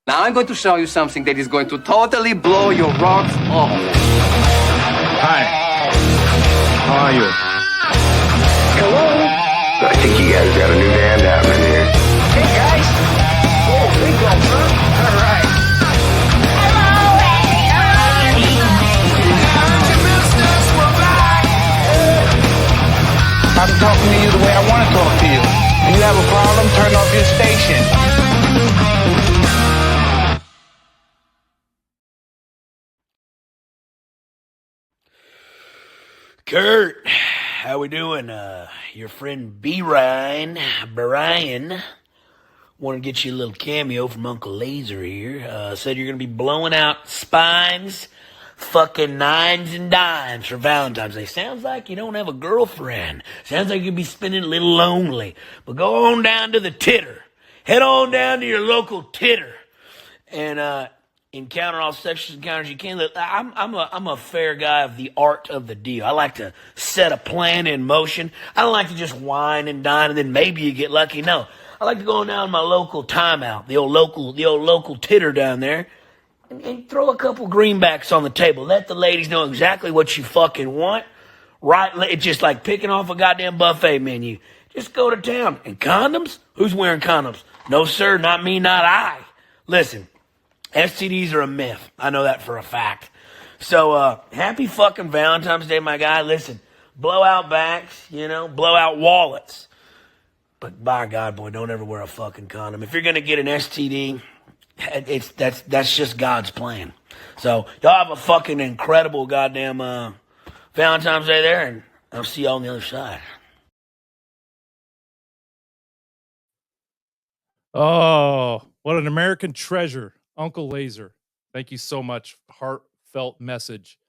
Now I'm going to show you something that is going to totally blow your rocks off. Hi. How are you? Hello? I think you guys got a new band happening here. Hey, guys. Oh, big guys, huh? All right. I'm talking to you the way I want to talk to you. If you have a problem, turn off your station. Kurt, how we doing? Your friend Brian, want to get you a little cameo from Uncle Laser here. Said you're going to be blowing out spines, fucking nines and dimes for Valentine's Day. Sounds like you don't have a girlfriend. Sounds like you'll be spending a little lonely. But go on down to the Titter. Head on down to your local Titter. And, encounter all sexual encounters you can. Look, I'm a fair guy of the art of the deal. I like to set a plan in motion. I don't like to just wine and dine and then maybe you get lucky. No, I like to go down to my local timeout, the old local Titter down there, and throw a couple greenbacks on the table. Let the ladies know exactly what you fucking want. Right? It's just like picking off a goddamn buffet menu. Just go to town. And condoms? Who's wearing condoms? No, sir, not me, not I. Listen. STDs are a myth. I know that for a fact. So, happy fucking Valentine's Day, my guy. Listen, blow out backs, blow out wallets. But by God, boy, don't ever wear a fucking condom. If you're gonna get an STD, that's just God's plan. So, y'all have a fucking incredible goddamn, Valentine's Day there, and I'll see y'all on the other side. Oh, what an American treasure. Uncle Laser, thank you so much. Heartfelt message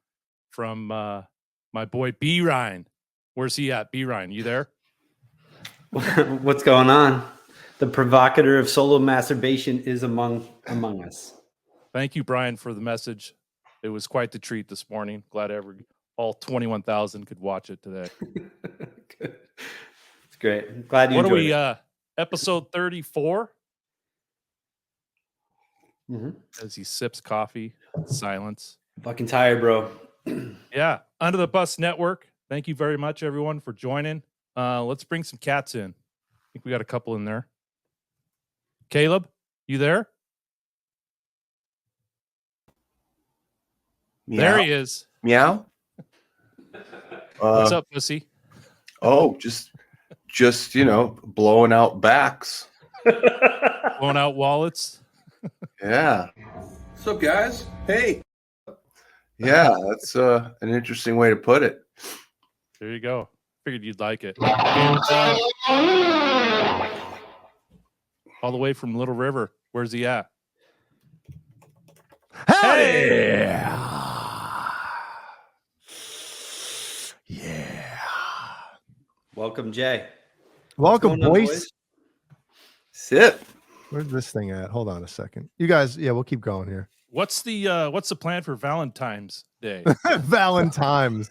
from my boy B. Ryan. Where's he at? B. Ryan, you there? What's going on? The provocateur of solo masturbation is among us. Thank you, Brian, for the message. It was quite the treat this morning. Glad all 21,000 could watch it today. Good. It's great. Glad you enjoyed it. What are we, episode 34? Mm-hmm. As he sips coffee in silence. Fucking tired, bro. Yeah. Under the Bus Network. Thank you very much, everyone, for joining. Let's bring some cats in. I think we got a couple in there. Caleb, you there? Meow. There he is. Meow. What's up, pussy? Oh, just blowing out backs. Blowing out wallets. Yeah. What's up, guys? Hey. Yeah, that's an interesting way to put it. There you go. Figured you'd like it. All the way from Little River. Where's he at? Hey! Yeah. Welcome, Jay. Welcome, boys. Sit. Where's this thing at? Hold on a second. You guys, we'll keep going here. What's the plan for Valentine's Day? Valentine's.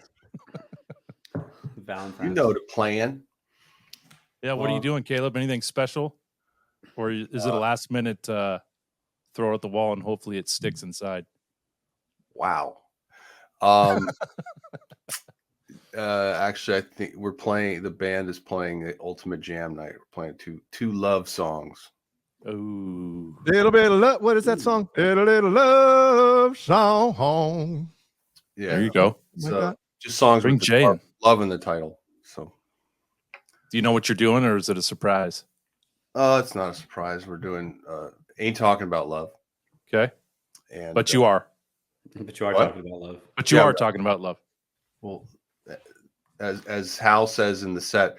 You know the plan. Yeah, what are you doing, Caleb? Anything special? Or is it a last minute throw at the wall and hopefully it sticks inside? Wow. Actually, I think the band is playing the Ultimate Jam Night. We're playing two love songs. Oh, little bit of love. What is that song? Little love song. Yeah, there you go. So just songs Bring with Jay in. love in the title. So, do you know what you're doing, or is it a surprise? It's not a surprise. We're doing Ain't Talking About Love. Okay, but you are. But you are talking about love. But you are talking about love. Well, as Hal says in the set,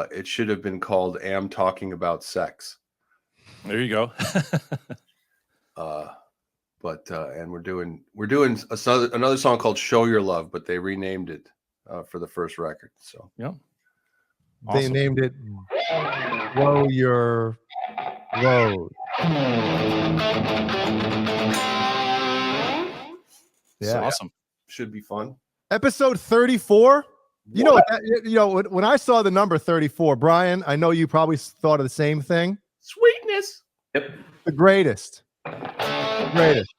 it should have been called "Am Talking About Sex." There you go. And we're doing another song called "Show Your Love," but they renamed it for the first record. So yeah, awesome. They named it "Blow Your Load." Yeah, awesome. Should be fun. Episode 34. You know what? When I saw the number 34, Brian, I know you probably thought of the same thing. Sweetness. Yep. The greatest. The greatest.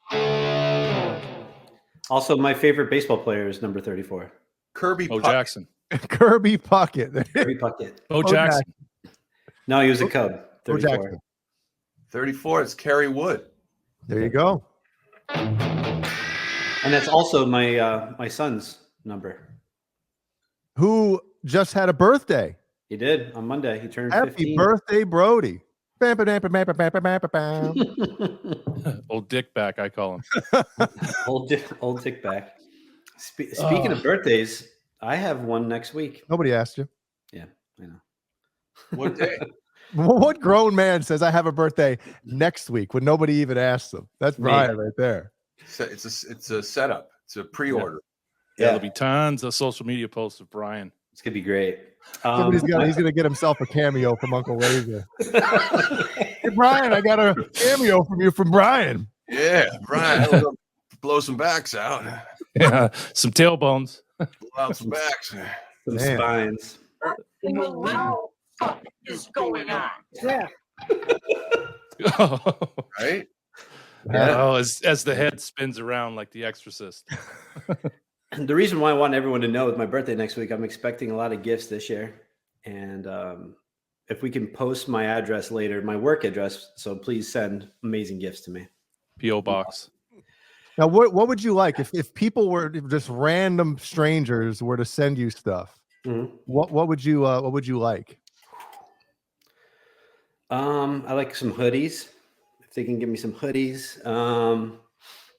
Also, my favorite baseball player is number 34. Kirby Bo Puckett. Jackson. Kirby Puckett. Kirby Puckett. Bo Jackson. No, he was a Cub. Bo 34. Jackson. 34. It's Kerry Wood. There you go. And that's also my son's number. Who just had a birthday. He did on Monday. He turned Happy 15. birthday, Brody. Bam, bam, bam, bam, bam, bam, bam, bam. Old dick back, I call him. old dick back. Speaking of birthdays, I have one next week. Nobody asked you. Yeah, I know. What day? What grown man says I have a birthday next week when nobody even asked them? That's Brian right there. It's a setup. It's a pre-order. Yeah, there'll be tons of social media posts of Brian. It's gonna be great. He's gonna get himself a cameo from Uncle Laser. Hey Brian, I got a cameo from you from Brian. Yeah, Brian. Blow some backs out. Yeah, some tailbones. Blow out some backs. Some spines. What is going on? Yeah. Right? Yeah. Oh, as the head spins around like the Exorcist. The reason why I want everyone to know it's my birthday next week, I'm expecting a lot of gifts this year. And if we can post my address later, my work address, so please send amazing gifts to me. P.O. Box. Now, what would you like if people were just random strangers were to send you stuff? Mm-hmm. What would you like? I like some hoodies. If they can give me some hoodies,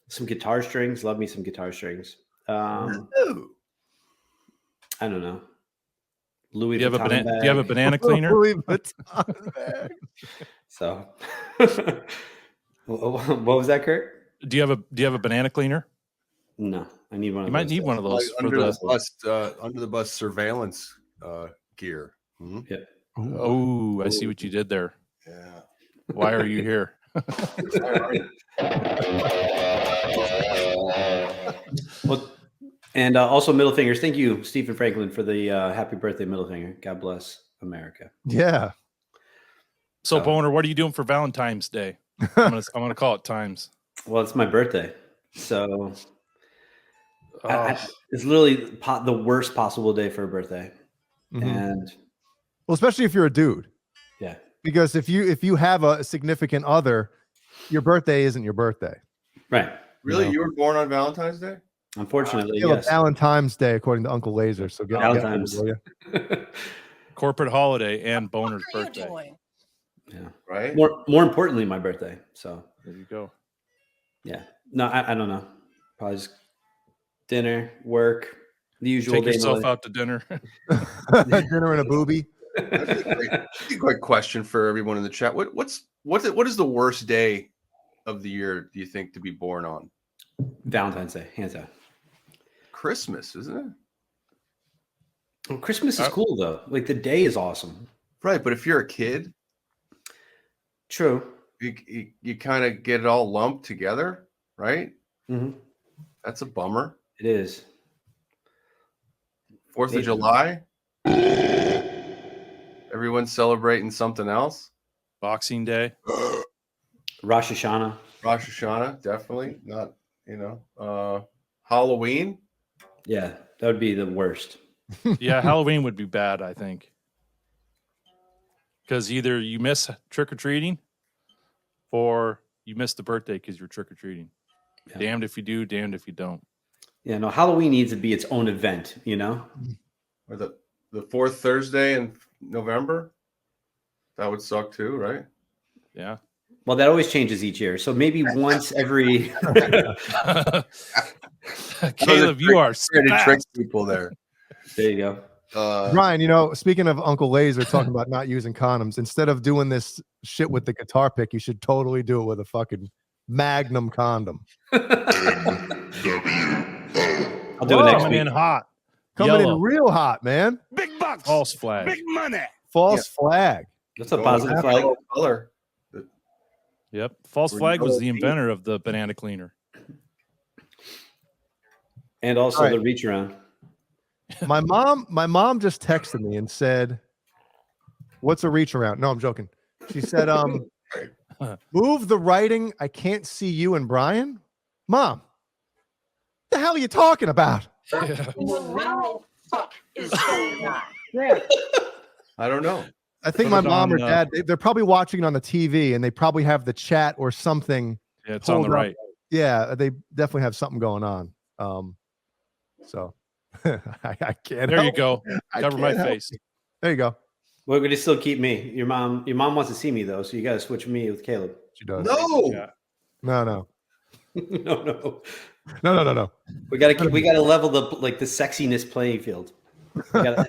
some guitar strings. Love me some guitar strings. I don't know. Louis. Do you have a banana cleaner? Louis Vuitton bag. So, what was that, Kurt? Do you have a banana cleaner? No, I need one. You might need one of those Like under the bus surveillance gear. Mm-hmm. Yeah. Oh, I see what you did there. Yeah. Why are you here? Well, and also middle fingers. Thank you, Stephen Franklin, for the happy birthday middle finger. God bless America. Yeah. So, Boner, what are you doing for Valentine's Day? I'm gonna call it times. Well, it's my birthday, so it's literally the worst possible day for a birthday. Mm-hmm. And well, especially if you're a dude. Yeah. Because if you have a significant other, your birthday isn't your birthday. Right. Really? You were born on Valentine's Day? Unfortunately, yes. Valentine's Day, according to Uncle Laser. So get Valentine's. Corporate holiday and Boner's birthday. Yeah. Right. More importantly, my birthday. So there you go. Yeah. No, I don't know. Probably just dinner, work, the usual. Take yourself out to dinner. Dinner and a booby. That's a great question for everyone in the chat. What is the worst day of the year, do you think, to be born on? Valentine's Day, hands down. Christmas, isn't it? Well, Christmas is cool though. Like the day is awesome. Right, but if you're a kid, true. You kind of get it all lumped together, right? Mm-hmm. That's a bummer. It is. 4th of July. Everyone's celebrating something else. Boxing Day. Rosh Hashanah. Rosh Hashanah, definitely. Not, Halloween. Yeah, that would be the worst. Yeah, Halloween would be bad, I think. Because either you miss trick-or-treating or you miss the birthday because you're trick-or-treating. Yeah. Damned if you do, damned if you don't. Yeah, no, Halloween needs to be its own event, Or the fourth Thursday in November. That would suck too, right? Yeah. Well, that always changes each year. So maybe once every Caleb, you are to trick people there. There you go. Brian, speaking of Uncle Laser talking about not using condoms, instead of doing this shit with the guitar pick, you should totally do it with a fucking Magnum condom. I'll do it next coming week. in hot. Coming Yellow. in real hot, man. Big bucks. False flag. Big money. False flag. That's a positive flag. Color. Yep. False flag was the inventor of the banana cleaner. And also the reach around. My mom just texted me and said, "What's a reach around?" No, I'm joking. She said, "Move the writing. I can't see you and Brian." Mom, the hell are you talking about? Yeah. I don't know. I think Put my it mom or on, dad, they're probably watching it on the TV, and they probably have the chat or something. Yeah, it's on the pulled up. right. Yeah, they definitely have something going on. So I can't. There you help go. it. I Cover my can't help face. it. There you go. We're going to still keep me. Your mom wants to see me though, so you got to switch me with Caleb. She does. No. Yeah. No. No. No. We got to level the sexiness playing field. We're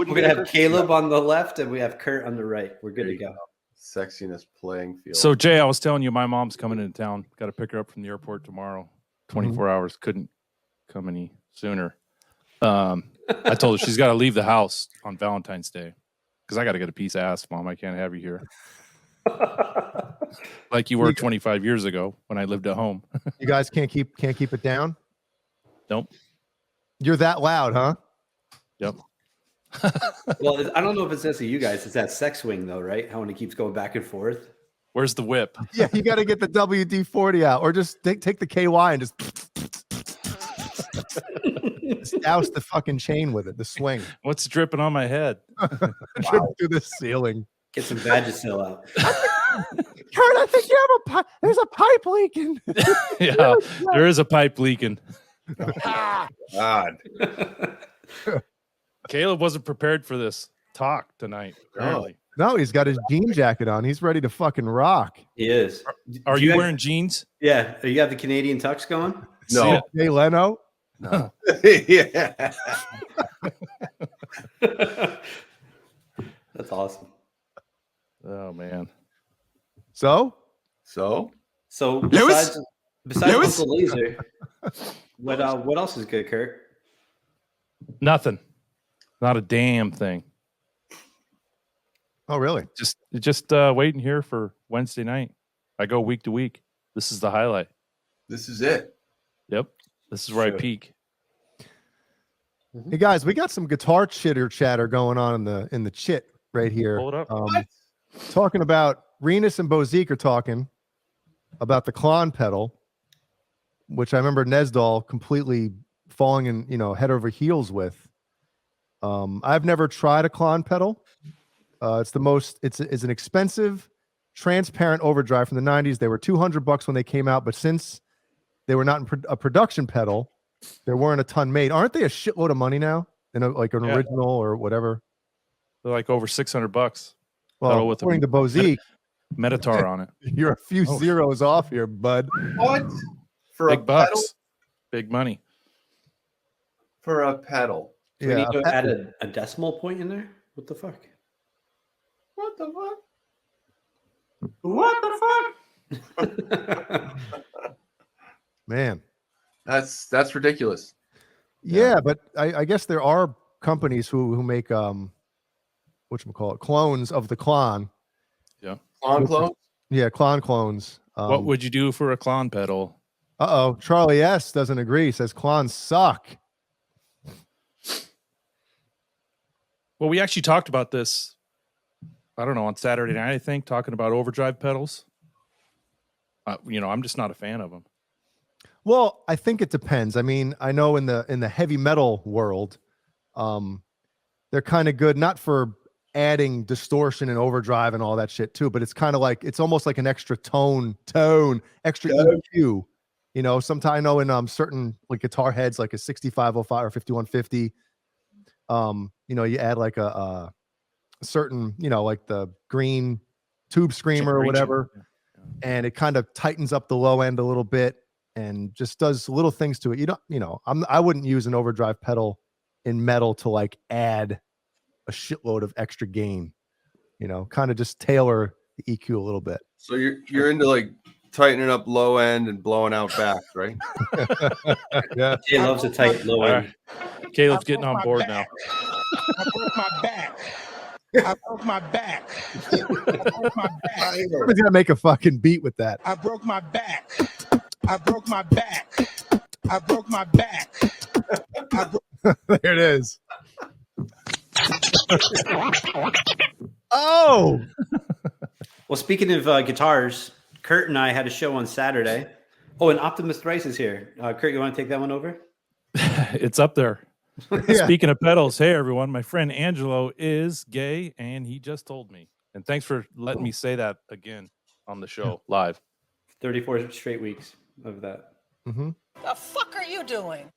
gonna have Caleb on the left and we have Kurt on the right. We're good to go. Sexiness playing field. So Jay, I was telling you, my mom's coming into town. Got to pick her up from the airport tomorrow. 24 hours. Couldn't come any sooner. I told her she's got to leave the house on Valentine's Day because I got to get a piece of ass, Mom. I can't have you here. Like you were 25 years ago when I lived at home. You guys can't keep it down. Nope. You're that loud, huh? Yep. Well, I don't know if it's necessarily you guys. It's that sex swing though, right? How when it keeps going back and forth. Where's the whip? Yeah, you got to get the WD-40 out, or just take the KY and just douse the fucking chain with it. The swing. What's dripping on my head? Drip through the ceiling. Get some Vagisil out. Kurt, I think you have a pipe. There's a pipe leaking. Yeah, there is a pipe leaking. God. Caleb wasn't prepared for this talk tonight. Apparently. No, he's got his jean jacket on. He's ready to fucking rock. He is. Are Do you have- wearing jeans? Yeah. You have the Canadian tux going? No. Jay Leno. No. Yeah. That's awesome. Oh man. So besides Uncle Laser, what else is good, Kurt? Nothing. Not a damn thing. Oh, really? Just waiting here for Wednesday night. I go week to week. This is the highlight. This is it. Yep. This is where I peak. Hey guys, we got some guitar chatter going on in the chit right here. Hold up. Talking about Renus and Bozique are talking about the Klon pedal, which I remember Nesdal completely falling in, head over heels with. I've never tried a Klon pedal. It's an expensive, transparent overdrive from the 90s. They were $200 when they came out, but since they were not a production pedal, there weren't a ton made. Aren't they a shitload of money now? An original or whatever. They're like over $600. Well, with according to Bozique, Metatar on it. you're a few zeros off here, bud. What? For Big a bucks. pedal? Big money. For a pedal. Do we need to add a decimal point in there? What the fuck? What the fuck? What the fuck? Man. That's ridiculous. Yeah, but I guess there are companies who make whatchamacallit, clones of the Klon. Yeah. Klon clone? Yeah, Klon clones. What would you do for a Klon pedal? Charlie S doesn't agree. Says Klons suck. Well, we actually talked about this, I don't know, on Saturday night, I think, talking about overdrive pedals. I'm just not a fan of them. Well, I think it depends. I mean, I know in the heavy metal world, they're kind of good, not for adding distortion and overdrive and all that shit too, but it's kind of like, it's almost like an extra tone, extra EQ. Sometimes I know in certain like guitar heads, like a 6505 or 5150, you add like a certain, like the green tube screamer or whatever, and it kind of tightens up the low end a little bit and just does little things to it. I wouldn't use an overdrive pedal in metal to like add a shitload of extra gain, kind of just tailor the EQ a little bit. So you're into like tightening up low end and blowing out back, right? Yeah. He loves a tight low end. Caleb's getting on board now. I broke my back. I broke my back. Somebody's gonna make a fucking beat with that. I broke my back. I broke my back. I broke my back. There it is. Oh, Well, speaking of guitars, Kurt and I had a show on Saturday. Oh, and Optimus Thrice is here. Kurt, you want to take that one over? It's up there. yeah. Speaking of pedals, hey everyone, my friend Angelo is gay, and he just told me. And thanks for letting me say that again on the show live. 34 straight weeks of that. Mm-hmm. The fuck are you doing?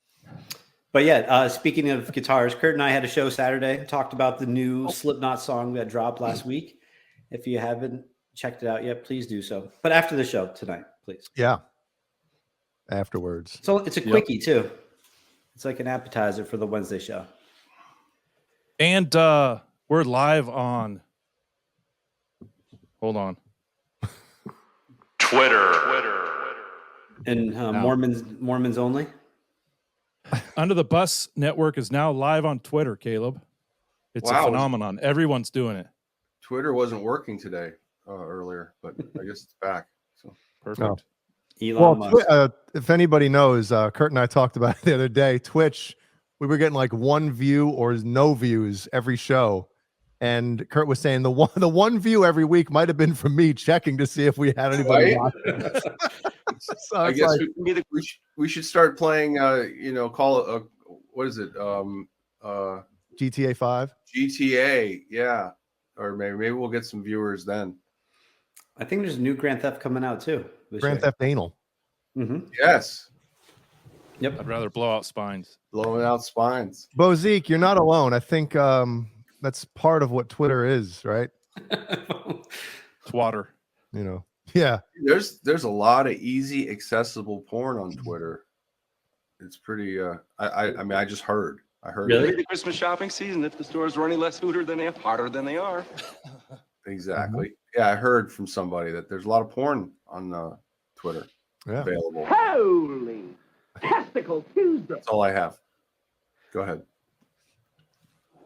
But yeah, speaking of guitars, Kurt and I had a show Saturday, talked about the new Slipknot song that dropped last week. If you haven't checked it out yet, please do so. But after the show tonight, please. Yeah. Afterwards. So it's a quickie too. It's like an appetizer for the Wednesday show. And we're live on. Hold on. Twitter. And Mormons only. Under the Bus Network is now live on Twitter, Caleb. It's a phenomenon. Everyone's doing it. Twitter wasn't working today earlier, but I guess it's back. So perfect. Elon Musk. If anybody knows, Kurt and I talked about it the other day. Twitch, we were getting like 1 view or no views every show, and Kurt was saying the one view every week might have been from me checking to see if we had anybody watching. So I guess we should start playing. Call it what is it? GTA 5. GTA, yeah. Or maybe we'll get some viewers then. I think there's a new Grand Theft coming out too. Grand Theft Anal. Mm-hmm. Yes. Yep. I'd rather blow out spines. Blowing out spines. Bo Zeke, you're not alone. I think that's part of what Twitter is, right? It's water. You know. Yeah. There's a lot of easy, accessible porn on Twitter. It's pretty. I mean, I just heard. I heard. Really? The Christmas shopping season. If the stores were any less hotter than they are. Exactly. Yeah, I heard from somebody that there's a lot of porn on Twitter available. Holy testicle Tuesday. That's all I have. Go ahead.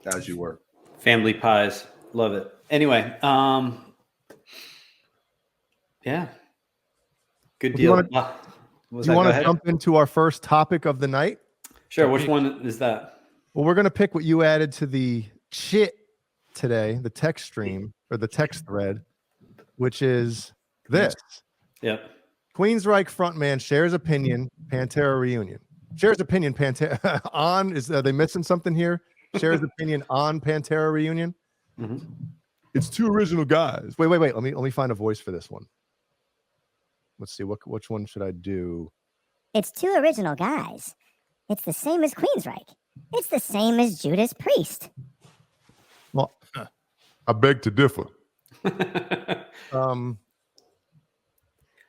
As you were. Family pies. Love it. Anyway, yeah. Good deal. Do you want to jump into our first topic of the night? Sure. Which one is that? Well, we're going to pick what you added to the chit today, the text stream or the text thread, which is this. Yep. Queensryche frontman shares opinion, Pantera reunion. Shares opinion, Pantera on, are they missing something here? Shares opinion on Pantera reunion. Mm-hmm. It's 2 original guys. Wait. Let me find a voice for this one. Let's see, which one should I do? It's 2 original guys. It's the same as Queensryche. It's the same as Judas Priest. Well, I beg to differ. Well,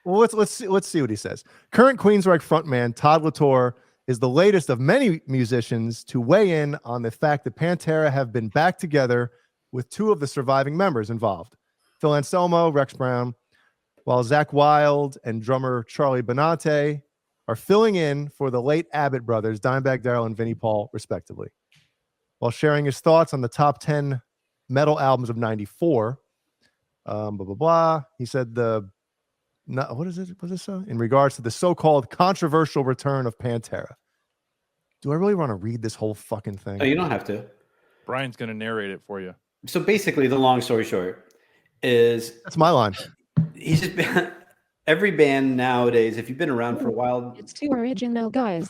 let's see what he says. Current Queensryche frontman Todd Latour is the latest of many musicians to weigh in on the fact that Pantera have been back together with 2 of the surviving members involved, Phil Anselmo, Rex Brown, while Zach Wilde and drummer Charlie Benante are filling in for the late Abbott brothers, Dimebag Darrell and Vinnie Paul, respectively. While sharing his thoughts on the top 10 metal albums of '94, blah, blah, blah. He said what is it? What's this? In regards to the so-called controversial return of Pantera. Do I really want to read this whole fucking thing? Oh, you don't have to. Brian's going to narrate it for you. So basically, the long story short is that's my line. He's just been, every band nowadays, if you've been around for a while, it's 2 original guys.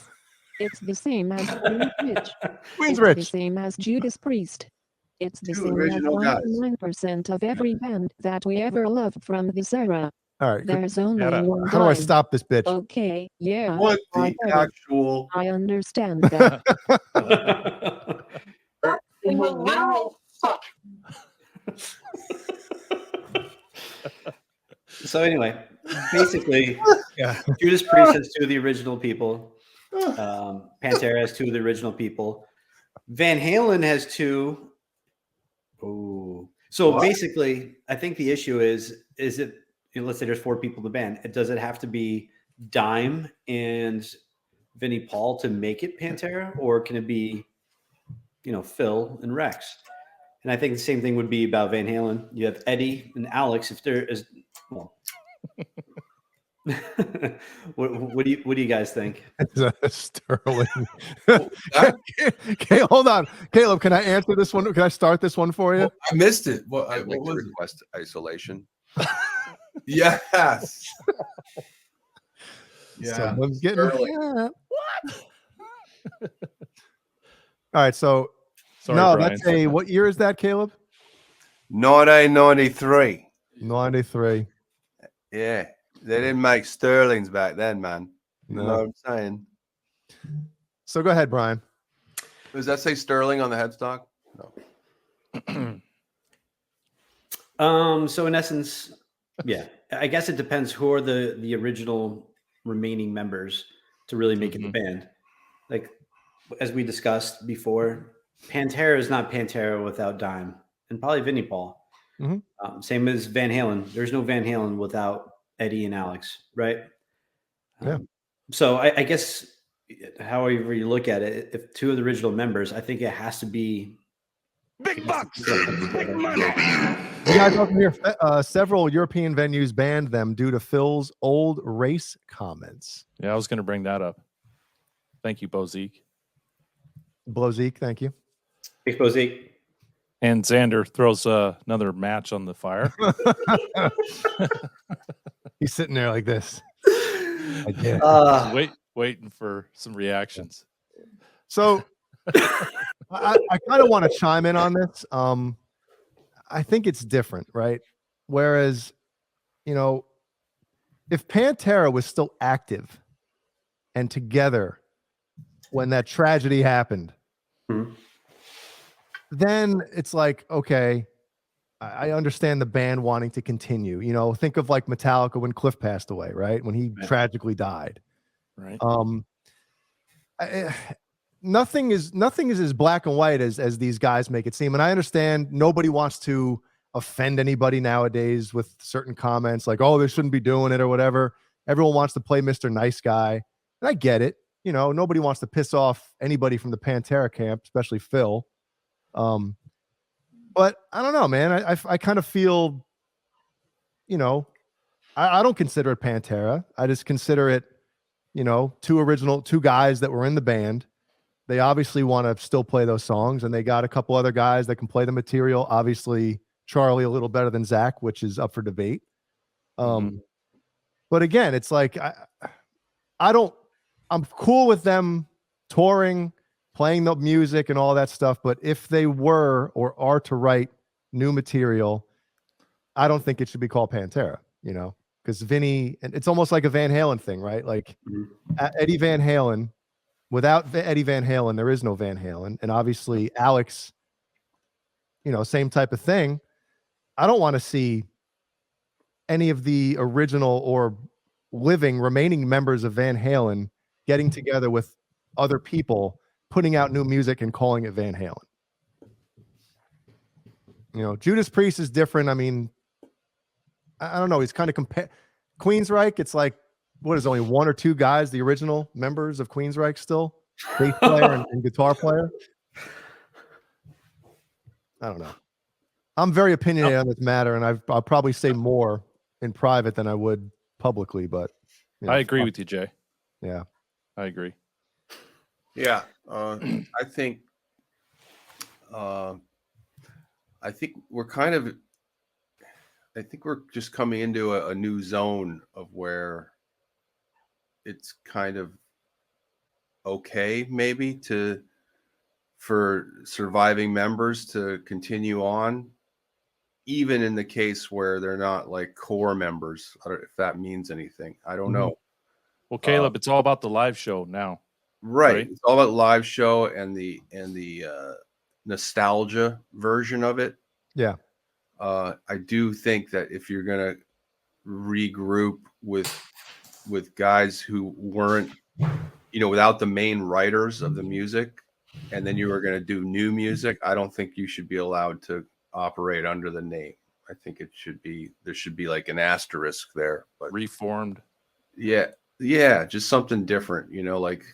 It's the same as Queensryche. It's the same as Judas Priest. It's the same as 99% of every band that we ever loved from this era. All right. There's only one. How do I stop this bitch? Okay, yeah. What the actual? I understand that. So anyway, basically, Judas Priest has 2 of the original people. Pantera has 2 of the original people. Van Halen has 2. Oh, so basically, I think the issue is it? Let's say there's 4 people in the band. Does it have to be Dime and Vinnie Paul to make it Pantera, or can it be, Phil and Rex? And I think the same thing would be about Van Halen. You have Eddie and Alex. If there is, well, What do you guys think? Sterling. Okay, hold on, Caleb. Can I answer this one? Can I start this one for you? Well, I missed it. What I'd like was to it? Request isolation. Yes. Someone's getting Sterling. All right, so Sorry, no, Brian. that's a what year is that, Caleb? 1993. 93. Yeah, they didn't make Sterlings back then, man. You No. know what I'm saying? So go ahead, Brian. Does that say Sterling on the headstock? No. So in essence, yeah, I guess it depends who are the original remaining members to really make it the band. Like as we discussed before, Pantera is not Pantera without Dime and probably Vinnie Paul. Same as Van Halen. There's no Van Halen without Eddie and Alex, right? Yeah. So I guess however you look at it, if two of the original members, I think it has to be Big bucks. Big money. You guys over here, several European venues banned them due to Phil's old race comments. Yeah, I was going to bring that up. Thank you, Bozique. Blozique, thank you. Thanks, Bozique. And Xander throws another match on the fire. He's sitting there like this. I guess. Waiting for some reactions. So I kind of want to chime in on this. I think it's different, right? Whereas, if Pantera was still active and together when that tragedy happened, then it's like, okay, I understand the band wanting to continue. Think of like Metallica when Cliff passed away, right? When he tragically died. Right. Nothing is as black and white as these guys make it seem. And I understand nobody wants to offend anybody nowadays with certain comments like, oh, they shouldn't be doing it or whatever. Everyone wants to play Mr. Nice Guy. And I get it. Nobody wants to piss off anybody from the Pantera camp, especially Phil. But I don't know, man. I kind of feel, I don't consider it Pantera. I just consider it, two guys that were in the band. They obviously want to still play those songs, and they got a couple other guys that can play the material. Obviously, Charlie a little better than Zach, which is up for debate. But again, it's like I'm cool with them touring, playing the music and all that stuff. But if they were or are to write new material, I don't think it should be called Pantera, because Vinny, and it's almost like a Van Halen thing, right? Like Eddie Van Halen, without Eddie Van Halen, there is no Van Halen. And obviously Alex, same type of thing. I don't want to see any of the original or remaining members of Van Halen getting together with other people, putting out new music and calling it Van Halen. Judas Priest is different. I mean, I don't know. He's kind of Queensryche. It's like, what is only one or two guys, the original members of Queensryche still? Bass player and guitar player. I don't know. I'm very opinionated on this matter, and I'll probably say more in private than I would publicly, but I agree with you, Jay. Yeah. I agree. Yeah. I think we're just coming into a new zone of where it's kind of okay maybe for surviving members to continue on, even in the case where they're not like core members. I don't know if that means anything. I don't know. Well, Caleb, it's all about the live show now. Right. It's all about live show and the nostalgia version of it. Yeah. I do think that if you're gonna regroup with guys who weren't, without the main writers of the music, and then you were gonna do new music, I don't think you should be allowed to operate under the name. I think there should be like an asterisk there. But reformed. Yeah, just something different, like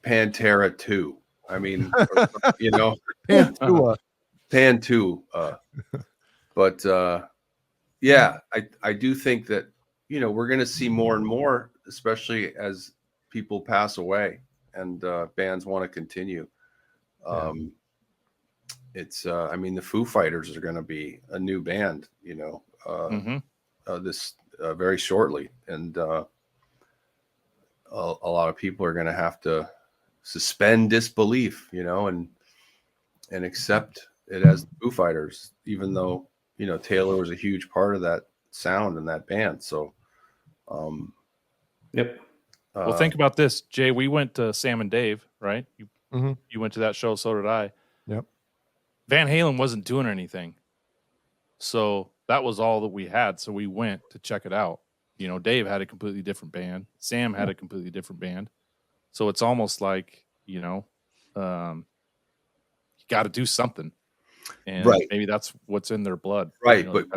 Pantera 2. I mean, Pantua. Pantu. But Yeah, I do think that, we're going to see more and more, especially as people pass away and bands want to continue. It's the Foo Fighters are going to be a new band, this very shortly, and a lot of people are going to have to suspend disbelief, and accept it as the Foo Fighters, even though Taylor was a huge part of that sound and that band. So, yep. Well, think about this, Jay. We went to Sam and Dave, right? You went to that show, so did I. Yep. Van Halen wasn't doing anything, so that was all that we had. So we went to check it out. Dave had a completely different band. Sam had a completely different band. So it's almost like you got to do something, and maybe that's what's in their blood, right? But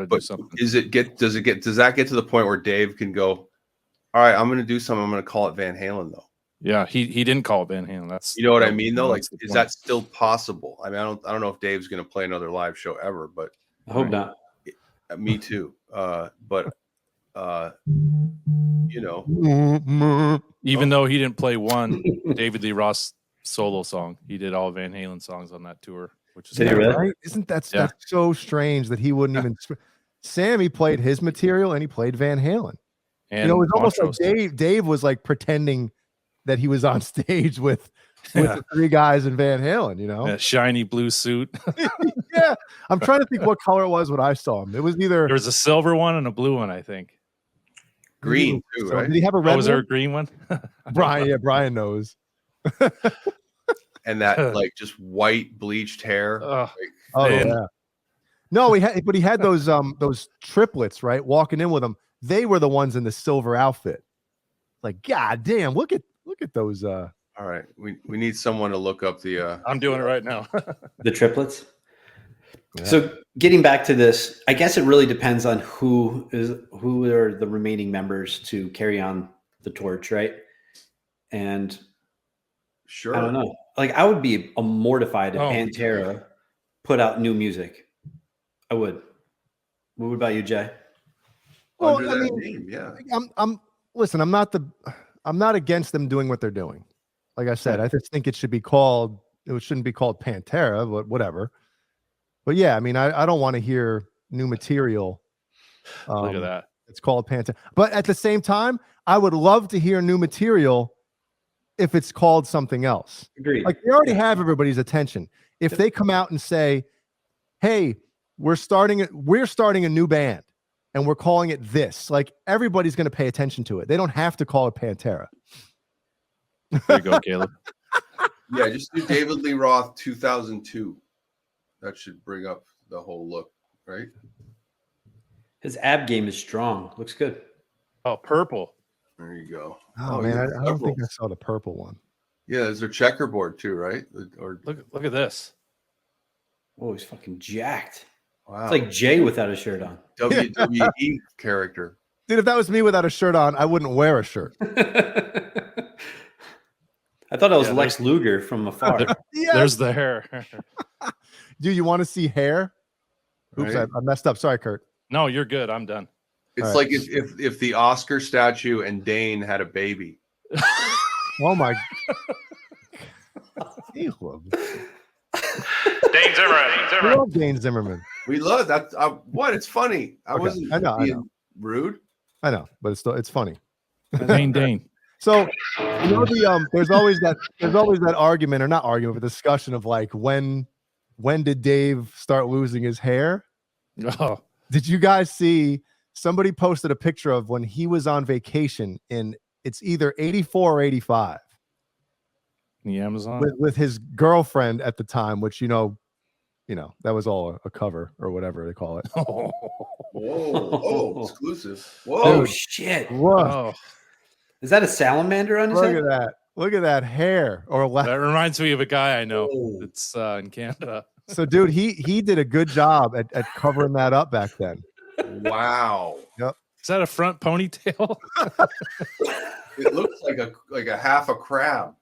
does that get to the point where Dave can go, all right, I'm going to do something. I'm going to call it Van Halen, though. Yeah, he didn't call it Van Halen. That's what I mean, though. Like, is that still possible? I mean, I don't know if Dave's going to play another live show ever, but I hope not. Me too. But even though he didn't play one David Lee Roth solo song, he did all Van Halen songs on that tour. Which is right? Isn't that's so strange that he wouldn't even? Sammy played his material and he played Van Halen. And it was almost like Dave was like pretending that he was on stage with the three guys in Van Halen, That shiny blue suit. Yeah. I'm trying to think what color it was when I saw him. It was there was a silver one and a blue one, I think. Green too, right? Did he have a red was one? there a green one? Brian knows. And that like just white bleached hair. Yeah. No, he had those triplets, right? Walking in with him. They were the ones in the silver outfit. Like, God damn, look at those. All right, we need someone to look up the. I'm doing it right now. The triplets. Yeah. So getting back to this, I guess it really depends on who are the remaining members to carry on the torch, right? And sure, I don't know. Like, I would be mortified if Pantera put out new music. I would. What about you, Jay? Well, listen, I'm not against them doing what they're doing. Like I said, I just think it shouldn't be called Pantera, but whatever. But yeah, I mean, I don't want to hear new material. Look at that. It's called Pantera. But at the same time, I would love to hear new material if it's called something else. Agreed. Like, they already have everybody's attention. If they come out and say, hey, we're starting a new band and we're calling it this, like, everybody's going to pay attention to it. They don't have to call it Pantera. There you go, Caleb. Yeah, just do David Lee Roth 2002. That should bring up the whole look, right? His ab game is strong. Looks good. Oh, purple. There you go. Oh man, I don't think I saw the purple one. Yeah, there's a checkerboard too, right? Or look at this. Oh, he's fucking jacked. Wow. It's like Jay without a shirt on. WWE character. Dude, if that was me without a shirt on, I wouldn't wear a shirt. I thought it was Lex Luger from afar. Yes. There's the hair. Do you want to see hair? Oops, right. I messed up. Sorry, Kurt. No, you're good. I'm done. It's like if the Oscar statue and Dane had a baby. Oh my. Dane Zimmerman. We love Dane Zimmerman. We love that. What? It's funny. I wasn't being rude. I know, but it's funny. Dane. So there's always that argument, or not argument, but discussion of like when did Dave start losing his hair? Oh. Did you guys see somebody posted a picture of when he was on vacation in it's either 84 or 85? The Amazon with his girlfriend at the time, which you know that was all a cover or whatever they call it. Whoa, exclusive. Whoa, oh shit. Whoa. Is that a salamander on his head? Look at that. Look at that hair. That reminds me of a guy I know. It's in Canada. So, dude, he did a good job at covering that up back then. Wow. Yep. Is that a front ponytail? It looks like a half a crab.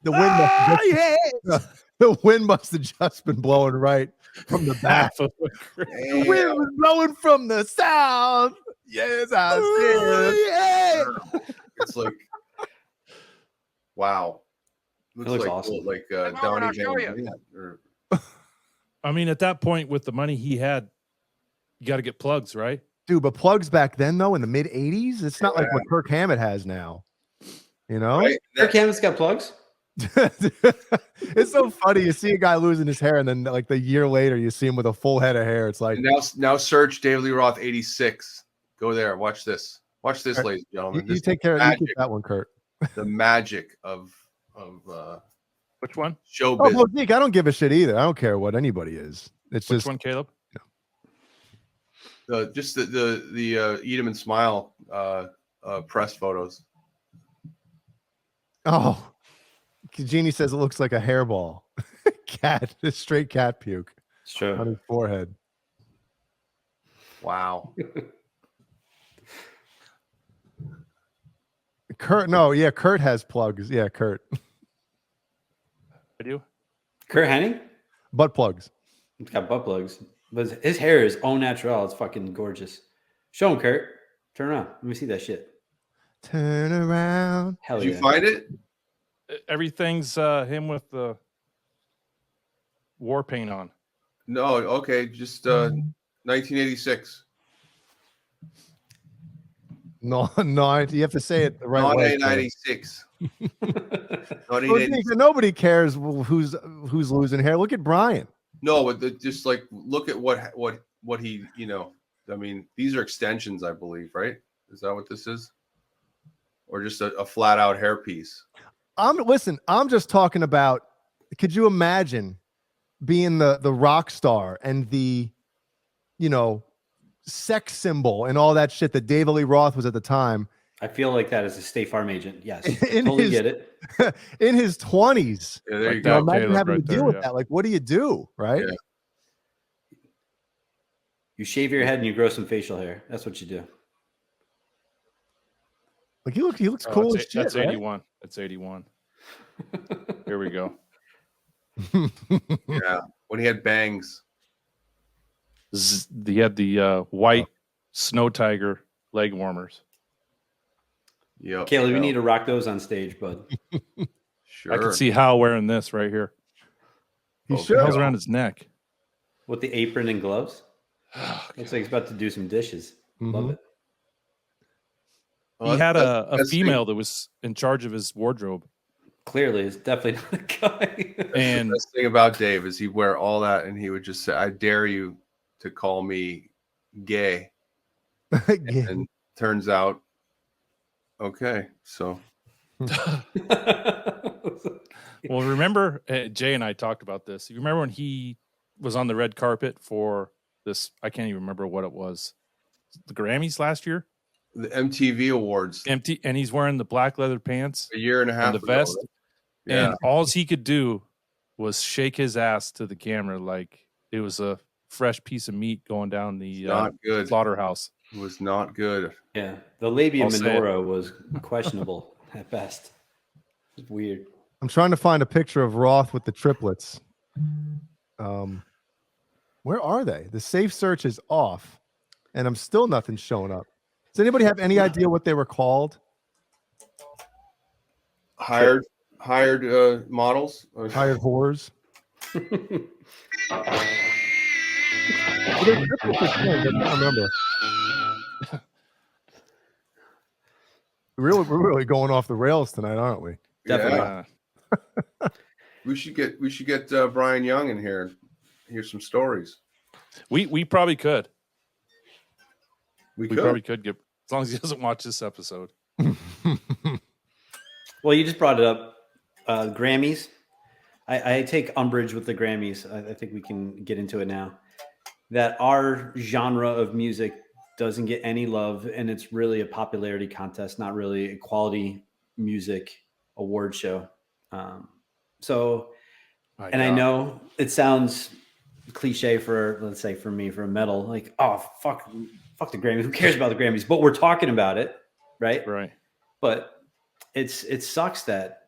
The wind. The wind must have just been blowing right from the back. The wind was blowing from the south. Yes, I said. Yeah. It's like, wow. Looks awesome. Like Come on, Donnie I'll show Van you. Zynt or I mean, at that point, with the money he had, you got to get plugs, right? Dude, but plugs back then, though, in the mid 80s, it's not like what Kirk Hammett has now. You know? right? Kirk Hammett's got plugs. It's so funny. You see a guy losing his hair, and then like the year later, you see him with a full head of hair. It's like And now search David Lee Roth 86. Go there. Watch this. Watch this, ladies and gentlemen. you This take care of magic, you keep that one, Kurt. the magic of Which one? show Oh, business. Monique, I don't give a shit either. I don't care what anybody is. It's Which just one, Caleb? Just the Eat 'em and Smile press photos. oh, Jeannie says it looks like a hairball. Cat, straight cat puke It's true. on his forehead. Wow. Kurt, no, yeah, Kurt has plugs. Yeah, Kurt, I do. Kurt Hennig? butt plugs. He's got butt plugs. But his hair is au naturel. It's fucking gorgeous. Show him, Kurt. Turn around. Let me see that shit. Turn around. Hell Did you yeah. find it? Everything's him with the war paint on. No. Okay. Just 1986. No, you have to say it the right way. 1996. Nobody cares who's losing hair. Look at Brian. No, but just like look at what he, I mean, these are extensions, I believe, right? Is that what this is? Or just a flat out hairpiece? I'm just talking about, could you imagine being the rock star and the, sex symbol and all that shit that David Lee Roth was at the time? I feel like that as a State Farm agent. Yes. In Totally his- get it. In his 20s. Yeah, there you Like go. Imagine Caleb having right to deal there, with yeah. that. Like, what do you do, right? Yeah. You shave your head and you grow some facial hair. That's what you do. Like he looks Oh, cool that's as shit. That's right? 81. That's 81. Here we go. Yeah. When he had bangs. He had the white snow tiger leg warmers. Yeah. Caleb, we need to rock those on stage, bud. Sure. I can see Hal wearing this right here. He Okay. should. It goes around his neck. With the apron and gloves. Looks like he's about to do some dishes. Love it. Well, He had a that's the female that was in charge of his wardrobe. Clearly, it's definitely not a guy. And The best thing about Dave is he'd wear all that and he would just say, I dare you to call me gay. Yeah. And turns out, okay. So well, remember, Jay and I talked about this. You remember when he was on the red carpet for this? I can't even remember what it was. The Grammys last year? the MTV Awards Empty, and he's wearing the black leather pants a year and a half and the ago, vest. right? Yeah. And all he could do was shake his ass to the camera like it was a fresh piece of meat going down the Not good. slaughterhouse. It was not good. Yeah. The labia I'll say it. minora was questionable at best. It's weird. I'm trying to find a picture of Roth with the triplets. Where are they? The safe search is off, and I'm still nothing showing up. Does anybody have any idea what they were called? Hired models. Hired whores. Were they triplets or twins? I can't remember. We're really going off the rails tonight, aren't we? Definitely. Yeah. We should get Brian Young in here and hear some stories. We probably could. We Probably could get, as long as he doesn't watch this episode. Well, you just brought it up. Grammys. I take umbrage with the Grammys. I think we can get into it now. That our genre of music doesn't get any love, and it's really a popularity contest, not really a quality music award show. I know it sounds cliche for, let's say, for me, for a metal, like, oh, fuck the Grammys. Who cares about the Grammys? But we're talking about it, right? Right. But it sucks that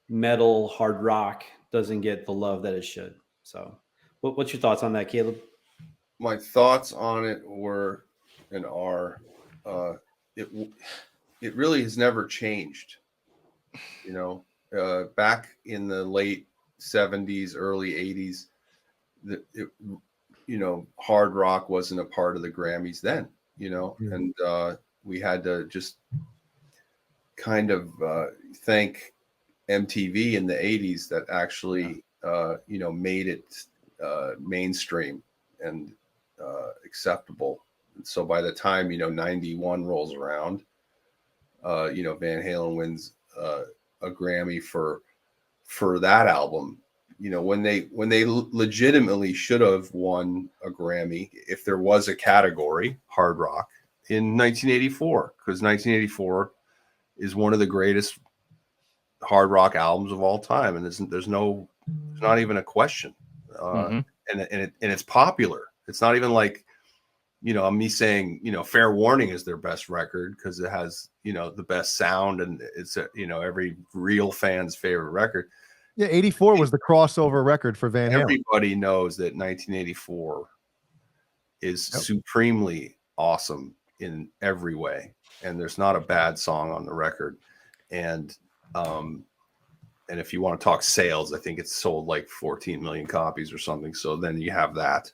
metal, hard rock doesn't get the love that it should. So, what's your thoughts on that, Caleb? My thoughts on it were and are, it really has never changed. You know, back in the late 70s, early 80s, hard rock wasn't a part of the Grammys then, and we had to just kind of thank MTV in the 80s that actually, made it mainstream and acceptable. And so by the time, 91 rolls around, Van Halen wins a Grammy for that album. When they legitimately should have won a Grammy if there was a category, hard rock, in 1984, because 1984 is one of the greatest hard rock albums of all time, and there's not even a question. And it's popular. It's not even like, me saying, Fair Warning is their best record because it has, the best sound and it's every real fan's favorite record. Yeah, 84 was the crossover record for Van Halen. Everybody knows that 1984 is supremely awesome in every way, and there's not a bad song on the record. And if you want to talk sales, I think it's sold like 14 million copies or something. So then you have that.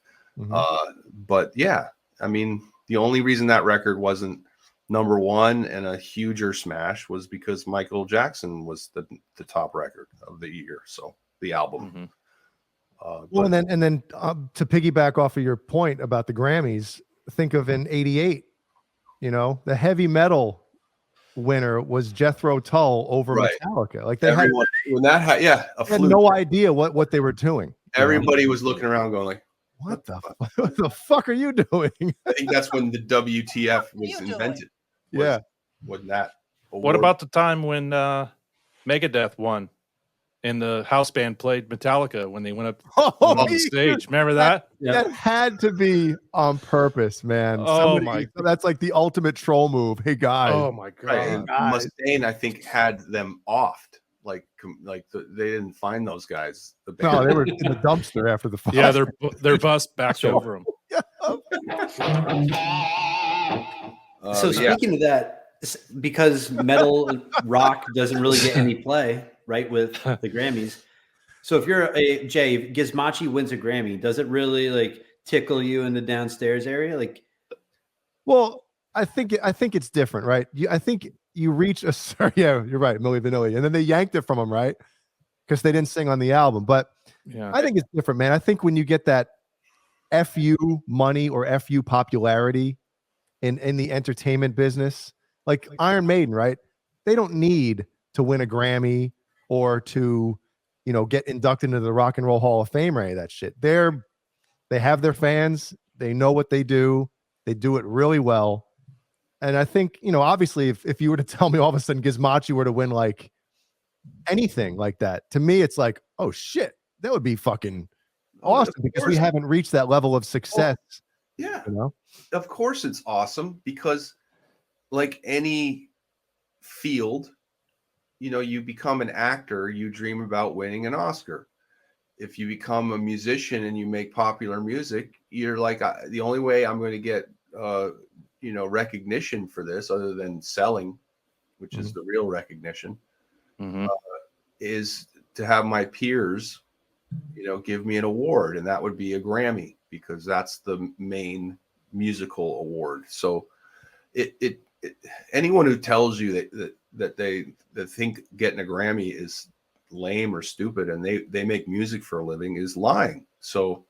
But yeah, I mean, the only reason that record wasn't number one and a huger smash was because Michael Jackson was the top record of the year. So the album. Well, and then to piggyback off of your point about the Grammys, think of in '88, the heavy metal winner was Jethro Tull over Metallica. Like they had no idea what they were doing. Everybody was looking around going like, what the fuck are you doing? I think that's when the WTF was invented. Wasn't that award? What about the time when Megadeth won and the house band played Metallica when they went up on the stage? Remember that? That had to be on purpose, man. That's like the ultimate troll move. Hey guys. Oh my god. And Mustaine, I think, had them offed. They didn't find those guys. No, they were in the dumpster after the fight. Yeah, their bus backed over them. So speaking of that, because metal rock doesn't really get any play, right, with the Grammys. So if you're if Gizmochi wins a Grammy, does it really tickle you in the downstairs area? Well, I think it's different, right? I think you reach a yeah, you're right, Milli Vanilli, and then they yanked it from them, right? Because they didn't sing on the album. But I think it's different, man. I think when you get that FU money or FU popularity in the entertainment business, like Iron Maiden, right? They don't need to win a Grammy or to, get inducted into the Rock and Roll Hall of Fame or any of that shit. They have their fans. They know what they do. They do it really well. And I think, obviously, if you were to tell me all of a sudden Gizmochi were to win like anything like that, to me, it's like, oh shit, that would be fucking awesome because we haven't reached that level of success. Yeah. Of course it's awesome because like any field, you become an actor, you dream about winning an Oscar. If you become a musician and you make popular music, you're like, the only way I'm going to get, recognition for this other than selling, which is the real recognition, is to have my peers, give me an award, and that would be a Grammy because that's the main musical award. So anyone who tells you that they think getting a Grammy is lame or stupid and they make music for a living is lying. So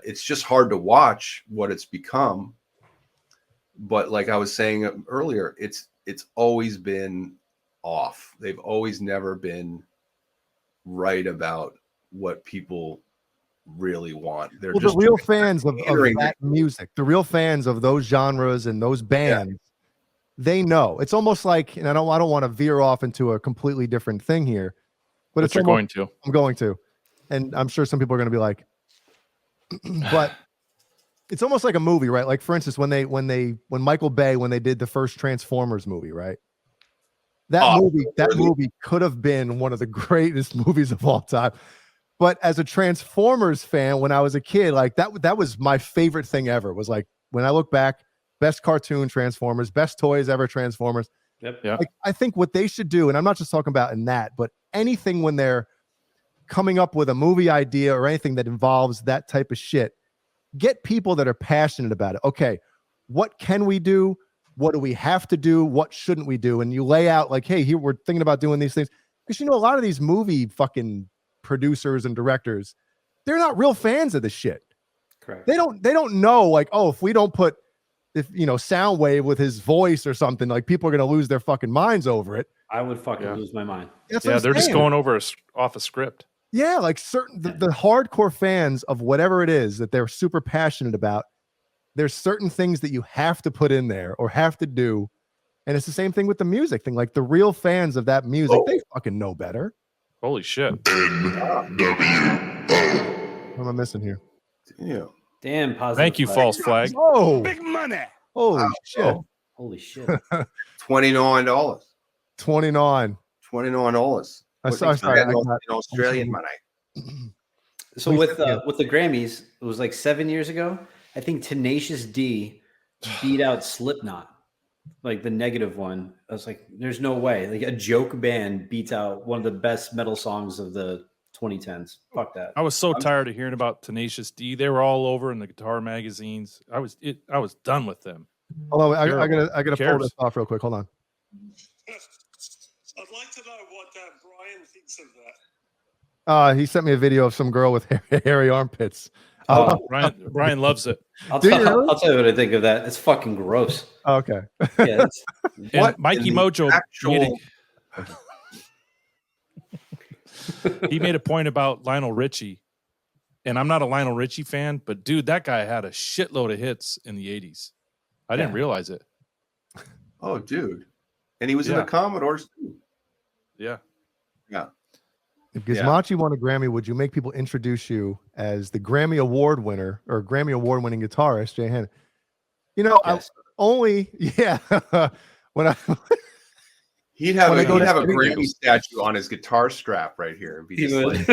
it's just hard to watch what it's become. But like I was saying earlier, it's always been off. They've always never been right about what people really want. They're just the real fans of that music, the real fans of those genres and those bands, they know. It's almost like, and I don't want to veer off into a completely different thing here, but it's going to. I'm going to, and I'm sure some people are going to be like, but it's almost like a movie, right? Like for instance, when Michael Bay, when they did the first Transformers movie, right? That movie could have been one of the greatest movies of all time. But as a Transformers fan, when I was a kid, like that was my favorite thing ever. Was like when I look back, best cartoon Transformers, best toys ever Transformers. Yep. Yeah. Like, I think what they should do, and I'm not just talking about in that, but anything when they're coming up with a movie idea or anything that involves that type of shit, get people that are passionate about it. Okay, what can we do? What do we have to do? What shouldn't we do? And you lay out like, hey, here we're thinking about doing these things. Because a lot of these movie fucking producers and directors, they're not real fans of this shit. Correct. They don't know, like, oh, if we don't put Soundwave with his voice or something, like people are gonna lose their fucking minds over it. I would fucking lose my mind. They're just going over off a script. Yeah, like the hardcore fans of whatever it is that they're super passionate about, there's certain things that you have to put in there or have to do. And it's the same thing with the music thing. Like the real fans of that music, they fucking know better. Holy shit. What am I missing here? Yeah. Damn, positive. Thank you, flag. false flag. Oh, Big money. holy shit. Holy shit. $29. 29. $29. Sorry, I got Australian money. So with the Grammys, it was like 7 years ago. I think Tenacious D beat out Slipknot, like the negative one. I was like, there's no way. Like a joke band beats out one of the best metal songs of the 2010s. Fuck that. I was so tired of hearing about Tenacious D. They were all over in the guitar magazines. I was done with them. Hold on, I gotta cares? pull this off real quick. Hold on. I'd like to know what Brian thinks of that. He sent me a video of some girl with hairy armpits. Brian loves it. I'll tell you what I think of that. It's fucking gross. Okay. Yeah, And Mikey Mojo he made a point about Lionel Richie, and I'm not a Lionel Richie fan, but dude, that guy had a shitload of hits in the 80s. I didn't realize it. Oh, dude. And he was in the Commodores too. Yeah. Yeah. If Gizmachi won a Grammy, would you make people introduce you as the Grammy Award winner or Grammy Award winning guitarist, Jay Hanna? Yes. When I He'd have a Grammy statue on his guitar strap right here. It'd be just like,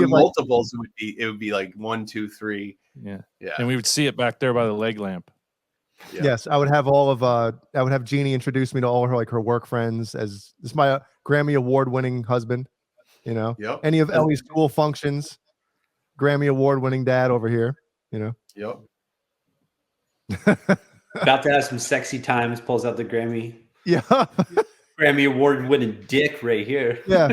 multiples, it would be like 1, 2, 3. Yeah. Yeah. And we would see it back there by the leg lamp. Yeah. Yes, I would have I would have Jeannie introduce me to all her work friends as this is my Grammy Award winning husband. Yep. Any of Ellie's school functions, Grammy Award winning dad over here. Yep. About to have some sexy times. Pulls out the Grammy. Yeah. Grammy Award winning dick right here. Yeah.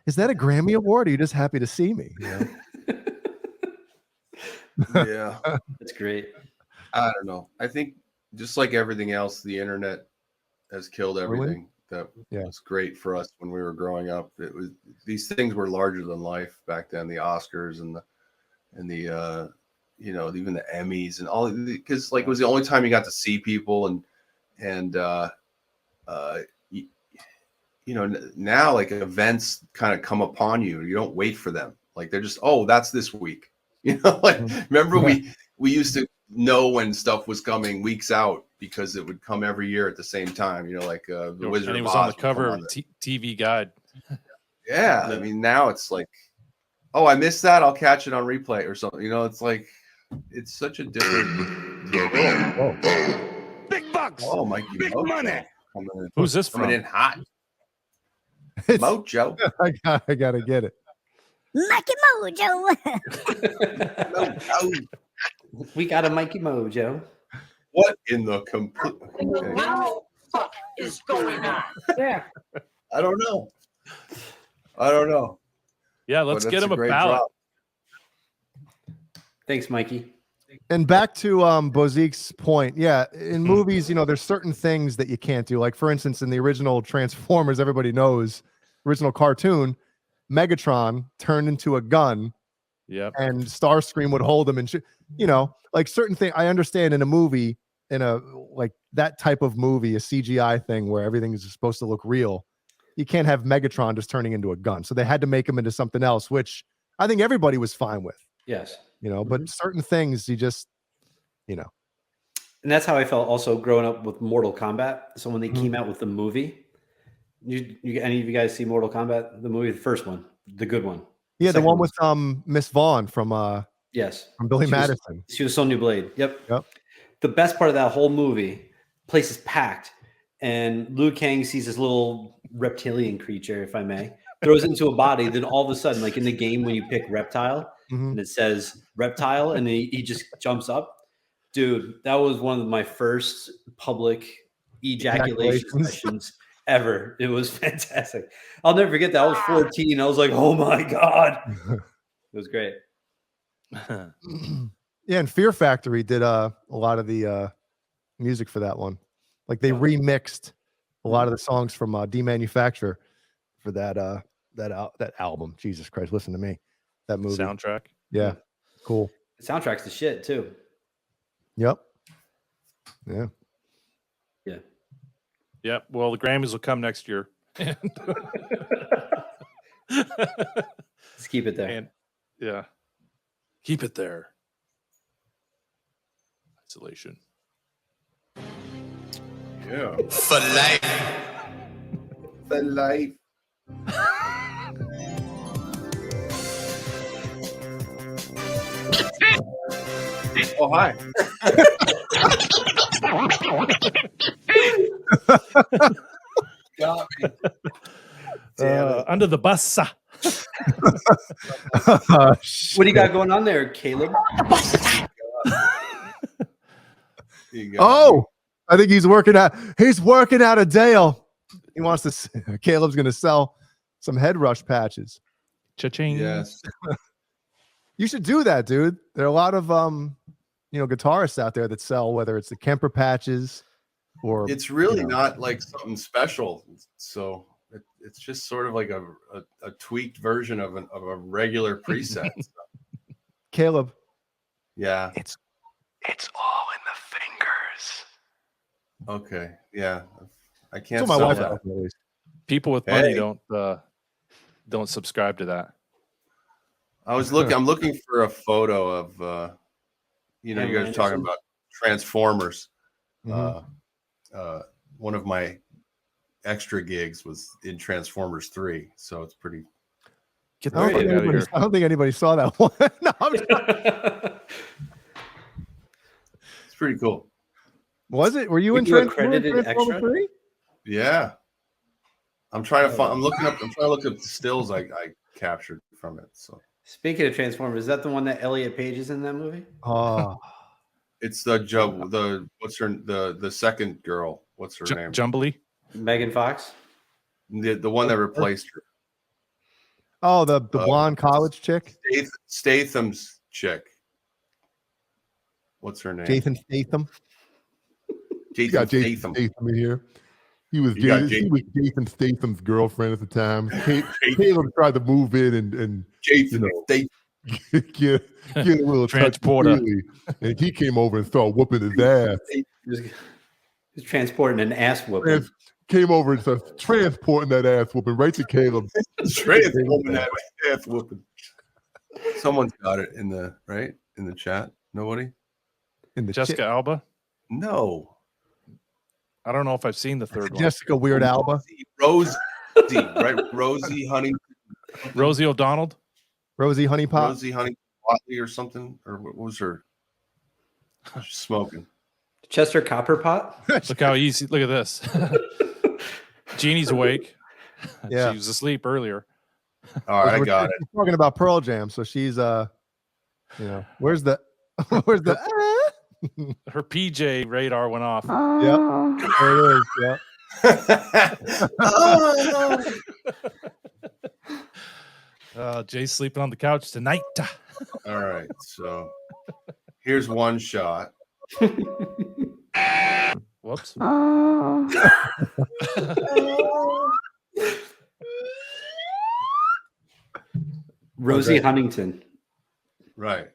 Is that a Grammy Award? Or are you just happy to see me? Yeah. That's great. I don't know. I think just like everything else, the internet has killed everything that was great for us when we were growing up. It was these things were larger than life back then. The Oscars and the even the Emmys and all, because it was the only time you got to see people and now like events kind of come upon you. You don't wait for them. Like they're just, that's this week. Remember we used to know when stuff was coming weeks out because it would come every year at the same time. The Wizard and it of was Oz on the cover on of TV Guide. Yeah, I mean now it's like, I missed that. I'll catch it on replay or something. It's like it's such a different. Big bucks. Oh, Mikey, big money. Who's this from? Coming in hot. Mojo. I gotta get it. Mikey Mojo. Mojo. We got a Mikey Mojo. What in the complete? What the fuck is going on? Yeah. I don't know. Yeah, let's get him a ballot. Thanks, Mikey. And back to Bozique's point, in movies, there's certain things that you can't do. Like, for instance, in the original Transformers, everybody knows, original cartoon, Megatron turned into a gun. Yep. And Starscream would hold him and like certain thing. I understand in a movie, in a like that type of movie, a CGI thing where everything is supposed to look real. You can't have Megatron just turning into a gun. So they had to make him into something else, which I think everybody was fine with. Yes. But certain things you just, And that's how I felt also growing up with Mortal Kombat. So when they Mm-hmm. came out with the movie, any of you guys see Mortal Kombat, the movie, the first one, the good one? Yeah, the second one one. with Miss Vaughn from Yes, Billy She was- Madison. she was Sonya Blade. Yep. Yep. The best part of that whole movie, place is packed, and Liu Kang sees this little reptilian creature, if I may, throws it into a body. Then all of a sudden, like in the game when you pick reptile, Mhm. and it says reptile, and he just jumps up. Dude, that was one of my first public ejaculation Ejaculations. sessions ever. It was fantastic. I'll never forget that. I was 14. I was like, oh my God. It was great. Yeah, and Fear Factory did a lot of the music for that one. Like they remixed a lot of the songs from Demanufacture for that album. Jesus Christ, listen to me. That movie. Soundtrack. Yeah. Cool. The soundtrack's the shit too. Yep. Yeah. Yeah. Yep. Well, the Grammys will come next year. Let's keep it there. And yeah. Keep it there. Isolation. Yeah. For life. For life. Oh, hi. Got me. Under the bus. What do you got going on there, Caleb? Oh, I think he's working out a deal. He wants to Caleb's gonna sell some head rush patches. Cha-ching. Yes. You should do that, dude. There are a lot of guitarists out there that sell, whether it's the Kemper patches or It's really not like something special. So it's just sort of like a tweaked version of a regular preset. Caleb. Yeah. It's all in the fingers. Okay. Yeah. I That's can't what my sell wife that. does, at least. People with money Hey. don't subscribe to that. I'm looking for a photo of you guys are talking about Transformers. Mhm. One of my extra gigs was in Transformers 3, so it's pretty. Get I don't think anybody saw that one. No, It's pretty cool. was it? Were you in you a Transformers credited extra? 3? Yeah. I'm trying to look up the stills I captured from it. So Speaking of Transformers, is that the one that Elliot Page is in that movie? Oh, it's the second girl. What's her name? Jumbly. Megan Fox? The one that replaced her. oh, the blonde college chick, Statham's chick. What's her name? Jason Statham. Jason Statham. Statham in here. He was You got Jason Statham's girlfriend at the time. Caleb tried to move in and Jason Statham. get a little Transporter. touchy-feely, and he came over and started whooping his ass. He's transporting an ass whooping. Came over and started transporting that ass whooping right to Caleb. Transforming that ass whooping. Someone's got it in the chat. Nobody? In the Jessica Alba. No. I don't know if I've seen the third one. Jessica Weird Alba. Rosie, right? Rosie Honey. Rosie O'Donnell. Rosie Honey Pot. Rosie Honey Watley or something, or what was her? She's smoking. Chester Copperpot? Look how easy. Look at this. Jeannie's awake. Yeah. She was asleep earlier. All right, I got it. We're talking about Pearl Jam, so she's where's the Her PJ radar went off. Yep. There it is. Yep. Jay's sleeping on the couch tonight. All right, so here's one shot. Whoops. Rosie Huntington. Right.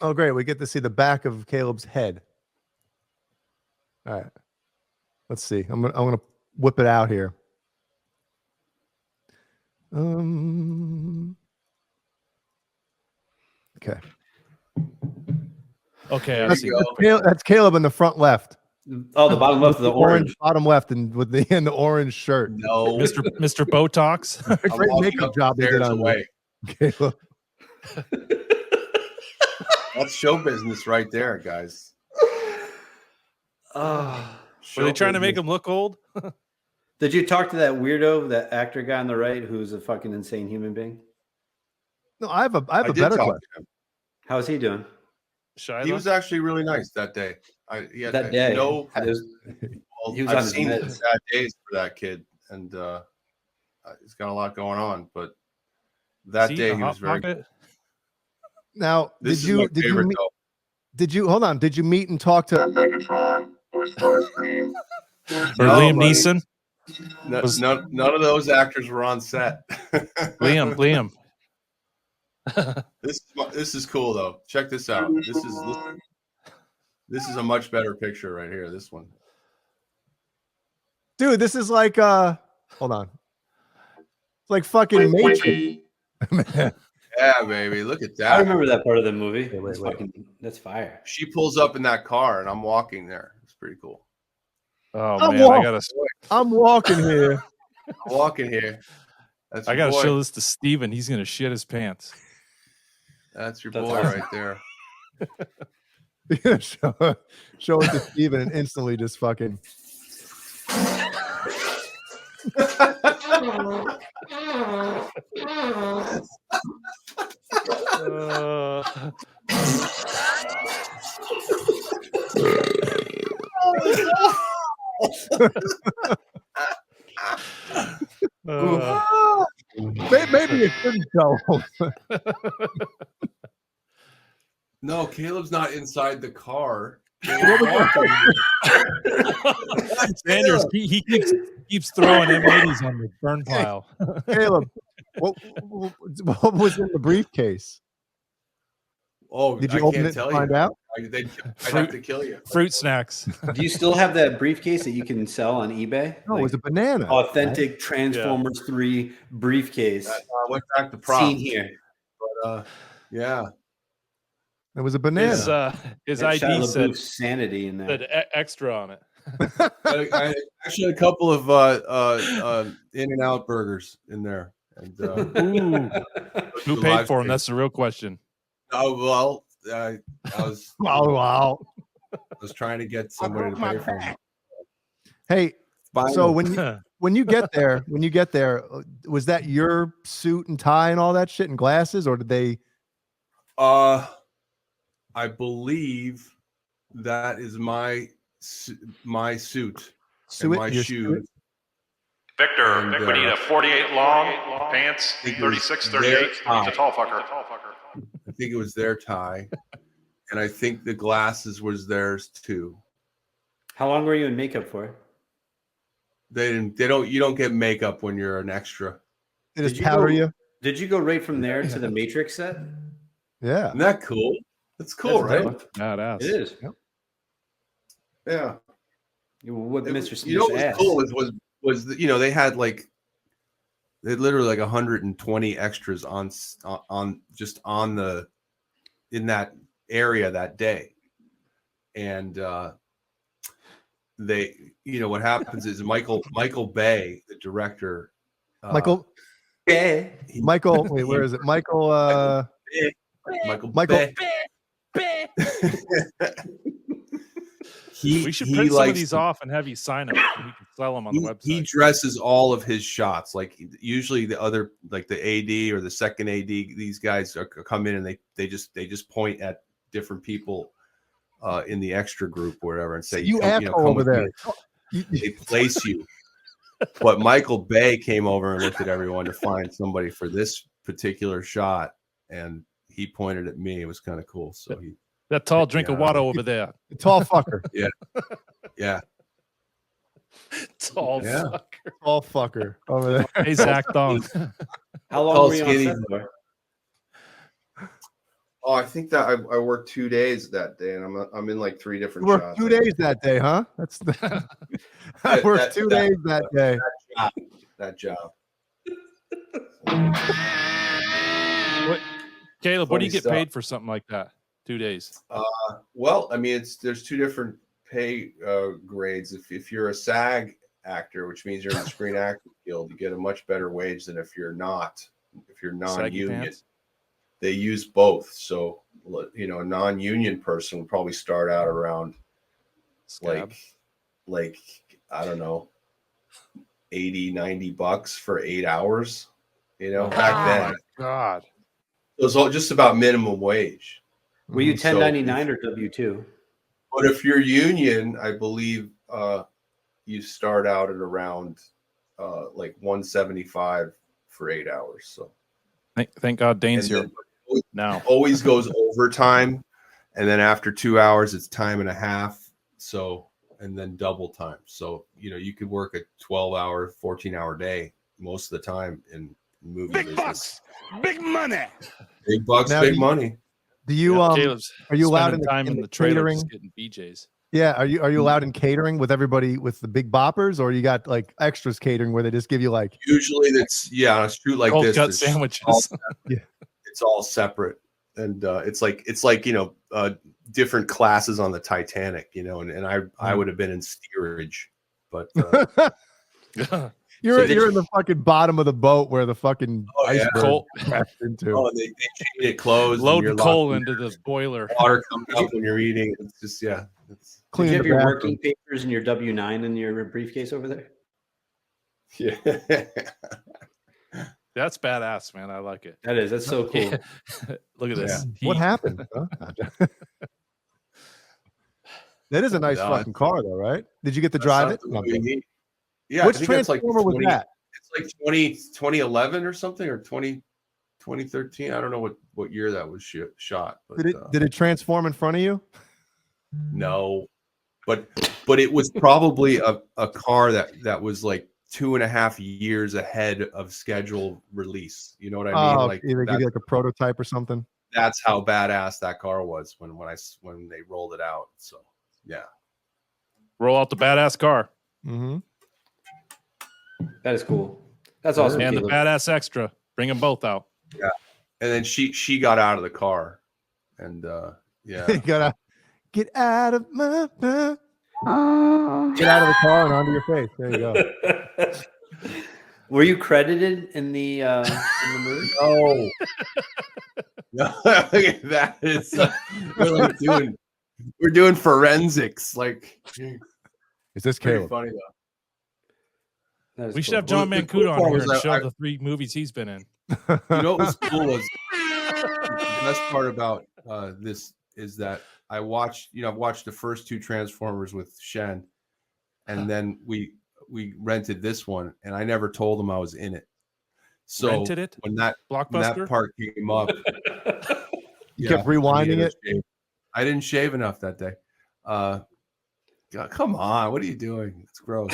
Oh, great. We get to see the back of Caleb's head. All right. Let's see. I'm gonna whip it out here. Okay. Okay, I That's, see. that's Caleb in the front left. Oh, the bottom left of the orange. Bottom left, and with the orange shirt. No, Mr. Botox. Great makeup job they did on away. Caleb. That's show business right there, guys. Were they trying to make him look old? Did you talk to that weirdo, that actor guy on the right, who's a fucking insane human being? No, I have a better question. How's he doing? Shiloh? He was actually really nice that day. That day. No, he was I've on his seen meds. sad days for that kid, and he's got a lot going on. But that See, day the he Hot was very. Pocket? Now, This did you hold on? Did you meet and talk to Or Liam Neeson? None of those actors were on set. Liam. This is cool though. Check this out. This is a much better picture right here. This one, dude. This is like hold on. It's like fucking Matrix. yeah, baby. Look at that. I remember that part of the movie. That's fire. She pulls up in that car, and I'm walking there. It's pretty cool. Oh I'm man, I'm walking here. I'm walking here. That's I your gotta boy. show this to Steven. He's gonna shit his pants. That's your That's boy awesome. right there. Yeah, show it to Steven and instantly just fucking. Maybe it shouldn't go. No, Caleb's not inside the car. Sanders, he keeps throwing M80s on the burn pile. Caleb, what was in the briefcase? Oh, Did you I open can't it tell and find you. out? I'd have to kill you. Fruit snacks. Do you still have that briefcase that you can sell on eBay? No, it was a banana. Authentic Transformers 3 briefcase. I went back to props. Seen here. But yeah. It was a banana. His That ID Shia said LaBeouf's sanity in there. extra on it. I actually had a couple of In-N-Out burgers in there. And Who paid for them? That's the real question. Oh well, I was. Wow. I was trying to get somebody to pay for them. Hey, Finally. so when you get there, was that your suit and tie and all that shit and glasses, or did they? I believe that is my suit and my your shoes. suit? Victor, And, we need a 48 long pants, 36, 38. He's a tall fucker. I think it was their tie, and I think the glasses was theirs too. How long were you in makeup for? They don't. You don't get makeup when you're an extra. They just powder you? Did you go right from there to the Matrix set? Yeah. Isn't that cool? That's cool, right? Badass. It is. Yep. Yeah. You whipped Mr. Smith's You know what was ass. cool was that, they had they literally 120 extras on in that area that day, and they what happens is Michael Bay, the director, Michael. Bay. Michael. Wait, where is it? Michael. Michael Bay. We should print some of these off and have you sign them. We can sell them on the website. He dresses all of his shots. Like usually the other, like the AD or the second AD, these guys come in and they just point at different people in the extra group or whatever and say, You come asshole over with there. me. They place you. But Michael Bay came over and looked at everyone to find somebody for this particular shot, and he pointed at me. It was kind of cool. So that tall drink of water over there. The tall fucker. Yeah. Yeah. Tall fucker. Tall fucker over there. Hey, Zach Dong. How long were you on set for? Oh, I think that I worked 2 days that day, and I'm in like 3 different You worked shots. 2 days that day, huh? That's I worked 2 days that day. That job. Caleb, what do you get Funny paid for something like that? 2 days? Well, I mean, there's two different pay grades. If you're a SAG actor, which means you're in the Screen Actors Guild, you get a much better wage than if you're not. If you're non-union, they use both. So, you know, a non-union person would probably start out around like I don't know, $80-$90 for 8 hours. You know, back then. God, it was all just about minimum wage. Were you 1099 or W-2? But if you're union, I believe you start out at around like $175 for 8 hours. So thank God Dane's here now. Always goes overtime, and then after 2 hours, it's time and a half. So and then double time. So you know you could work a 12-hour, 14-hour day most of the time in movie business. Bucks, big money, big bucks, now, big money. Do you are you allowed in the trailer catering? just getting BJ's? Yeah, are you allowed in catering with everybody with the big boppers, or you got like extras catering where they just give you like usually that's on a shoot like cold this cut it's sandwiches. It's all separate, and it's like you know different classes on the Titanic, you know, and I would have been in steerage, but you're in the fucking bottom of the boat where the fucking iceberg crashed into. Oh, they change it closed. Load coal into the boiler. Water comes up when you're eating. It's just It's Did you have your working papers and your W-9 in your briefcase over there? Yeah. That's badass, man. I like it. That is. That's so cool. Look at this. What happened? Huh? That is a nice fucking car, though, right? Did you get to drive it? Yeah. Which I think it's like Transformer was that? It's like 2011 or something, or 2013. I don't know what year that was shot. But, did it transform in front of you? No, but it was probably a car that was like 2.5 years ahead of schedule release. You know what I mean? Like either give you like a prototype or something. That's how badass that car was when they rolled it out. So yeah, roll out the badass car. Mm-hmm. That is cool. That's awesome. And the badass extra. Bring them both out. Yeah, and then she got out of the car, and yeah, you gotta get out of my get out of the car and onto your face. There you go. Were you credited in the movie? No. No, that is we're doing forensics. Like, is this pretty Caleb? funny though? We should have John Mancuda on here and show the 3 movies he's been in. You know what was cool was the best part about this is that I've watched the first 2 Transformers with Shen, and then we rented this one, and I never told him I was in it. So rented it when that part came up, you kept rewinding it. I didn't shave enough that day. God, come on, what are you doing? It's gross.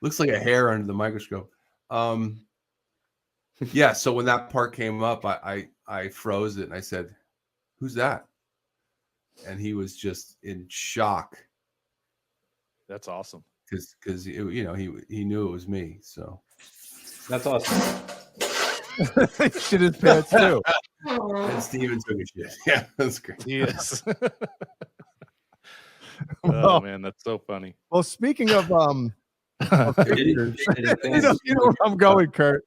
Looks like a hair under the microscope. Yeah. So when that part came up, I froze it and I said, "Who's that?" And he was just in shock. That's awesome. Because he knew it was me. So that's awesome. Shit his pants too. And Steven took a shit. Yeah, that's great. Yes. Oh man, that's so funny. Well, speaking of you know where I'm going, Kurt.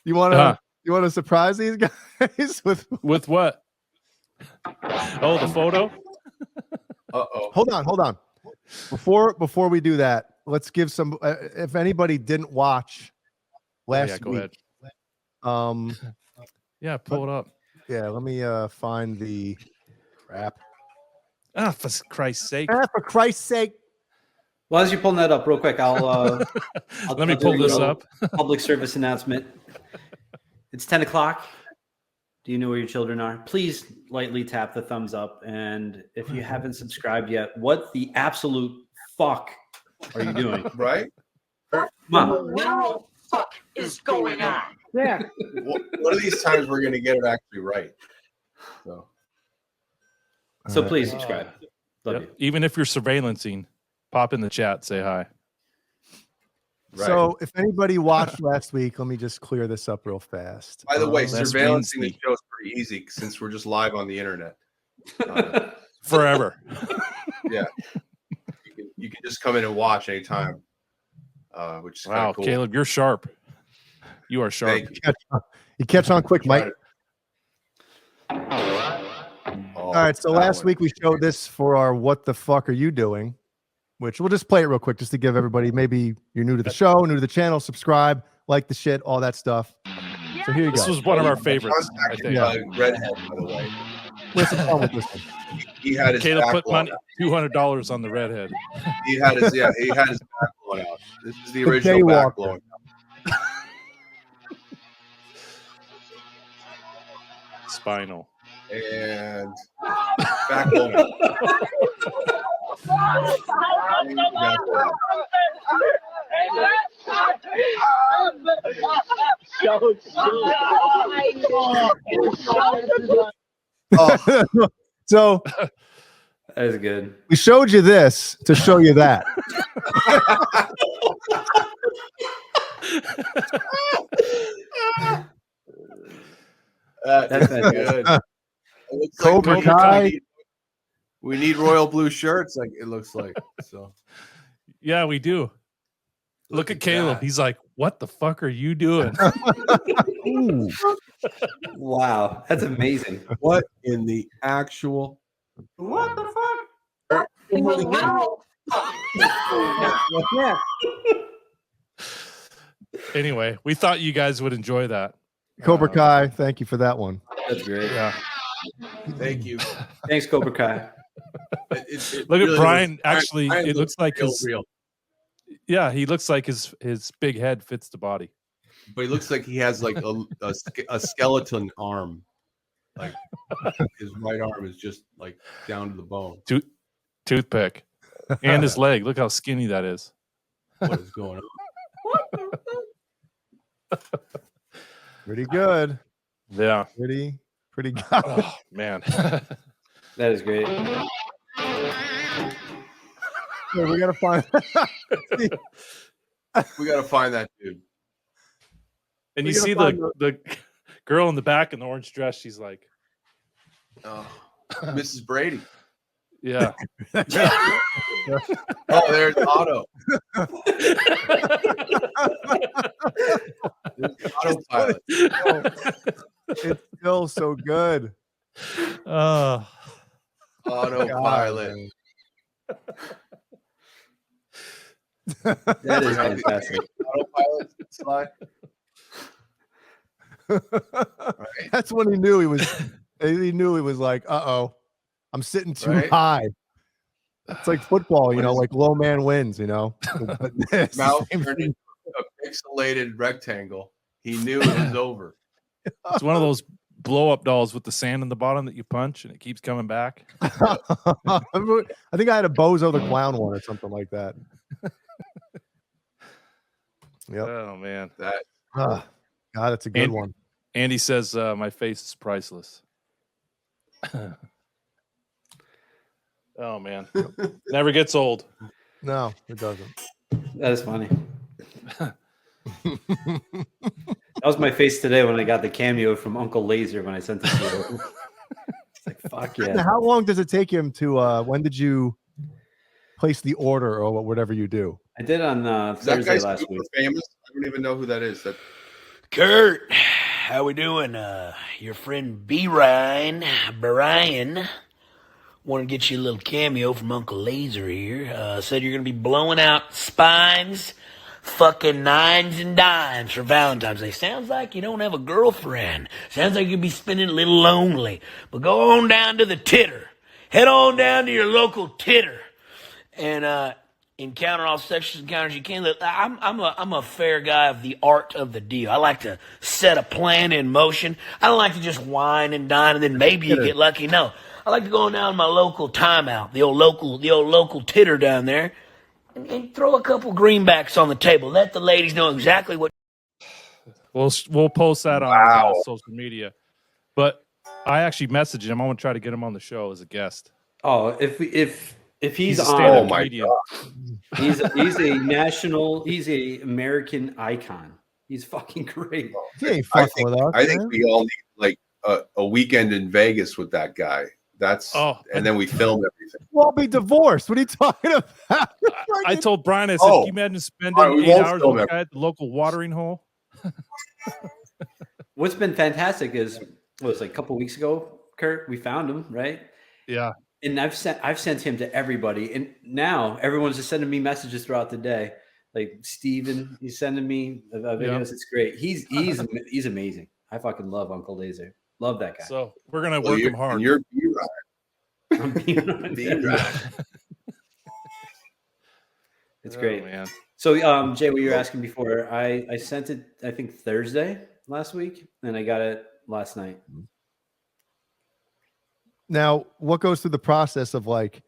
You want to surprise these guys with what? Oh, the photo. Hold on. Before we do that, let's give some. If anybody didn't watch last go week, ahead. Yeah, pull it up. Yeah, let me find the crap. Ah, for Christ's sake! For Christ's sake! Well, as you're pulling that up, real quick, I'll let me pull this up. Public service announcement. It's 10 o'clock. Do you know where your children are? Please lightly tap the thumbs up. And if you haven't subscribed yet, what the absolute fuck are you doing? Right? Mom. What the fuck is going on? Yeah. One of these times we're going to get it actually right. So please subscribe. Love you. Even if you're surveillancing, pop in the chat, say hi. Right. So if anybody watched last week, let me just clear this up real fast. By the way, Last surveillancing the Wednesday. show is pretty easy since we're just live on the internet. Forever. Yeah. You can just come in and watch anytime, which is kind Wow, of cool. Caleb, you're sharp. You are sharp. Thank you. You catch on quick, Mike. Oh, All right. So that last one. week we showed this for our "What the fuck are you doing?" which we'll just play it real quick just to give everybody, maybe you're new to the show, new to the channel, subscribe, like the shit, all that stuff. So here you go. This was one of our favorites, I think. Redhead, by the way. Listen, fun with this one. He had his Caleb back put blown money, out. $200 on the redhead. He had his back blown out. This is the The original back Daywalker. blown out. Spinal. And back blown out. So that is good. We showed you this to show you that. That's good. It looks Cobra like Kai. we need royal blue shirts, like it looks like. So Yeah, we do. Look at Caleb. that. He's like, what the fuck are you doing? Ooh. Wow, that's amazing. What in the actual? What the fuck? Yeah. Anyway, we thought you guys would enjoy that. Cobra Kai, thank you for that one. That's great. Yeah. Thank you. Thanks, Cobra Kai. Look really at Brian. looks- Actually, Brian it looks like real, his. real. Yeah, he looks like his big head fits the body. But he looks like he has like a skeleton arm. Like his right arm is just like down to the bone. Toothpick. And his leg. Look how skinny that is. What is going on? Pretty good. Yeah. Pretty good. Oh, man. That is great. Yeah, we gotta find. We gotta find that dude. And We you gotta see find the girl in the back in the orange dress. She's like, Oh, Mrs. Brady. yeah. Oh, there's Otto. There's Autopilot. It's still so good. Autopilot. That is fantastic. Autopilot slide. That's when he knew he was. He knew he was like, "Uh-oh, I'm sitting too Right. high." It's like football, you What know, is- like low man wins, you know. But it's the Mouth same turned thing. into a pixelated rectangle. He knew it was over. It's one of those blow up dolls with the sand in the bottom that you punch and it keeps coming back. I think I had a Bozo the Clown one or something like that. Yep. Oh, man. That Ah, God, it's a good one. Andy says, my face is priceless. Oh, man. Never gets old. No, it doesn't. That is funny. That was my face today when I got the cameo from Uncle Laser when I sent it to you. It's like, fuck Now, yeah. how long does it take him to? When did you place the order or whatever you do? I did on is that Thursday guy last super week. famous? I don't even know who that is. That Kurt, how we doing? Your friend B. Ryan, Brian, want to get you a little cameo from Uncle Laser here. Said you're going to be blowing out spines, fucking nines and dimes for Valentine's Day. Sounds like you don't have a girlfriend. Sounds like you'll be spending a little lonely. But go on down to the titter. Head on down to your local titter. And, encounter all sexual encounters you can. Look, I'm a fair guy of the art of the deal. I like to set a plan in motion. I don't like to just wine and dine and then maybe you get lucky. No, I like to go on down to my local timeout, the old local titter down there, and throw a couple greenbacks on the table. Let the ladies know exactly what. We'll post that on social media. But I actually messaged him. I want to try to get him on the show as a guest. Oh, if If he's, He's a on, stand-up comedian. he's a national, he's a American icon. He's fucking great. He ain't fucking with us. I think man. we all need like a weekend in Vegas with that guy. And then we film everything. We'll be divorced. What are you talking about? I told Brian, I said, can you imagine spending 8 hours with a guy at the local watering hole? What's been fantastic is, what was it, like a couple weeks ago, Kurt, we found him, right? Yeah. And I've sent him to everybody. And now everyone's just sending me messages throughout the day. Like Steven, he's sending me videos. Yeah. It's great. He's amazing. I fucking love Uncle Laser. Love that guy. So we're gonna work him hard. You're B-Ryan. I'm B-Ryan. It's great. Man. So Jay, what you were asking before, I sent it, I think Thursday last week, and I got it last night. Now, what goes through the process of like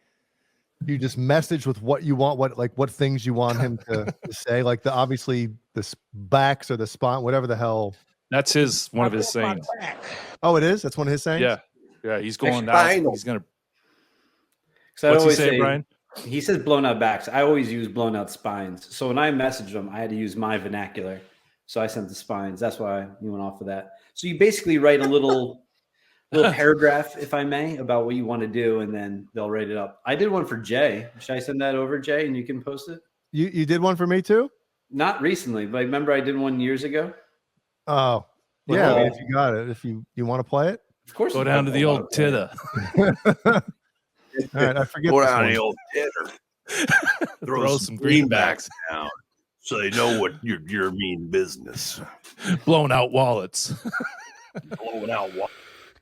you just message with what you want, what things you want him to say, like obviously the backs or the spine, whatever the hell. That's one of his sayings. Oh, it is. That's one of his sayings. Yeah. He's going down. He's gonna. So What's he say, Brian? He says blown out backs. I always use blown out spines. So when I messaged him, I had to use my vernacular. So I sent the spines. That's why you went off of that. So you basically write a little paragraph, if I may, about what you want to do, and then they'll write it up. I did one for Jay. Should I send that over, Jay, and you can post it? You did one for me too? Not recently, but I remember I did one years ago. Oh, yeah. I mean, if you got it, if you want to play it, of course. Go down to the old titter. All right, I forget. Go down to the old titter. Throw some greenbacks down so they know what your mean business. Blowing out wallets. Blowing out wallets.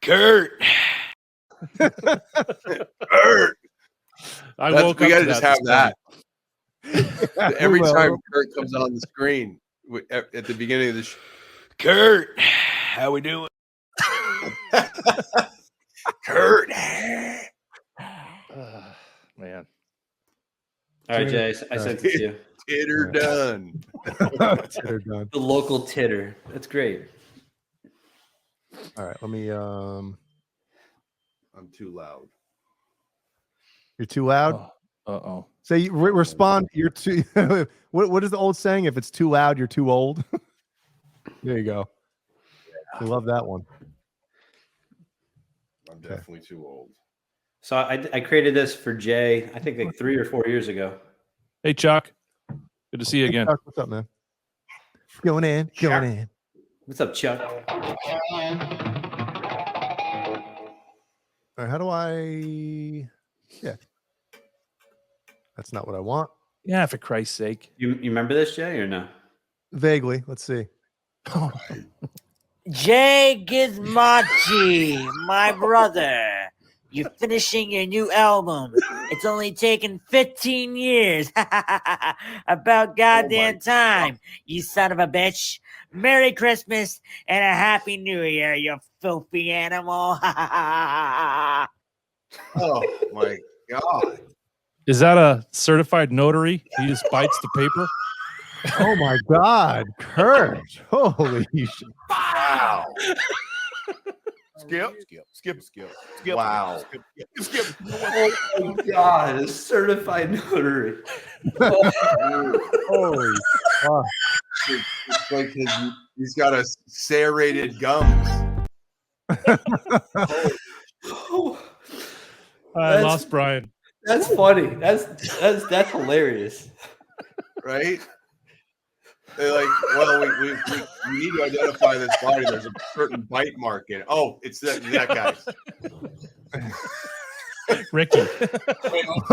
Kurt. Kurt. We gotta just have that. Every time Kurt comes on the screen at the beginning of the show. Kurt, how we doing? Kurt. Man. All right, Jay, I sent it to you. Titter done. Titter done. The local titter. That's great. All right, let me. I'm too loud. You're too loud. Uh-oh. So you respond. You're too. What is the old saying? If it's too loud, you're too old. There you go. I love that one. I'm definitely too old. So I created this for Jay, I think like 3 or 4 years ago. Hey, Chuck. Good to see you again. Chuck, what's up, man? Going in. What's up, Chuck? All right, how do I? Yeah. That's not what I want. Yeah, for Christ's sake. You remember this, Jay, or no? Vaguely. Let's see. Jay Gizmachi, my brother. You're finishing your new album. It's only taken 15 years. About goddamn time, you son of a bitch. Merry Christmas and a Happy New Year, you filthy animal. Oh, my God. Is that a certified notary? He just bites the paper? Oh, my God. Kurt. Holy shit. Wow. Skip. Wow. Skip. Oh, my God. A certified notary. Holy fuck. It's like he's got a serrated gums. I lost Brian. That's funny. That's hilarious. Right? They're like, well, we need to identify this body. There's a certain bite mark in it. Oh, it's that guy. Ricky.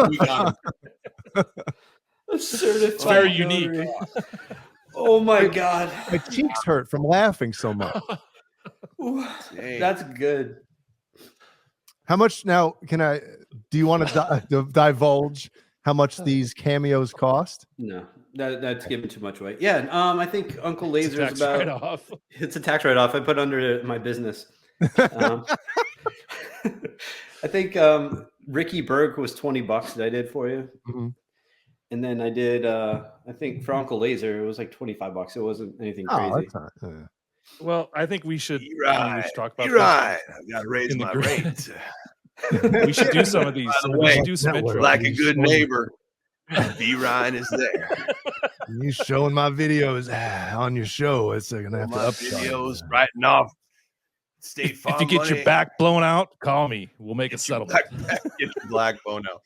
We got him. It's very unique. Oh my God. My cheeks hurt from laughing so much. That's good. How much now do you want to divulge how much these cameos cost? No, that's giving too much away. Yeah, I think Uncle Laser is about. Write-off. It's a tax write-off. I put under my business. I think Ricky Berg was $20 that I did for you, and then I did. I think for Uncle Laser it was like $25. It wasn't anything crazy. Well, I think we should Right. talk about You're right. I got to raise my rate. We should do some of these. By the We way, should do some intros. like a good neighbor, B. Ryan is there. You showing my videos on your show. It's gonna have to My upcharge. videos writing off State Farm If you get money. your back blown out, call me. We'll make a Get your settlement. get your black bone out.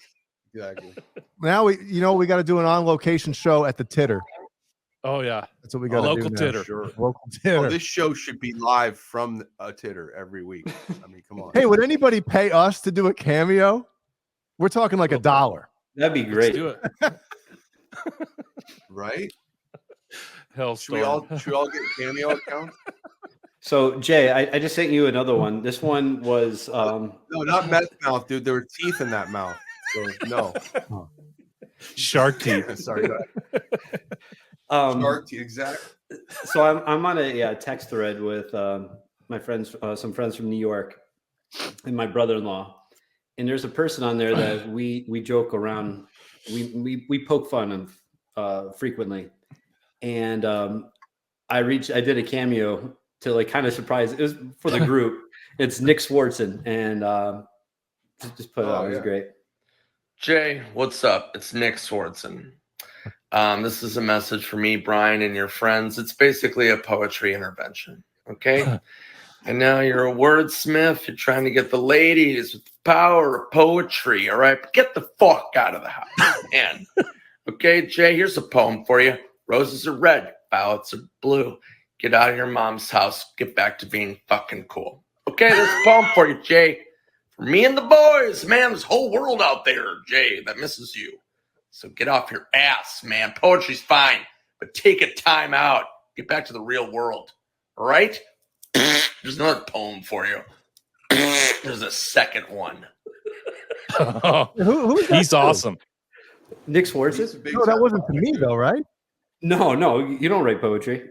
Exactly. Now we got to do an on location show at the Titter. Oh yeah, That's what we got to do. local now. titter. Sure. Local Oh, Titter. this show should be live from a Titter every week. I mean, come on. Hey, would anybody pay us to do a cameo? We're talking like $1. That'd be Let's great. do it. Right? Hell, Should we all get Cameo accounts? So Jay, I just sent you another one. This one was No, not meth mouth, dude. There were teeth in that mouth. So no. shark teeth. Sorry. Go ahead. Shark teeth, exactly. So I'm on a text thread with my friends, some friends from New York, and my brother-in-law. And there's a person on there that we joke around, we poke fun of frequently. And I did a cameo to like kind of surprise. It was for the group. It's Nick Swartzen, and just put it out. It was great. Jay, what's up? It's Nick Swartzen. This is a message for me, Brian, and your friends. It's basically a poetry intervention, okay? And now you're a wordsmith. You're trying to get the ladies with the power of poetry, all right? But get the fuck out of the house, man. Okay, Jay, here's a poem for you. Roses are red, violets are blue. Get out of your mom's house. Get back to being fucking cool. Okay, there's a poem for you, Jay. For me and the boys, man, there's a whole world out there, Jay, that misses you. So get off your ass, man. Poetry's fine, but take a time out. Get back to the real world, all right? There's another poem for you. There's a second one. Who is that? He's awesome. Nick Swartzen? No, that wasn't to me though, right? No, you don't write poetry.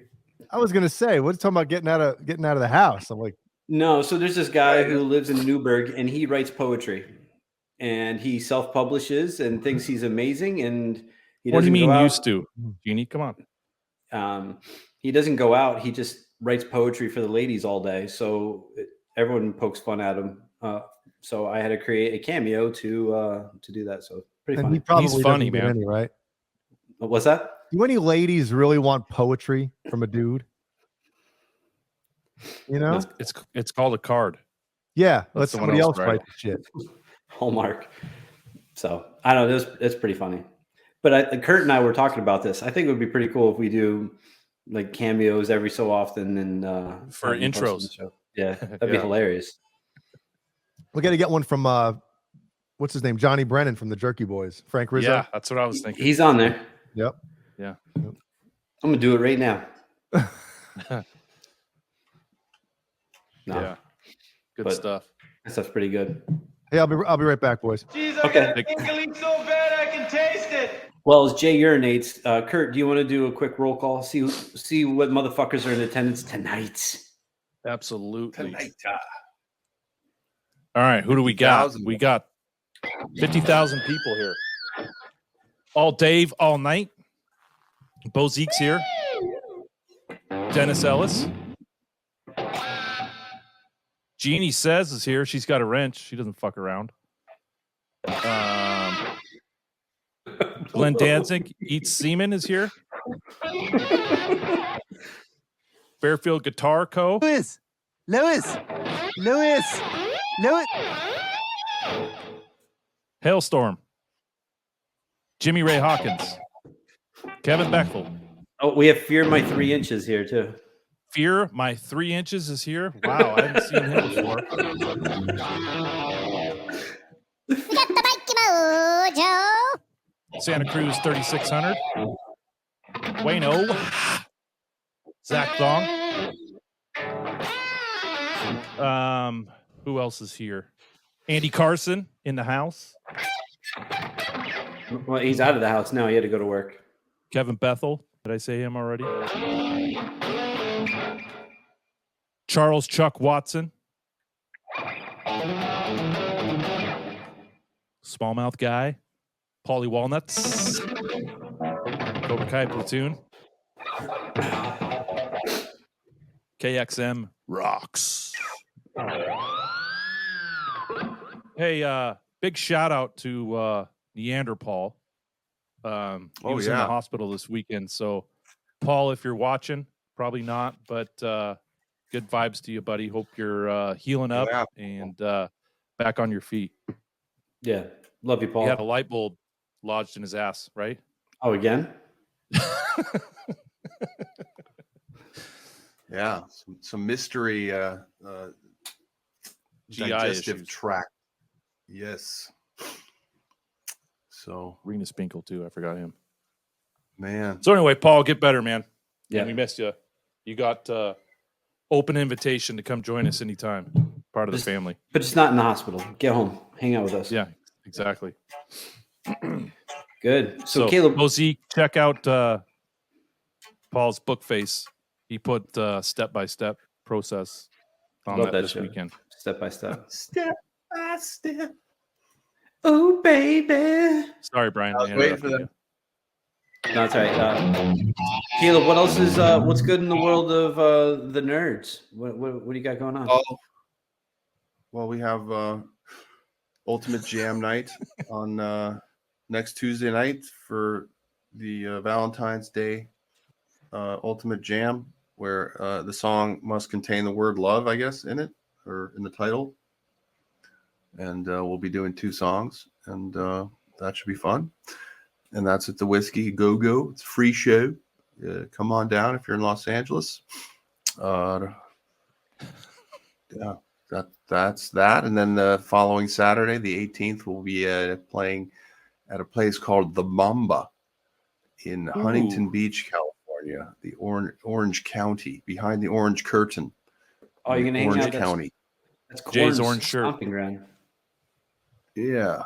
I was gonna say, what's talking about getting out of the house? I'm like, No, so there's this guy who lives in Newburgh, and he writes poetry, and he self-publishes and thinks he's amazing. And he What do you doesn't mean go out. used to? Jeannie, come on. He doesn't go out. He just writes poetry for the ladies all day. So everyone pokes fun at him. So I had to create a cameo to do that. So pretty and funny. he probably He's funny, doesn't get man. any, right? What's that? Do any ladies really want poetry from a dude? You know? It's called a card. Yeah, let Let someone somebody else else write write it. the shit. Hallmark. So I don't know. It's pretty funny. But Kurt and I were talking about this. I think it would be pretty cool if we do like cameos every so often and For have them post on the intros. show. Yeah, that'd be Yeah. hilarious. We got to get one from what's his name? Johnny Brennan from the Jerky Boys. Frank Rizzo. Yeah, that's what I was thinking. He's on there. Yep. Yeah. I'm gonna do it right now. No, Yeah. Good but stuff. that stuff's pretty good. Hey, I'll be right back, boys. Jeez, Okay. I got tingling so bad I can taste it. Well, as Jay urinates, Kurt, do you want to do a quick roll call? See what motherfuckers are in attendance tonight. Absolutely. Tonight. All right, who do we got? 50,000. We got 50,000 people here. All Dave, all night. Bo Zeke's here. Dennis Ellis. Jeannie Says is here. She's got a wrench. She doesn't fuck around. Glenn Danzig Eats Semen is here. Fairfield Guitar Co. Lewis. Hailstorm. Jimmy Ray Hawkins. Kevin Bechtel. Oh, we have Fear My 3 Inches here too. Fear My 3 Inches is here. Wow, I haven't seen him before. We got the Mikey Mojo. Santa Cruz 3600. Wayno. Zach Thong. Who else is here? Andy Carson in the house. Well, he's out of the house now. He had to go to work. Kevin Bethel. Did I say him already? Charles Chuck Watson. Smallmouth Guy. Paulie Walnuts. Cobra Kai Platoon. KXM Rocks. Hey, big shout out to Neanderpaul. He was in the hospital this weekend. So, Paul, if you're watching, probably not, but good vibes to you, buddy. Hope you're healing up and back on your feet. Yeah. Love you, Paul. He had a light bulb lodged in his ass, right? Oh, again? Yeah. Some mystery GI digestive issues. tract. Yes. So Rena Spinkle too. I forgot him. Man. So anyway, Paul, get better, man. Yeah. And we missed you. You got open invitation to come join us anytime. Part of the family. But it's not in the hospital. Get home. Hang out with us. Yeah, exactly. Good. So Caleb, Mosey, check out Paul's book face. He put step-by-step process on love that that this show. weekend. Step by step. Step by step. Oh, baby. Sorry, Brian. I was waiting for that. No, that's right. Caleb, what else is what's good in the world of the nerds? What do you got going on? Oh, well, we have Ultimate Jam Night on next Tuesday night for the Valentine's Day Ultimate Jam, where the song must contain the word love, I guess, in it or in the title. And we'll be doing 2 songs, and that should be fun. And that's at the Whiskey Go Go. It's a free show. Come on down if you're in Los Angeles. Yeah, that's that. And then the following Saturday, the 18th, we'll be playing at a place called The Mamba in Huntington Beach, California, the Orange County, behind the Orange Curtain. Oh, you're gonna hang Orange out. County. That's Jay's Corn's orange shirt. stomping ground. Yeah,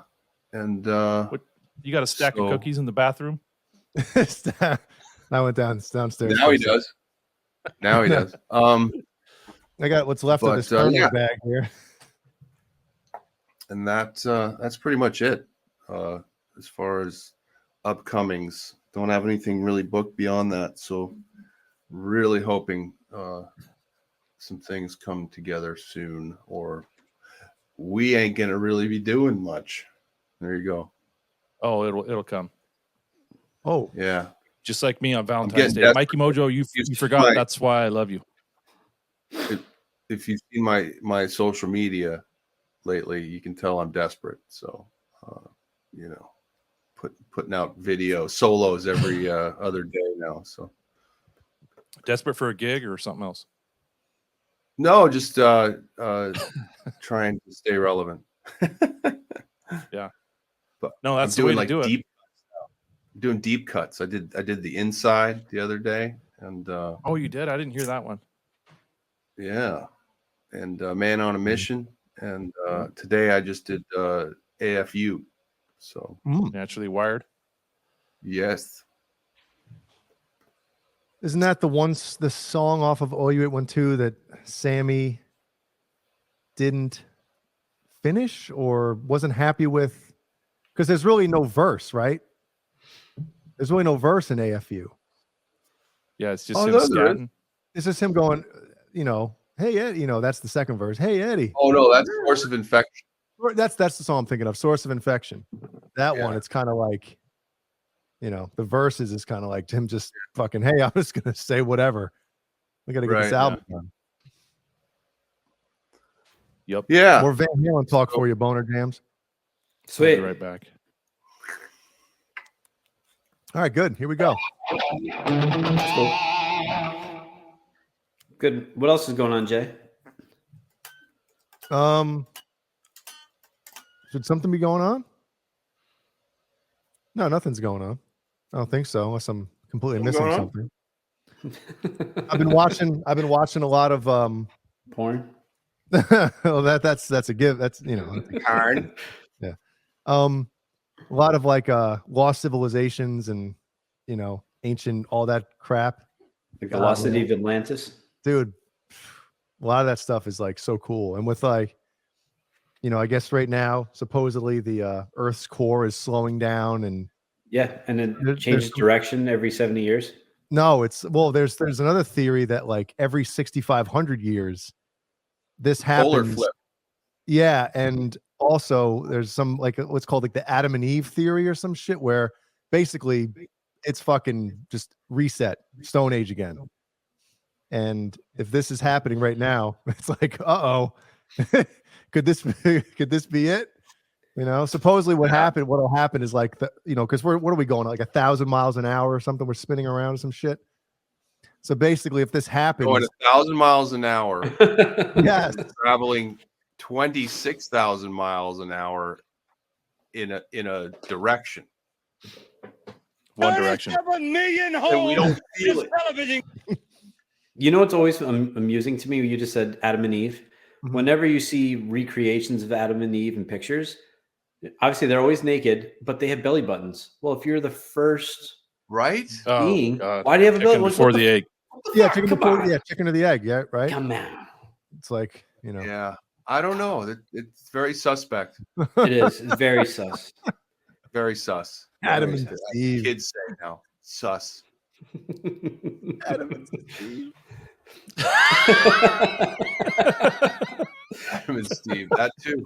and you got a stack of cookies in the bathroom? I went downstairs. Now he does. Now he does. I got what's left of this Cameo bag here. And that's pretty much it as far as upcomings. Don't have anything really booked beyond that. So really hoping some things come together soon, or we ain't gonna really be doing much. There you go. Oh, it'll come. Oh yeah, just like me on Valentine's Day. desperate. Mikey Mojo, you forgot. That's why I love you. If you've seen my social media lately, you can tell I'm desperate. So, putting out video solos every other day now. So desperate for a gig or something else? No, just trying to stay relevant. Yeah, but no, that's I'm the way doing to do it. deep. I'm doing deep cuts. I did the inside the other day, and oh, you did? I didn't hear that one. Yeah, and Man on a Mission, and today I just did AFU. So Naturally Wired. Yes. Isn't that the song off of OU812 that Sammy didn't finish or wasn't happy with? Because there's really no verse, right? There's really no verse in AFU. Yeah, it's just him scatting. It's just him going, hey Eddie, that's the second verse. Hey Eddie. Oh no, that's Source of Infection. That's the song I'm thinking of. Source of Infection. That one, it's kind of like, the verses is kind of like him just fucking, hey, I'm just gonna say whatever. We gotta get this album done. Yep. Yeah. More Van Halen talk for you, BonerJams. Sweet. I'll be right back. All right, good. Here we go. That's cool. Good. What else is going on, Jay? Should something be going on? No, nothing's going on. I don't think so, unless I'm completely missing something. I've been watching a lot of porn. Well, that's a give. That's hard. Yeah. A lot of like lost civilizations and ancient all that crap. The Velocity of Atlantis. Dude, a lot of that stuff is like so cool. And with like, I guess right now, supposedly the Earth's core is slowing down and and it changes direction every 70 years. No, there's another theory that like every 6,500 years, this happens. Polar flip. Yeah, and also there's some like what's called like the Adam and Eve theory or some shit where basically it's fucking just reset, Stone Age again. And if this is happening right now, it's like, uh-oh, could this be it? You know, supposedly what'll happen is like because what are we going like 1,000 miles an hour or something? We're spinning around or some shit. So basically, if this happens, Going 1,000 miles an hour, yes, traveling 26,000 miles an hour in a direction. One direction. 37 million And we don't homes feel in it. television. You know what's always amusing to me? You just said Adam and Eve. Whenever you see recreations of Adam and Eve in pictures, obviously they're always naked, but they have belly buttons. Well, if you're the first right being, God. why do you have a belly Chicken button? before the egg? Yeah, chicken or the egg. Yeah, right. Come on. It's like Yeah, I don't know. It's very suspect. It is. It's very sus. Very sus. Adam Very and sus. Steve. Kids say now, sus. Adam and Steve. Adam and Steve, that too.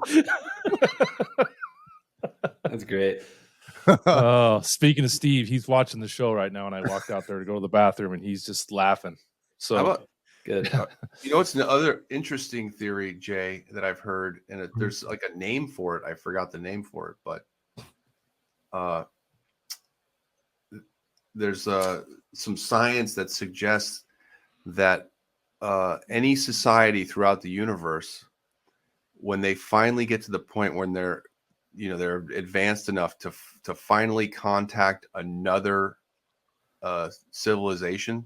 That's great. Oh, speaking of Steve, he's watching the show right now, and I walked out there to go to the bathroom, and he's just laughing. So How about, good. You know, it's another interesting theory, Jay, that I've heard, and there's like a name for it. I forgot the name for it, but there's some science that suggests that any society throughout the universe, when they finally get to the point when they're advanced enough to finally contact another civilization,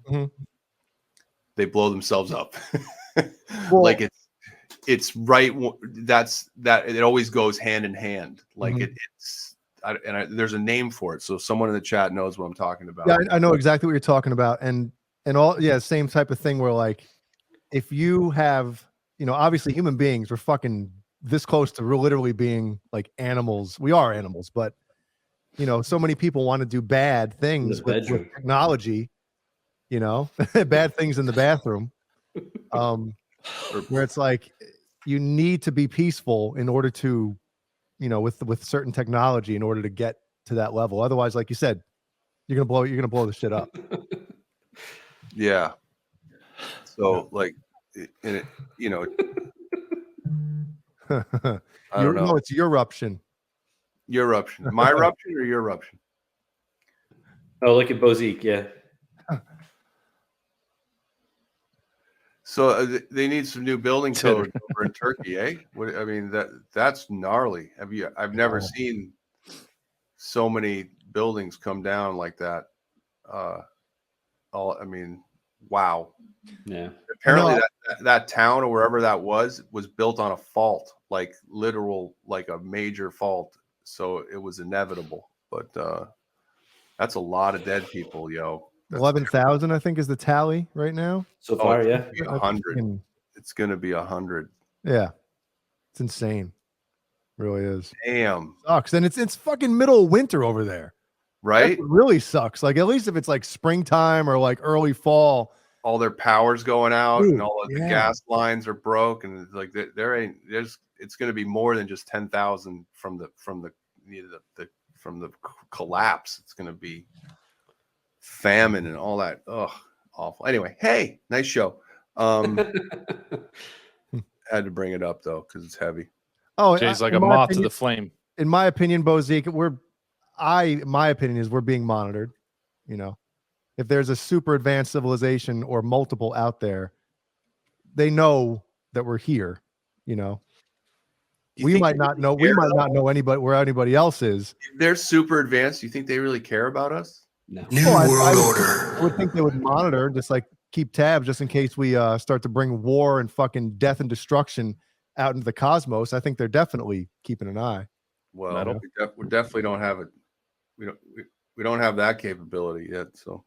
they blow themselves up. Like it's right. That it always goes hand in hand. Like there's a name for it. So if someone in the chat knows what I'm talking about. Yeah, I know exactly what you're talking about, and all same type of thing where like if you have obviously human beings, we're fucking this close to literally being like animals. We are animals, but so many people want to do bad things with technology, bad things in the bathroom, where it's like you need to be peaceful in order to, with certain technology in order to get to that level. Otherwise, like you said, you're gonna blow the shit up. Yeah. So like, I don't know. No, it's your eruption. Your eruption. My eruption or your eruption? Oh, look at Bozique. Yeah. So they need some new building code over in Turkey, eh? I mean, that's gnarly. I've never seen so many buildings come down like that. I mean, wow. Yeah. Apparently that town or wherever that was built on a fault, like like a major fault. So it was inevitable. But that's a lot of dead people, yo. 11,000, I think, is the tally right now. So far, yeah. 100. It's gonna be 100. Yeah, it's insane. Really is. Damn. Sucks, and it's fucking middle of winter over there. Right? That really sucks. Like at least if it's like springtime or like early fall, all their power's going out. Dude, and all of the gas lines are broke, and it's like it's going to be more than just 10,000 from the collapse. It's going to be famine and all that. Ugh, awful. Anyway, hey, nice show. Had to bring it up though because it's heavy. Oh, Jay's like a moth to the flame. In my opinion, Bozique, my opinion is we're being monitored. If there's a super advanced civilization or multiple out there, they know that we're here. We might not know. We might not know anybody where anybody else is. If they're super advanced, you think they really care about us? No. I would think they would monitor, just like keep tabs, just in case we start to bring war and fucking death and destruction out into the cosmos. I think they're definitely keeping an eye. Well, we definitely don't have it. We don't have that capability yet. So,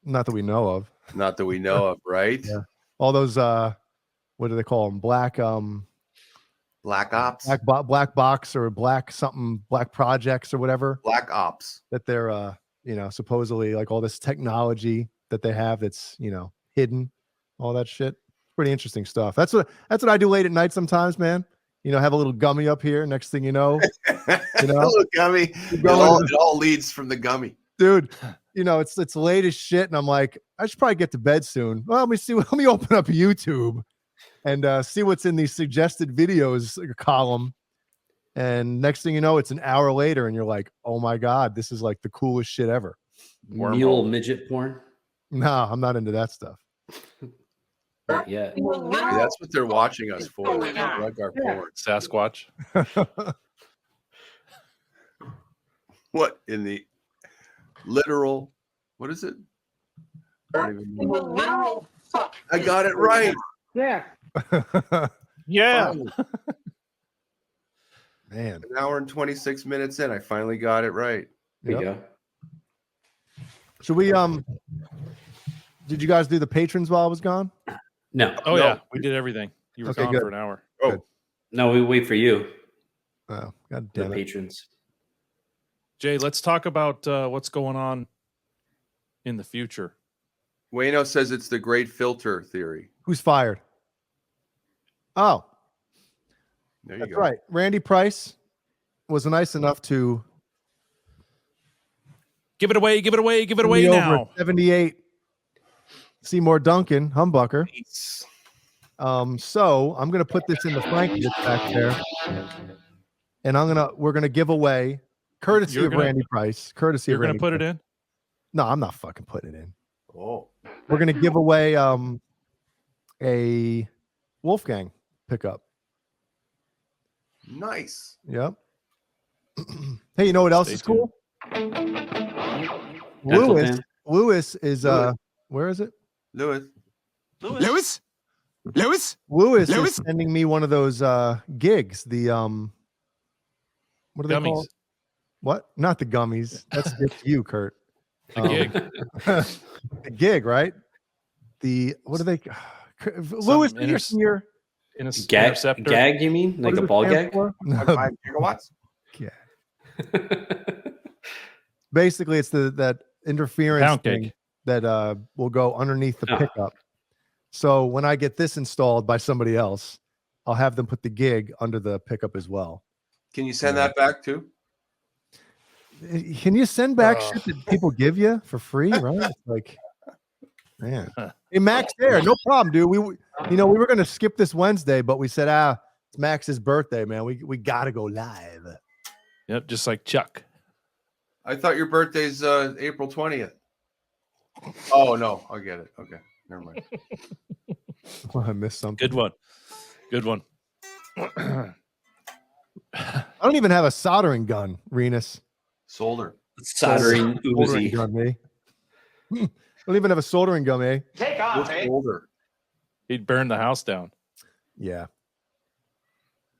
not that we know of. Not that we know of, right? Yeah. All those what do they call them? Black ops, black box or black projects or whatever. Black ops. That they're supposedly like all this technology that they have that's hidden, all that shit. Pretty interesting stuff. That's what I do late at night sometimes, man. have a little gummy up here. Next thing you know, Little gummy. It all leads from the gummy. Dude, it's late as shit. And I'm like, I should probably get to bed soon. Well, let me open up YouTube and see what's in these suggested videos column. And next thing you know, it's an hour later and you're like, oh my God, this is like the coolest shit ever. Mule midget porn? No, I'm not into that stuff. Not yet. That's what they're watching us for. They like our porn. Sasquatch. What in the literal? What is it? I got it right. Yeah. Yeah. Man. An hour and 26 minutes in, I finally got it right. There you go. Should we did you guys do the patrons while I was gone? No. Oh yeah, we did everything. You were gone for an hour. Oh. No, we wait for you. Oh, God The damn it. patrons. Jay, let's talk about what's going on in the future. Wayno says it's the great filter theory. Who's fired? Oh, There you that's go. right. Randy Price was nice enough to Give it away, give it away, give it send away me over now. 78 Seymour Duncan humbucker. So I'm gonna put this in the Frankie that's back there, and we're gonna give away courtesy You're of gonna- Randy Price. Courtesy You're of gonna Randy put it Price. in? No, I'm not fucking putting it in. Oh, We're gonna give away a Wolfgang pickup. nice. Yep. Hey, you know what else Stay is cool? Pencil Lewis. tan. Lewis is where is it? Lewis. Lewis Lewis? is sending me one of those gigs. The what are they Gummies. called? What? Not the gummies. That's you, Kurt. The gig. The gig, right? The what are they? Lewis, inter- your Interceptor. Gag, you mean? Like a ball gag? 5 gigawatts. Basically, it's that interference Pound thing cake. that will go underneath the Ah. pickup. So when I get this installed by somebody else, I'll have them put the gig under the pickup as well. Can you send that back too? Can you send back shit that people give you for free? Right? It's like, man. Hey, Max, there, no problem, dude. We were gonna skip this Wednesday, but we said, it's Max's birthday, man. We gotta go live. Yep, just like Chuck. I thought your birthday's April 20th. Oh no, I get it. Okay, never mind. Well, I missed something. Good one. Good one. I don't even have a soldering gun, Renus. Solder. Soldering Soldering Uzi. gun, me. I don't even have a soldering gun, eh? Take off, eh? Solder. He'd burn the house down. Yeah.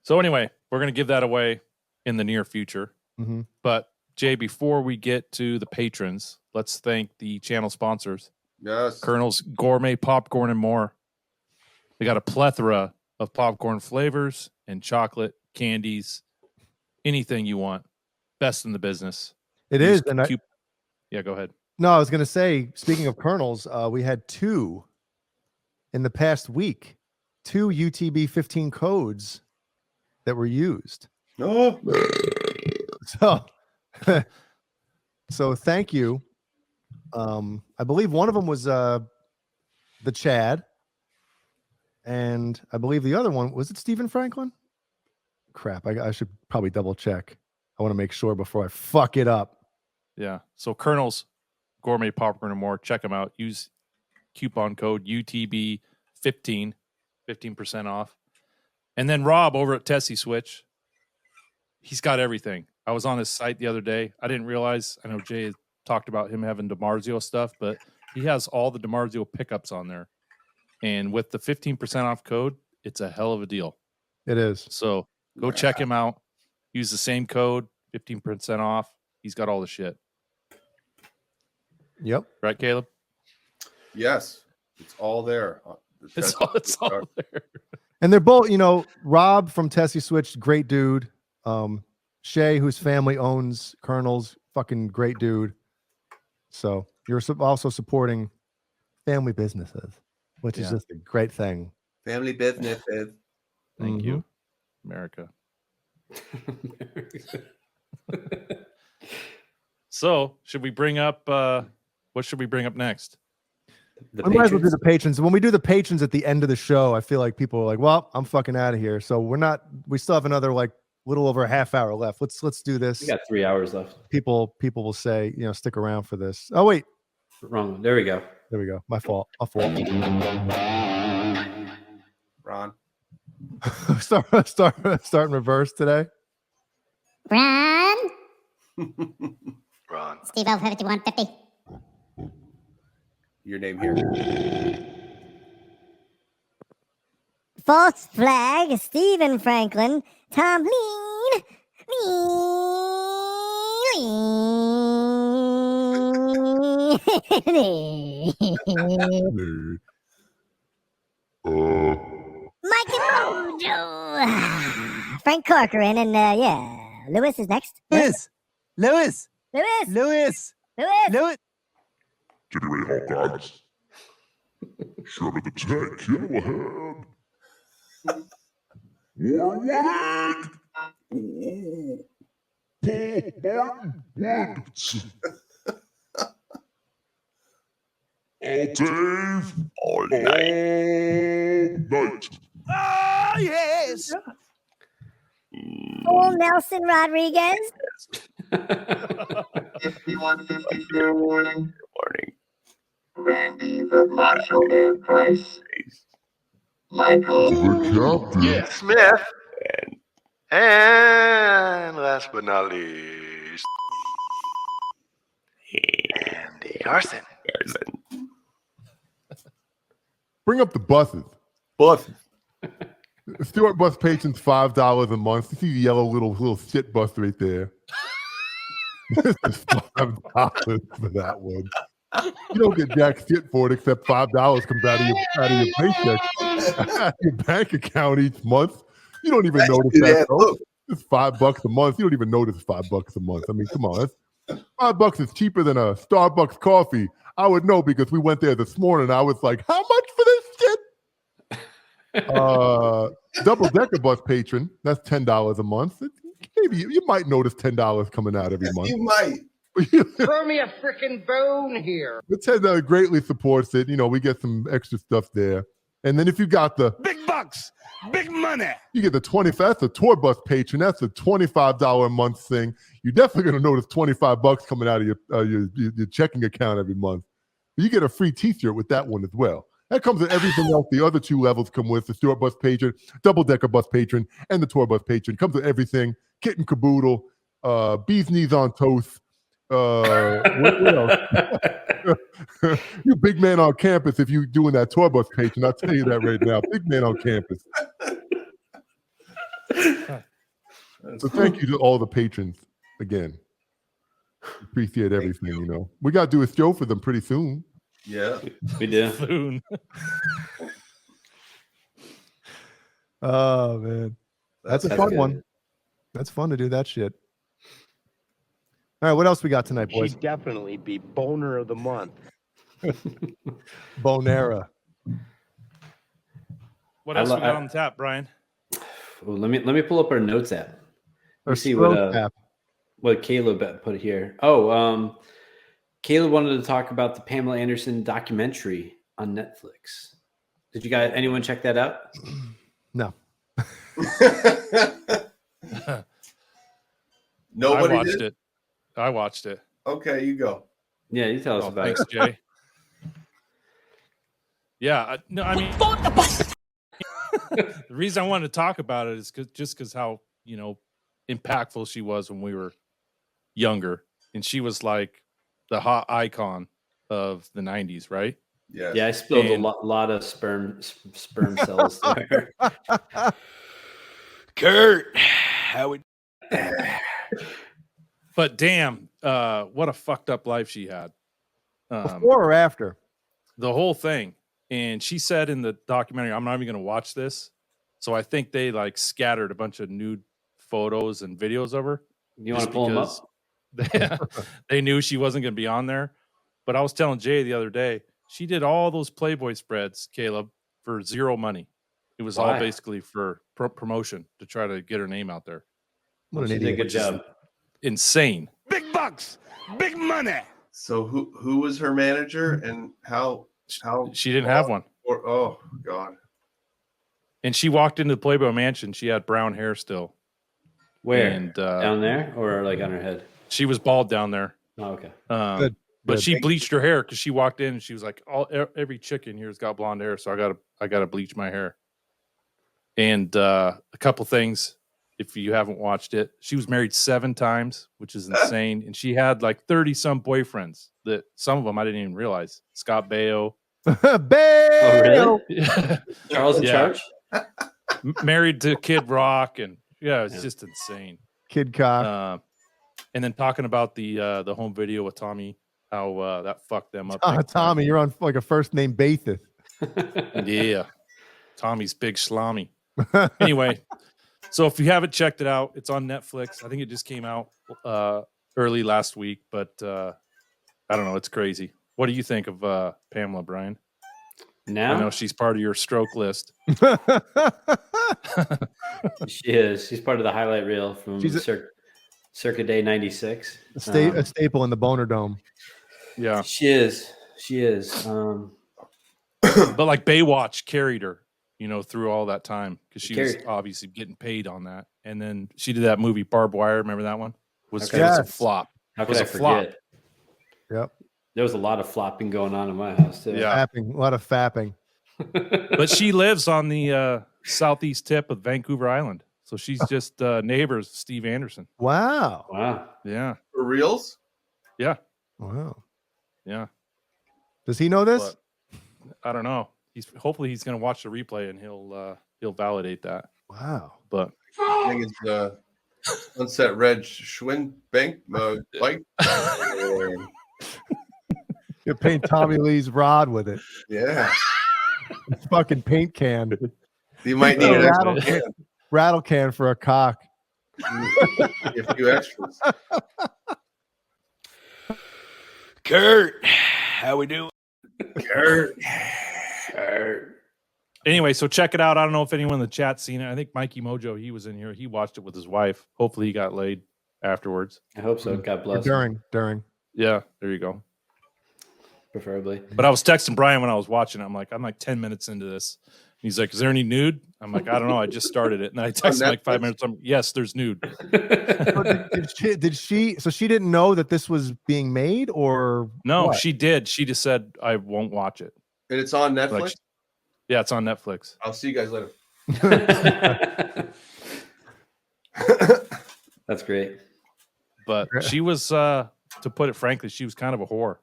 So anyway, we're gonna give that away in the near future. Mm-hmm. But Jay, before we get to the patrons, let's thank the channel sponsors. Yes. Colonel's Gourmet Popcorn and more. They got a plethora of popcorn flavors and chocolate, candies, anything you want. Best in the business. It Use is. And yeah, go ahead. no, I was going to say, speaking of kernels, we had 2 in the past week, 2 UTB 15 codes that were used. No. So thank you. I believe one of them was the Chad, and I believe the other one was it Stephen Franklin. Crap, I should probably double check. I want to make sure before I fuck it up. Yeah. So Colonel's Gourmet Popcorn and more. Check them out. Use coupon code UTB15, 15% off. And then Rob over at Tessie Switch, he's got everything. I was on his site the other day. I didn't realize, I know Jay talked about him having DiMarzio stuff, but he has all the DiMarzio pickups on there. And with the 15% off code, it's a hell of a deal. It is. So go check him out. Use the same code, 15% off. He's got all the shit. Yep. Right, Caleb? Yes. It's all there. It's all there. And they're both, Rob from Tessie Switch, great dude. Shay, whose family owns Colonel's, fucking great dude. So you're also supporting family businesses, which is just a great thing. Family business. Thank you. America. So, should we bring up what should we bring up next? We might as well do the patrons. When we do the patrons at the end of the show, I feel like people are like, "Well, I'm fucking out of here." So we're not. We still have another like little over a half hour left. Let's do this. We got 3 hours left. People will say, stick around for this. Oh wait, wrong one. There we go. There we go. My fault. Ron. start in reverse today. Ron. Ron. Steve L 5150. Your name here. False flag, Stephen Franklin, Tom Lean. Mike and Mojo. Frank Corcoran and Lewis is next. Lewis. Get ready, Hawkeyes. Shut up the tank, Yellowhead. Warwick. Paul Woods. All Dave. All night. Ah, yes. Paul Nelson Rodriguez. 5152 warning. Randy the Macho Man Price. Michael Smith. And last but not least, Andy Carson. Bring up the buses. Stewart bus patrons $5 a month. You see the yellow little shit bus right there. This is $5 for that one. You don't get jack shit for it except $5 comes out of your paycheck, out of your bank account each month. You don't even notice that. Though. It's $5 a month. You don't even notice $5 a month. I mean, come on. $5 is cheaper than a Starbucks coffee. I would know because we went there this morning. I was like, how much for this shit? Double-decker bus patron, that's $10 a month. Maybe you might notice $10 coming out every month. You might. Throw me a freaking bone here. The $10 greatly supports it. We get some extra stuff there. And then if you got the Big bucks, big money. you get the 20, that's a tour bus patron. That's a $25 a month thing. You're definitely going to notice $25 coming out of your checking account every month. But you get a free t-shirt with that one as well. That comes with everything else. The other two levels come with the Stewart bus patron, double-decker bus patron, and the tour bus patron. Comes with everything. Kit and caboodle, bees knees on toast. What else? You big man on campus if you doing that tour bus patron. I'll tell you that right now. Big man on campus. So thank you to all the patrons again. Appreciate everything, We got to do a show for them pretty soon. Yeah. We do. Soon. Oh man, that's a fun one. That's fun to do that shit. All right, what else we got tonight, boys? She'd definitely be boner of the month. Bonera. What else we got on tap, Brian? Well, let me pull up our notes app. Let's see what Caleb put here. Oh, Caleb wanted to talk about the Pamela Anderson documentary on Netflix. Did you guys, anyone check that out? No. Nobody watched did? it. I watched it. Okay, you go. Yeah, you tell us about thanks, it. Jay. Yeah, no, I mean, the reason I wanted to talk about it is because how impactful she was when we were younger, and she was like the hot icon of the '90s, right? Yeah. Yeah, I spilled a lot of sperm cells there. Kurt, how would? But damn, what a fucked up life she had. Before or after? The whole thing. And she said in the documentary, I'm not even going to watch this. So I think they like scattered a bunch of nude photos and videos of her. You want to pull them up? They knew she wasn't going to be on there. But I was telling Jay the other day, she did all those Playboy spreads, Caleb, for zero money. It was Why? all basically for promotion to try to get her name out there. What an She did a idiot. good job. Insane. Big bucks, big money. So who was her manager and how She didn't have one. Oh God. And she walked into the Playboy Mansion. She had brown hair still. Where? And, Down there or like on her head? She was bald down there. Oh, okay. Good. But Good. she bleached her hair because she walked in and she was like, every chick in here's got blonde hair, so I gotta bleach my hair. And a couple things, if you haven't watched it, she was married 7 times, which is insane. And she had like 30 some boyfriends that some of them I didn't even realize. Scott Baio. Oh, really? Charles in charge? Married to Kid Rock, and it's just insane. Kid Cock. And then talking about the home video with Tommy, how that fucked them up. Tommy, you're on like a first name basis. Yeah. Tommy's big salami. Anyway, so if you haven't checked it out, it's on Netflix. I think it just came out early last week, but I don't know. It's crazy. What do you think of Pamela, Brian? Now? I know she's part of your stroke list. She is. She's part of the highlight reel from Circa Day 96. A staple in the Boner Dome. Yeah. She is. She is. But like Baywatch carried her, through all that time because she was obviously getting paid on that. And then she did that movie Barbed Wire. Remember that one? It was a flop. How It could was I a flop. forget? Yep. There was a lot of flopping going on in my house too. Yeah. Fapping, a lot of fapping. But she lives on the southeast tip of Vancouver Island. So she's just neighbors with Steve Anderson. Wow. Wow. Yeah. For reals? Yeah. Wow. Yeah. Does he know this? But I don't know. Hopefully he's going to watch the replay and he'll validate that. Wow. But I think it's Sunset Red Schwinn Bank bike. You paint Tommy Lee's rod with it. Yeah. It's fucking paint can. You might need a rattle can for a cock. A few extras. Kurt, how we doing? Kurt. Anyway, so check it out. I don't know if anyone in the chat's seen it. I think Mikey Mojo, he was in here. He watched it with his wife. Hopefully he got laid afterwards. I hope so. God bless. During. Yeah, there you go. Preferably. But I was texting Brian when I was watching it. I'm like 10 minutes into this. He's like, is there any nude? I'm like, I don't know. I just started it. And I texted him like 5 minutes. Yes, there's nude. Did she? So she didn't know that this was being made, or no? what? She did. She just said I won't watch it. And it's on Netflix? Like, yeah, it's on Netflix. I'll see you guys later. That's great. But she was, to put it frankly, she was kind of a whore.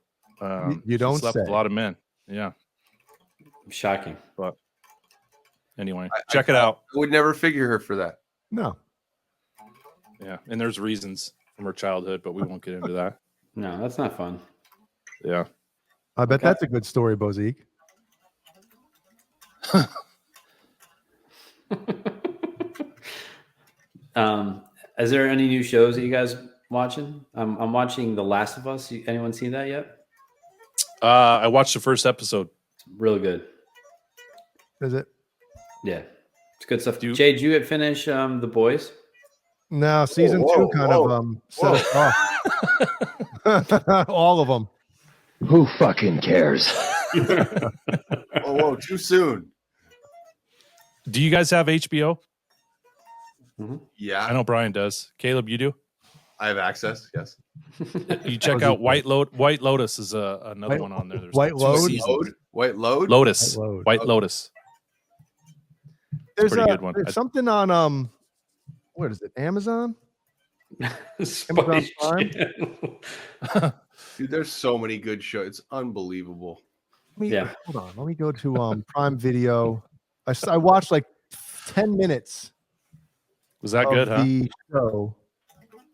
You don't slept say. with a lot of men. Yeah. Shocking. But anyway, check it out. I would never figure her for that. No. Yeah, and there's reasons from her childhood, but we won't get into that. No, that's not fun. Yeah. I bet that's a good story, Bozique. Is there any new shows that you guys watching? I'm watching The Last of Us. Anyone seen that yet? I watched the first episode. It's really good. Is it? Yeah, it's good stuff. Jay, did you finish The Boys? No, season 2 kind of set us off. All of them. Who fucking cares? Whoa, too soon. Do you guys have HBO? Mm-hmm. Yeah. I know Brian does. Caleb, you do? I have access, yes. You check out White Lotus is another one on there. There's White Load? White Load? Lotus. White Load. White Lotus. There's Pretty good one. There's something on what is it? Amazon? Amazon Prime? Dude, there's so many good shows. It's unbelievable. Hold on. Let me go to Prime Video. I watched like 10 minutes. Was that good, huh? The show.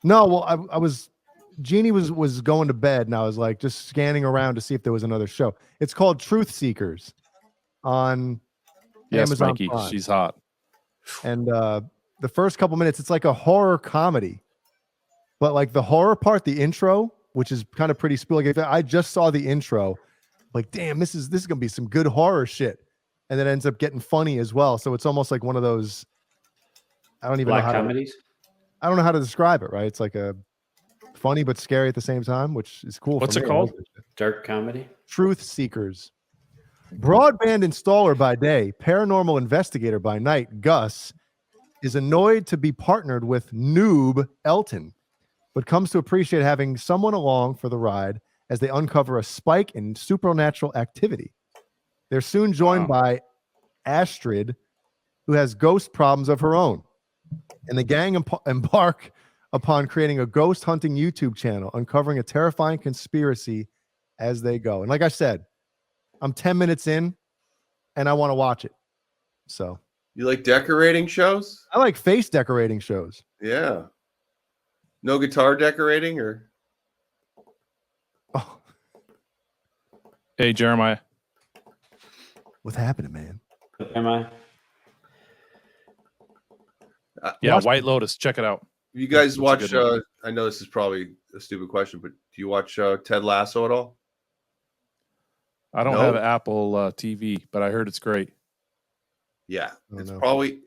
No, well, I was Jeannie was going to bed, and I was like just scanning around to see if there was another show. It's called Truth Seekers on Amazon Mikey, Prime. she's hot. And the first couple minutes, it's like a horror comedy, but like the horror part, the intro, which is kind of pretty spooky. Like I just saw the intro, like damn, this is gonna be some good horror shit. and then ends up getting funny as well. So it's almost like one of those. I don't even Black know how comedies. I don't know how to describe it. Right? It's like a funny but scary at the same time, which is cool. What's for it me. called? Dark comedy. Truth Seekers. Broadband installer by day, paranormal investigator by night, Gus is annoyed to be partnered with noob Elton, but comes to appreciate having someone along for the ride as they uncover a spike in supernatural activity. They're soon joined by Astrid, who has ghost problems of her own. And the gang embark upon creating a ghost hunting YouTube channel, uncovering a terrifying conspiracy as they go. And like I said, I'm 10 minutes in and I want to watch it. So You like decorating shows? I like face decorating shows. Yeah. No guitar decorating or? Hey, Jeremiah. What's happening, man? Am I? Yeah, White Lotus. Check it out. You guys It's a watch, good one. I know this is probably a stupid question, but do you watch Ted Lasso at all? I don't No? have Apple TV, but I heard it's great. Yeah. Oh, It's no. probably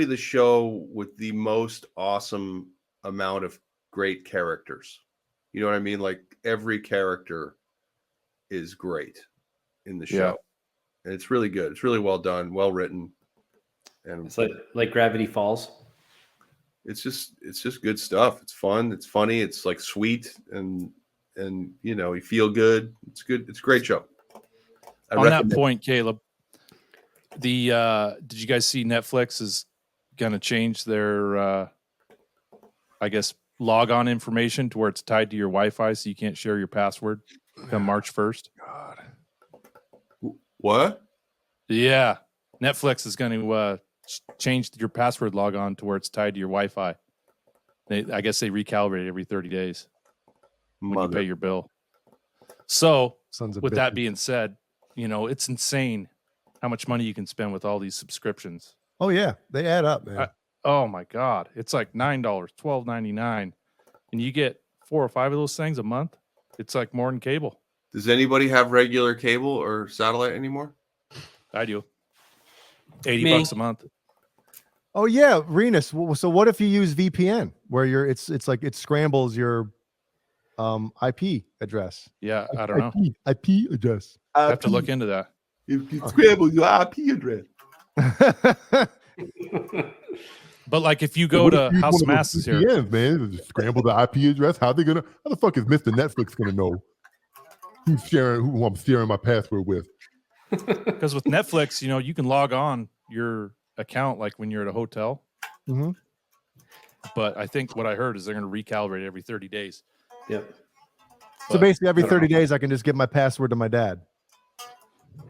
the show with the most awesome amount of great characters. You know what I mean? Like every character is great in the show. And it's really good. It's really well done, well written. And It's like Gravity Falls. it's just good stuff. It's fun, it's funny, it's like sweet and you know, you feel good. It's good. It's a great show. I On that recommend- point, Caleb, did you guys see Netflix is going to change their I guess log on information to where it's tied to your Wi-Fi so you can't share your password come March 1st? God. What? Yeah. Netflix is going to change your password log on to where it's tied to your Wi-Fi. I guess they recalibrate every 30 days when you pay your bill. So Sons of with that bitches. being said, you know, it's insane how much money you can spend with all these subscriptions. Oh yeah, they add up, man. Oh my God. It's like $9, $12.99. And you get 4 or 5 of those things a month. It's like more than cable. Does anybody have regular cable or satellite anymore? I do. $80 a month. Oh yeah, Renus. So what if you use VPN where it's like it scrambles your IP address? Yeah, I don't know. IP address. I have to look into that. You scramble your IP address. But like if you go What to if you use House one of those Masses here, VPNs, man, just scramble the IP address. How the fuck is Mr. Netflix gonna know who I'm sharing my password with? because with Netflix, you know, you can log on your account like when you're at a hotel. Mm-hmm. But I think what I heard is they're going to recalibrate every 30 days. Yep. So basically, every 30 days, I can just give my password to my dad.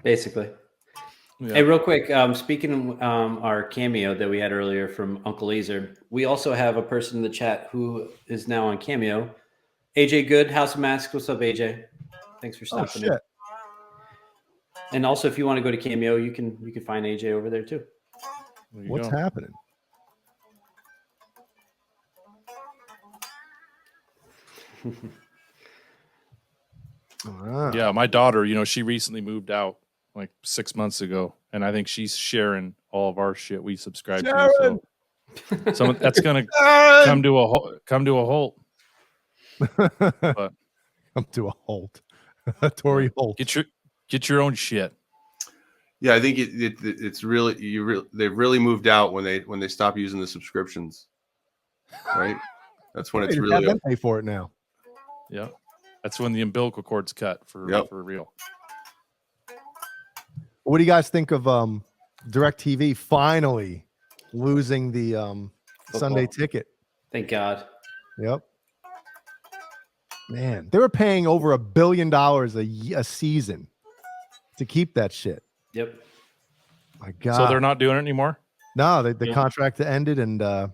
Basically. Yeah. Hey, real quick, speaking of our Cameo that we had earlier from Uncle Laser, we also have a person in the chat who is now on Cameo. AJ Good, House of Masks. What's up, AJ? Thanks for Oh stopping in. shit! And also, if you want to go to Cameo, you can find AJ over there too. There you What's go. happening? Ah. Yeah, my daughter, you know, she recently moved out like 6 months ago, and I think she's sharing all of our shit we subscribe to. So that's gonna come to a halt. But Come to a halt. Tory Holt. get your own shit. Yeah, I think it's really they've really moved out when they stop using the subscriptions, right? That's when it's Have really them pay for it now. Yeah, that's when the umbilical cord's cut for real. What do you guys think of DirecTV finally losing the Sunday ticket? Thank God. Yep. Man, they were paying over $1 billion a season to keep that shit. Yep. My God. So they're not doing it anymore? No, the contract ended, and I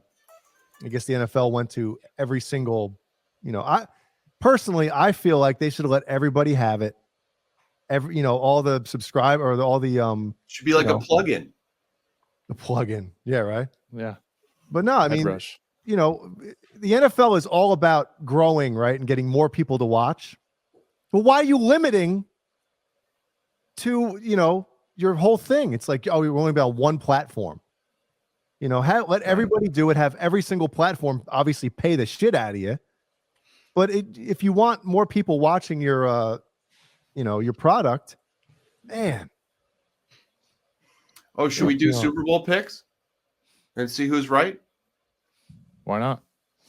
guess the NFL went to every single. You know, I feel like they should have let everybody have it. All the subscribe or all the should be like a plug-in. The plug-in, yeah, right. Yeah, but no, I mean, rush. The NFL is all about growing, right, and getting more people to watch. But why are you limiting to your whole thing. It's like, oh, you're only about one platform. You know, let everybody do it. Have every single platform obviously pay the shit out of you. But if you want more people watching your, your product, man. Oh, should we do Super Bowl picks and see who's right? Why not?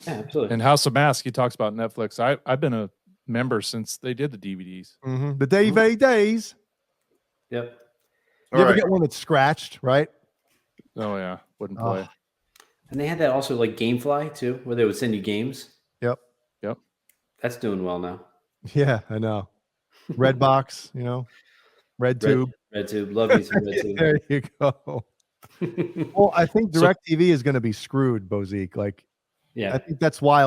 Yeah, absolutely. And House of Mask, he talks about Netflix. I've been a member since they did the DVDs. The DVD days. Yep. You ever get one that's scratched, right? Oh yeah, wouldn't play. And they had that also like GameFly too, where they would send you games. Yep. That's doing well now. Yeah, I know. Redbox, RedTube. RedTube. Love you some RedTube. There you go. Well, I think DirecTV is going to be screwed, Bozique. Like, yeah, I think that's why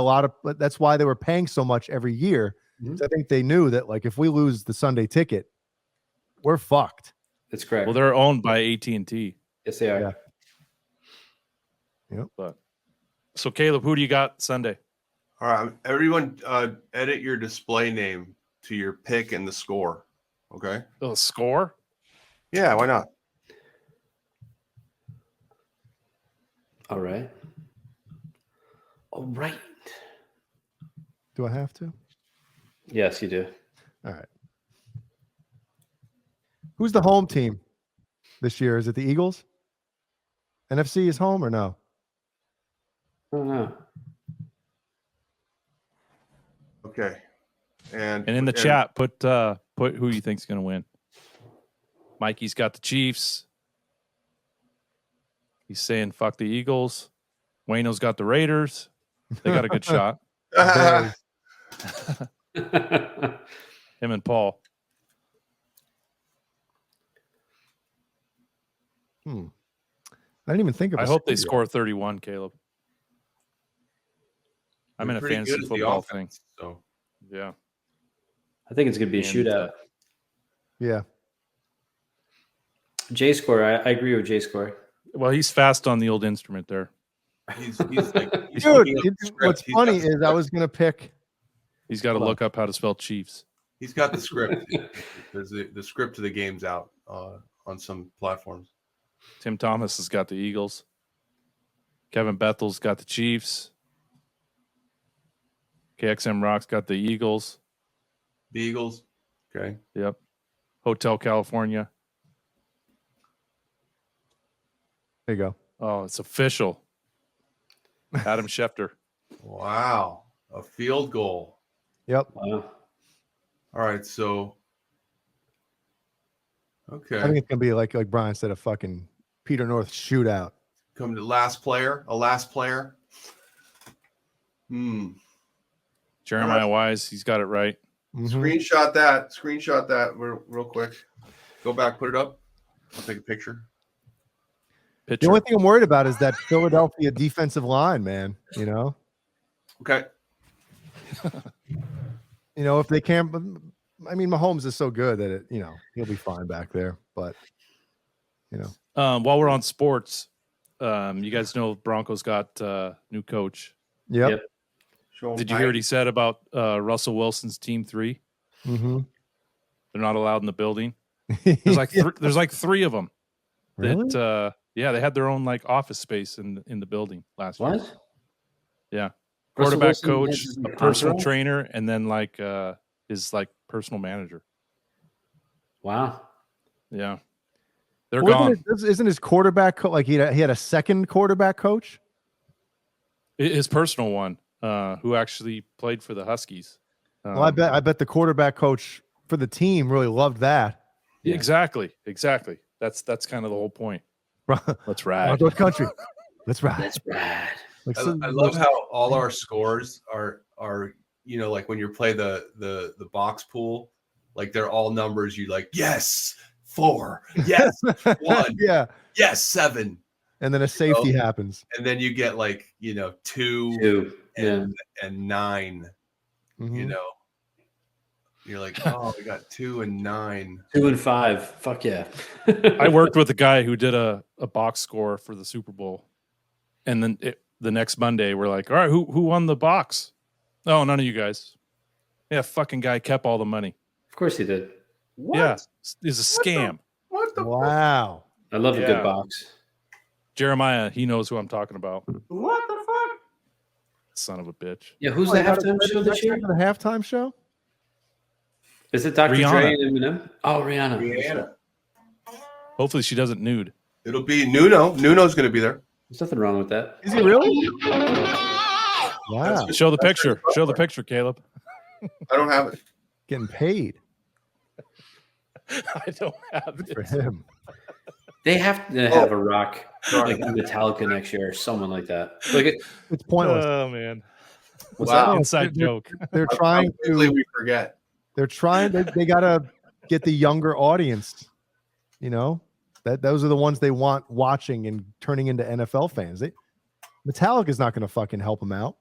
that's why they were paying so much every year. I think they knew that, like, if we lose the Sunday ticket, we're fucked. That's correct. Well, they're owned by AT&T. Yes, they are. Yeah. Yep. But so, Caleb, who do you got Sunday? All right, everyone, edit your display name to your pick and the score. Okay. The score? Yeah, why not? All right. All right. Do I have to? Yes, you do. All right. Who's the home team this year? Is it the Eagles? NFC is home or no? I don't know. Okay. And in the chat, put who you think's going to win. Mikey's got the Chiefs. He's saying fuck the Eagles. Wayno's got the Raiders. They got a good shot. Him and Paul. I didn't even think of it. I hope they score 31, Caleb. I'm in a fantasy football thing. So yeah. I think it's going to be a shootout. Yeah. J score. I agree with J score. Well, he's fast on the old instrument there. He's like, dude. What's funny is I was going to pick. He's got to look up how to spell Chiefs. He's got the script. There's the script to the game's out on some platforms. Tim Thomas has got the Eagles. Kevin Bethel's got the Chiefs. KXM Rock's got the Eagles. The Eagles. Okay. Yep. Hotel California. There you go. Oh, it's official. Adam Schefter. Wow. A field goal. Yep. Wow. All right. So. Okay. I think it's gonna be like Brian said, a fucking Peter North shootout. Come to last player. Jeremiah Wise, he's got it right. Screenshot that real quick. Go back, put it up. I'll take a picture. The only thing I'm worried about is that Philadelphia defensive line, man. Okay. If they can't, I mean, Mahomes is so good that he'll be fine back there. But while we're on sports, you guys know Broncos got new coach. Yep. Did you hear what he said about Russell Wilson's team 3? Mm-hmm. They're not allowed in the building. There's like three of them. Really? That they had their own like office space in the building last year. What? Yeah. Russell Quarterback Wilson coach, has a a personal contract? trainer, and then like his like personal manager. Wow. Yeah. They're Well, gone. Isn't his quarterback like he had a second quarterback coach? His personal one, who actually played for the Huskies. Well, I bet the quarterback coach for the team really loved that. Yeah. Exactly. That's kind of the whole point. Let's ride. Broncos country. Let's ride. That's rad. Like, I love how all our scores are like when you play the box pool, like they're all numbers. You like, yes, 4, yes, 1, yeah, yes, 7, and then a safety happens, and then you get like 2 and 9. Mm-hmm. You're like, oh, we got 2 and 9, 2 and 5. Fuck yeah. I worked with a guy who did a box score for the Super Bowl, and then the next Monday we're like, all right, who won the box? Oh, none of you guys. Yeah, fucking guy kept all the money. Of course he did. What? Yeah, it's a scam. What? Wow. I love a Yeah. good box. Jeremiah, he knows who I'm talking about. What the fuck? Son of a bitch. Yeah, who's Oh, the they got a halftime credit show this next year? time for the halftime show? Is it Dr. Rihanna. Dre and Eminem? Oh, Rihanna. Rihanna. Hopefully she doesn't nude. It'll be Nuno. Nuno's going to be there. There's nothing wrong with that. Is he really? Wow. Show the picture. Show the picture, Caleb. I don't have it. Getting paid. I don't have Good it. for him. They have to have a rock like Metallica next year or someone like that. Like It's pointless. Oh man. what's Wow. that? Inside joke. They're trying Quickly to. we forget. They're trying. They gotta get the younger audience. You know, those are the ones they want watching and turning into NFL fans. Metallica's not going to fucking help them out.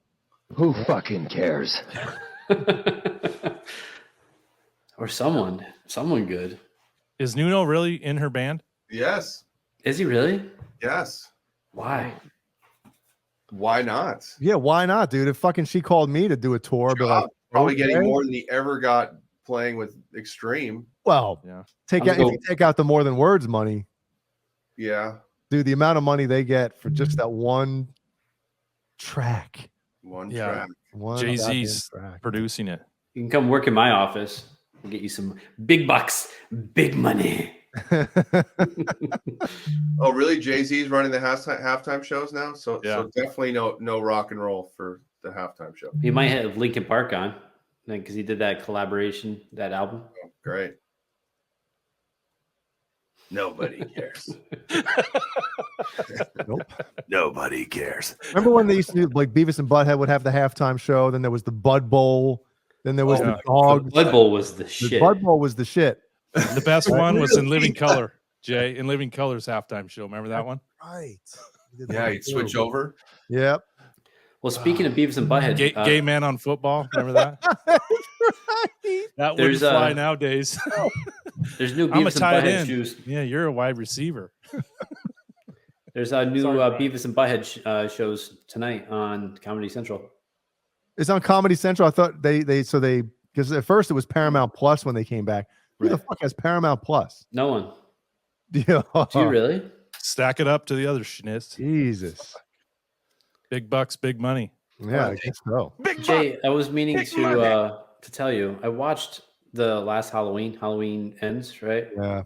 Who fucking cares? Or someone good. Is Nuno really in her band? Yes. Is he really? Yes. Why? Why not? Yeah, why not, dude? If fucking she called me to do a tour, I'd be like, Probably okay. getting more than he ever got playing with Extreme. Well, Yeah. if you take out the more than words money, Yeah. dude, the amount of money they get for just that one track. One Yeah. track. One Jay-Z's goddamn track. producing it. You can come work in my office and get you some big bucks, big money. Oh, really? Jay-Z's running the halftime shows now? So definitely no rock and roll for the halftime show. He might have Linkin Park on because he did that collaboration, that album. Oh, great. Nobody cares. Nope. Nobody cares. Remember when they used to do like Beavis and Butthead would have the halftime show? Then there was the Bud Bowl. Then there was the dog. The Bud Bowl was the shit. The Bud Bowl was the shit. The best one was in Living Color, Jay. In Living Color's halftime show. Remember that one? Right. Yeah, you'd switch over. Yep. Well, speaking of Beavis and Butthead, Gay man on football. Remember that? That wouldn't fly nowadays. There's new I'm a Beavis and tight Butthead end. shoes. Yeah, you're a wide receiver. There's a new Beavis and Butthead shows tonight on Comedy Central. It's on Comedy Central. I thought they because at first it was Paramount Plus when they came back. Who the fuck has Paramount Plus? No one. Yeah. Do you really? Stack it up to the other schniz. Jesus. Big bucks, big money. Yeah, I guess so. Jay, I was meaning to tell you. I watched the last Halloween Ends, right? Yeah.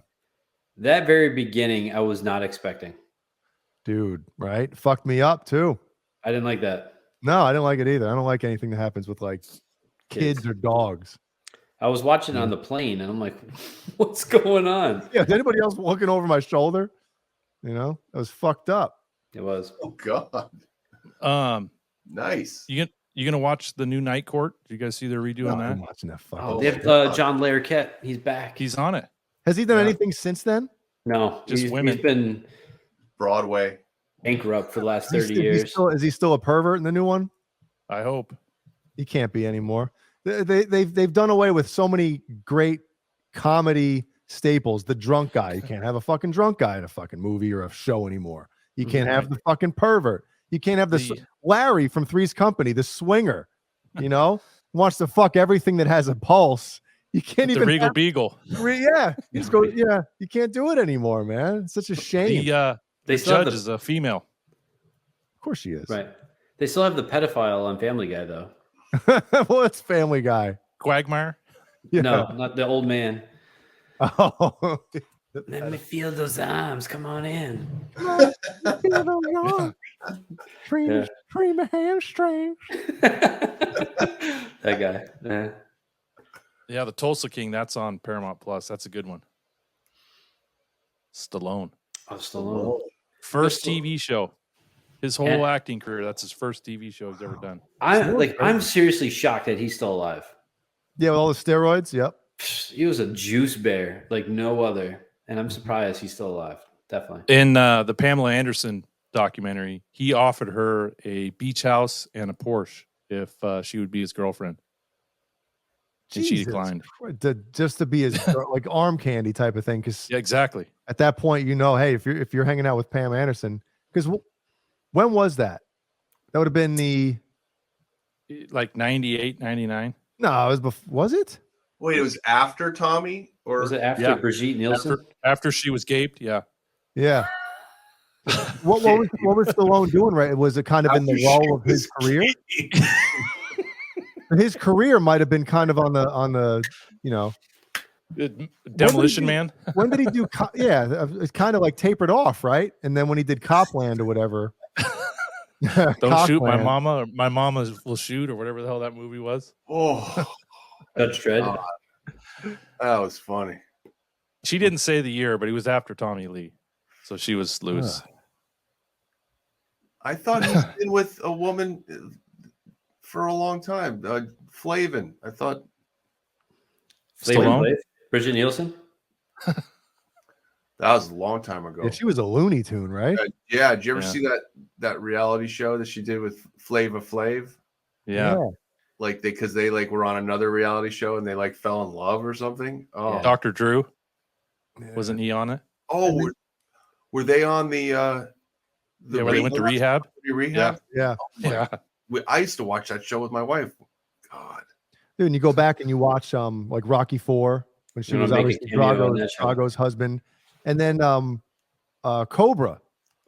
That very beginning, I was not expecting. Dude, right? Fucked me up too. I didn't like that. No, I didn't like it either. I don't like anything that happens with like kids or dogs. I was watching on the plane, and I'm like, "What's going on?" Yeah, is anybody else looking over my shoulder? You know, it was fucked up. It was. Oh God. Nice. You gonna watch the new Night Court? Did you guys see they're redoing that? I'm watching that fucking. Oh, they have John Larroquette. He's back. He's on it. Has he done anything since then? No, Just women. He's been Broadway bankrupt for the last Is 30 he years. still, is he still a pervert in the new one? I hope. He can't be anymore. They've done away with so many great comedy staples. The drunk guy. You can't have a fucking drunk guy in a fucking movie or a show anymore. You can't have the fucking pervert. You can't have Larry from Three's Company, the swinger. You know, wants to fuck everything that has a pulse. You can't The even Regal have- Beagle. Yeah, you just go. Yeah, you can't do it anymore, man. It's such a shame. The They still have judge the- is a female. Of course she is. Right. They still have the pedophile on Family Guy, though. Well, it's Family Guy. Quagmire. Yeah. No, not the old man. Oh, Let me feel those arms. Come on in. Dream a hamstring. That guy. Yeah. Yeah, the Tulsa King. That's on Paramount Plus. That's a good one. Stallone. Oh, Stallone. First TV show. His whole acting career. That's his first TV show he's ever done. I'm seriously shocked that he's still alive. Yeah, with all the steroids. Yep. He was a juice bear like no other, and I'm surprised he's still alive. Definitely. In the Pamela Anderson documentary, he offered her a beach house and a Porsche if she would be his girlfriend. And she Jesus. declined. Just to be his like arm candy type of thing. Because Yeah, exactly. at that point, you know, hey, if you're hanging out with Pam Anderson, because when was that? That would have been the Like 98, 99. no, it was before. Was it? Wait, it was after Tommy? Or was it after Brigitte Nielsen? After she was gaped, yeah. Yeah. What was Stallone doing? Right? Was it kind of in the lull of his career? His career might have been kind of on the Demolition Man. When did he do? It's kind of like tapered off, right? And then when he did Copland or whatever, Don't shoot my Cockland. mama, or my mama will shoot, or whatever the hell that movie was. Oh, Judge Dredd. That was funny. She didn't say the year, but he was after Tommy Lee, so she was loose. I thought he's been with a woman for a long time. Flavin. I thought Stallone? Brigitte Nielsen. that was a long time ago. Yeah, she was a Looney Tune, right? Yeah. Did you ever see that reality show that she did with Flava Flav? Yeah. Like because they like were on another reality show and they like fell in love or something. Oh, Dr. Drew. Wasn't he on it? Oh, were they on the where they went to rehab? Rehab? Yeah. I used to watch that show with my wife. God. Dude, and you go back and you watch like Rocky IV when she was obviously Drago's husband, and then Cobra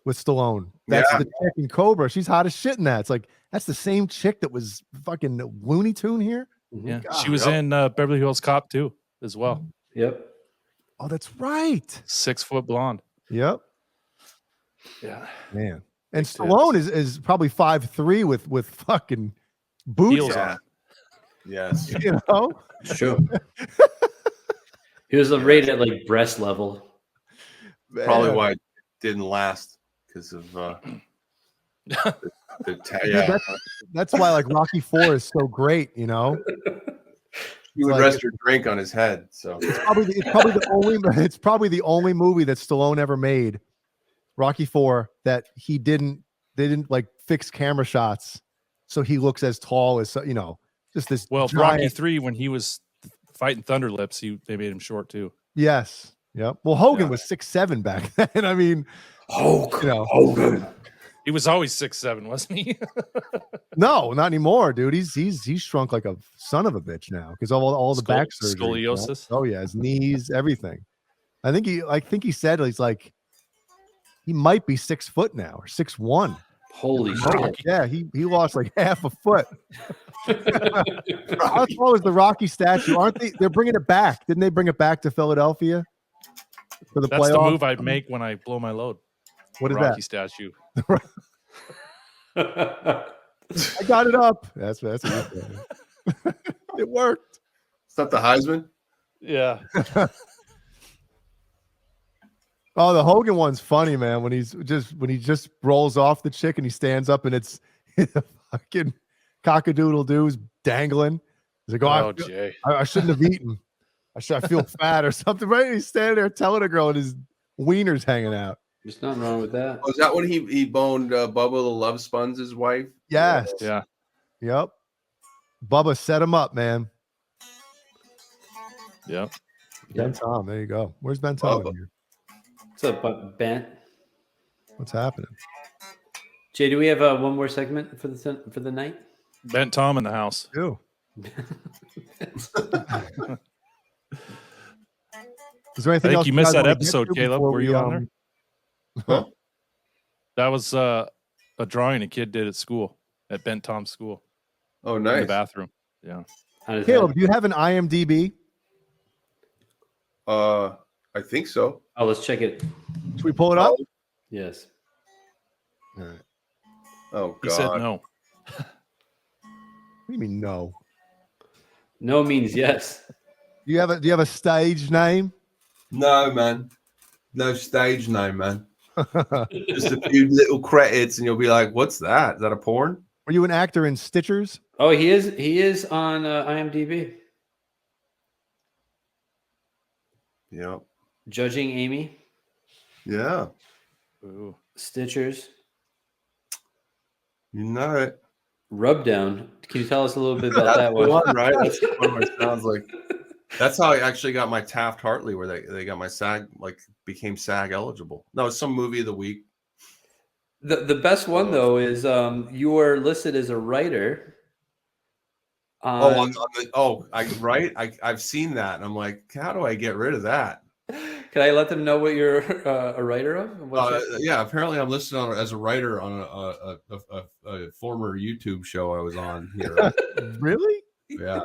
with Stallone. That's the chick in Cobra. She's hot as shit in that. It's like that's the same chick that was fucking Looney Tune here. Yeah, she was in Beverly Hills Cop 2 as well. Yep. Oh, that's right. 6 foot blonde. Yep. Yeah, man. And Stallone is probably 5'3" with fucking boots on. Yes. You know? Sure. He was rated at like breast level. Probably why it didn't last because of that's why like Rocky IV is so great, you know. You would rest your drink on his head. So it's probably the only movie that Stallone ever made, Rocky IV, that they didn't like fix camera shots so he looks as tall as just this. Well, giant... Rocky 3 when he was fighting Thunder Lips, they made him short too. Yes. Yep. Well, Hogan was 6'7" back then. I mean, Hogan. He was always 6'7", wasn't he? No, not anymore, dude. He's shrunk like a son of a bitch now because all the back surgery. Scoliosis. Oh yeah, his knees, everything. I think he said he's like he might be 6 foot now or 6'1". Holy shit! Yeah, he lost like half a foot. How tall is the Rocky statue? Aren't they? They're bringing it back. Didn't they bring it back to Philadelphia for the That's playoff? the move I'd make when I blow my load. What is Rocky that? Statue. I got it up. That's what you're saying. It worked. Is that the Heisman? Yeah. Oh, the Hogan one's funny, man. When he just rolls off the chick and he stands up and it's the fucking cockadoodle doo's dangling. He's like, Jay. I shouldn't have eaten. I feel fat or something. Right? He's standing there telling a girl and his wiener's hanging out. There's nothing wrong with that. Was that when he boned Bubba the Love Sponge's wife? Yes. Yeah. Yep. Bubba set him up, man. Yep. Ben Tom. There you go. Where's Ben Tom in here? What's up, Ben? What's happening? Jay, do we have one more segment for the night? Ben Tom in the house. Ew. Is there anything I think else you missed guys that wanna get episode, to Caleb. before Were we, you on there? Huh? That was a drawing a kid did at school, at Ben Tom's school. Oh, In nice. the bathroom. Yeah. Caleb, do you have an IMDb? I think so. Oh, let's check it. Should we pull it up? Yes. All right. Oh, God. He said no. What do you mean no? No means yes. Do you have a stage name? No, man. No stage name, man. Just a few little credits, and you'll be like, "What's that? Is that a porn?" Were you an actor in Stitchers? Oh, he is on IMDb. Yep. Judging Amy. Yeah. Ooh. Stitchers. You know it. Rubdown. Can you tell us a little bit about that one? Right? That's what it sounds like. That's how I actually got my Taft Hartley, where they got my SAG, like became SAG eligible. No, it's some movie of the week. The best one though is you are listed as a writer I've seen that, and I'm like, how do I get rid of that? Can I let them know what you're a writer of? Yeah, apparently I'm listed on as a writer on a former YouTube show I was on here. Really? Yeah.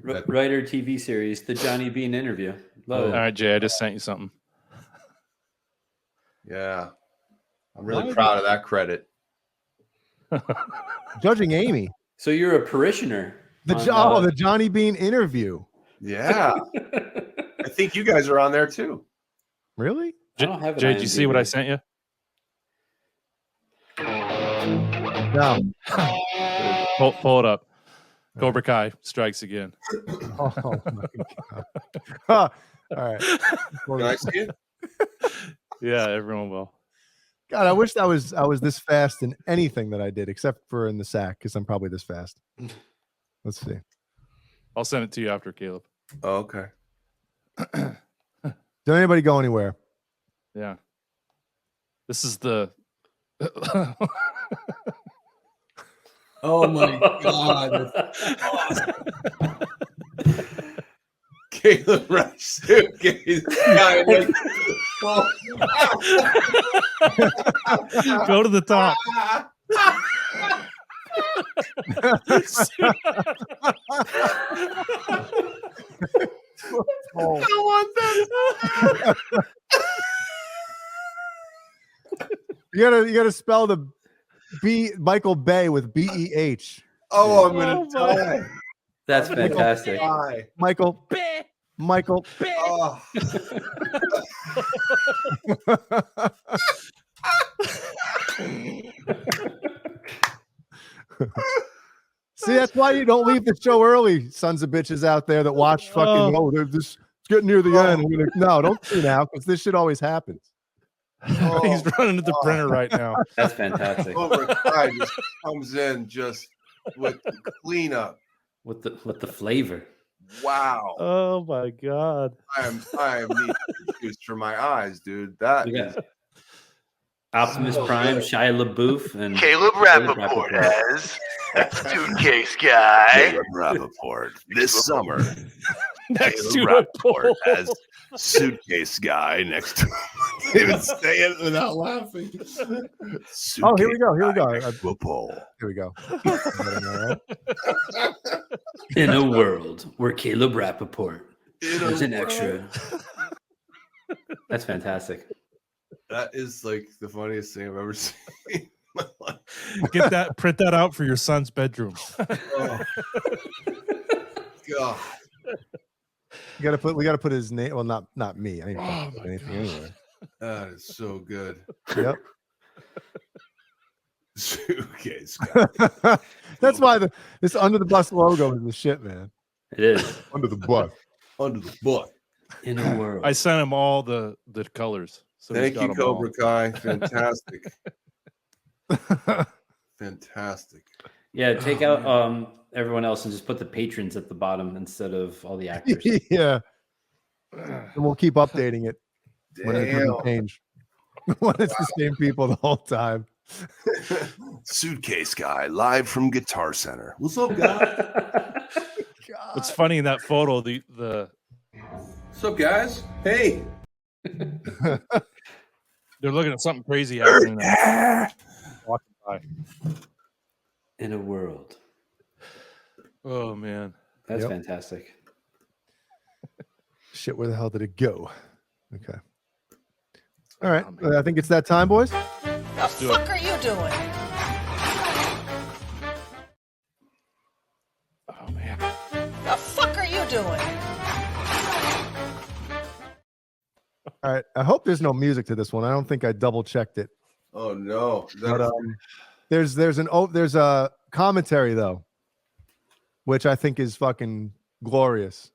Writer TV series, The Johnny Bean Interview. Love All it. right, Jay, I just sent you something. Yeah. I'm really proud of that credit. Judging Amy. So you're a parishioner. The Johnny Bean Interview. Yeah. I think you guys are on there too. Really? I don't have an Jay, did you see what I sent you? No. Pull it up. Cobra Kai strikes again. Oh my god! All right. Can I see it? Yeah, everyone will. God, I wish I was this fast in anything that I did, except for in the sack, because I'm probably this fast. Let's see. I'll send it to you after, Caleb. Oh, okay. Did anybody go anywhere? Yeah. This is the. Oh my god. Caleb Rush suitcase guy. Go to the top. Oh. I want that. You gotta spell the Michael Bay with B-E-H. Oh, I'm gonna die. That's fantastic. Michael. Michael. Oh. See, that's why you don't leave the show early, sons of bitches out there that watch fucking. It's getting near the end. I'm gonna, no, don't do now, because this shit always happens. He's running to the printer right now. That's fantastic. Cobra Kai just comes in just with the cleanup, with the flavor. Wow. Oh my god. I need juice for my eyes, dude. That is Optimus Prime, Shia LaBeouf, and Caleb Rappaport as Suitcase Guy. Caleb Rappaport this summer. Next Caleb to Rappaport as Suitcase Guy next to him. even say it without laughing. Oh, here we go. Here we go. Here we go. In a world where Caleb Rappaport is an extra. That's fantastic. That is like the funniest thing I've ever seen in my life. Print that out for your son's bedroom. Oh. God. We gotta put his name. Well, not me. I didn't put anything anyway. That is so good. Yep. Suitcase. That's why this Under the Bus logo is the shit, man. It is. Under the bus. Under the bus. In a world. I sent him all the colors. So thank you, Cobra Kai. Fantastic. Fantastic. Yeah, take out everyone else and just put the patrons at the bottom instead of all the actors. Yeah. And we'll keep updating it when it doesn't change. When it's the same people the whole time. Suitcase Guy live from Guitar Center. What's up, guys? What's funny in that photo, the What's up, guys? Hey. They're looking at something crazy happening. Walking by. In a world. Oh man, that's fantastic. Shit, where the hell did it go? Okay. All right, I think it's that time, boys. The fuck are you doing? Oh man. The fuck are you doing? All right, I hope there's no music to this one. I don't think I double checked it. Oh no. But, there's a commentary though, which I think is fucking glorious.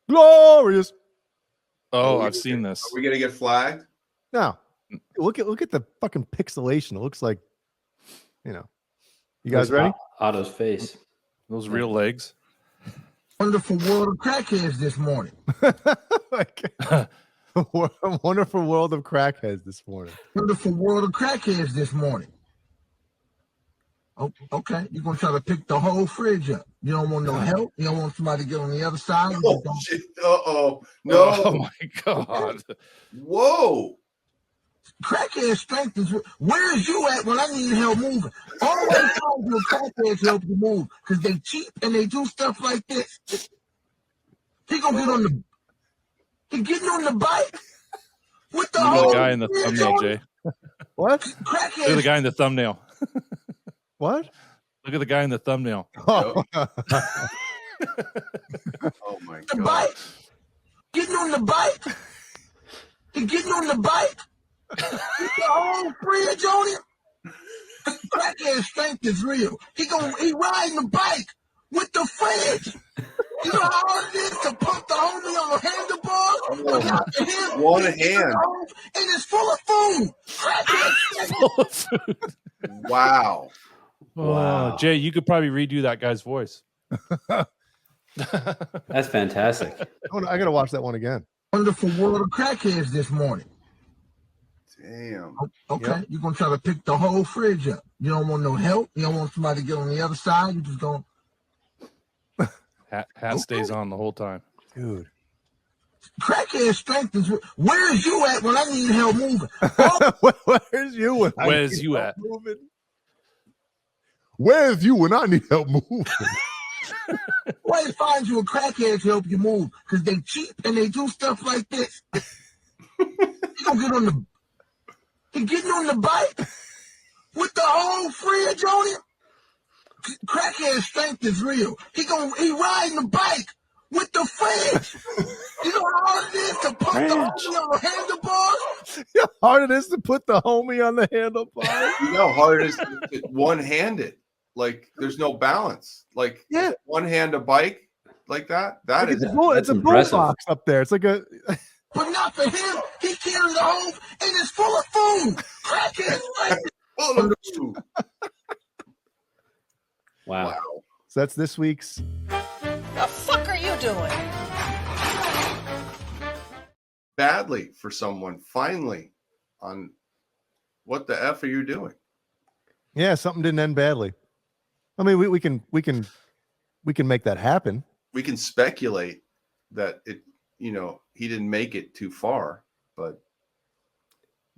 Glorious. Oh, I've seen this. Are we gonna get flagged? No. Look at the fucking pixelation. It looks like, you guys ready? Otto's face. Those real legs. Wonderful world of crackheads this morning. A wonderful world of crackheads this morning. Wonderful world of crackheads this morning. Oh, okay, you're gonna try to pick the whole fridge up. You don't want no help. You don't want somebody to get on the other side. You just don't- Shit. Uh-oh. No. Oh my God. Whoa. Crackhead strength is where's you at when I need help moving? Always find you a crackhead to help you move because they cheap and they do stuff like this. He gonna get on the. He getting on the bike with the Look at whole the guy in the fridge thumbnail, on. Jay. What? Look at the Crackhead. guy in the thumbnail. What? Look at the guy in the thumbnail. Oh. Oh my The God. bike. Getting on the bike. He getting on the bike with the whole fridge on it. Crackhead strength is real. He riding the bike with the fridge. You know how hard it is to pump the homie on the handlebars? But not to him. One He gets hand. home and it's full of food. Crackhead strength. Full of food. Wow. Wow. Jay, you could probably redo that guy's voice. That's fantastic. I gotta watch that one again. Wonderful world of crackheads this morning. Damn. Okay, Yep. you're gonna try to pick the whole fridge up. You don't want no help. You don't want somebody to get on the other side. You just gonna. Hat stays on the whole time. Dude. Crackhead strength is where's you at when I need help moving? Where's you when I Where's need you help at? moving? Where's you when I need help moving? Why you find you a crackhead to help you move? Because they cheap and they do stuff like this. He gonna get on the. He getting on the bike with the whole fridge on it. Crackhead strength is real. He riding the bike with the fridge. You know how hard it is to pump the homie on the handlebars? You know how hard it is to put the homie on the handlebar? You know how hard it is to one-handed. Like there's no balance. Like Yeah. one hand a bike like that. That Like is it's a boombox up there. It's like a. But not for him. He carried the home and it's full of food. Crackhead strength. full of food. Wow. So that's this week's. The fuck are you doing? Badly for someone finally on what the F are you doing? Yeah, something didn't end badly. I mean, we can make that happen. We can speculate that he didn't make it too far, but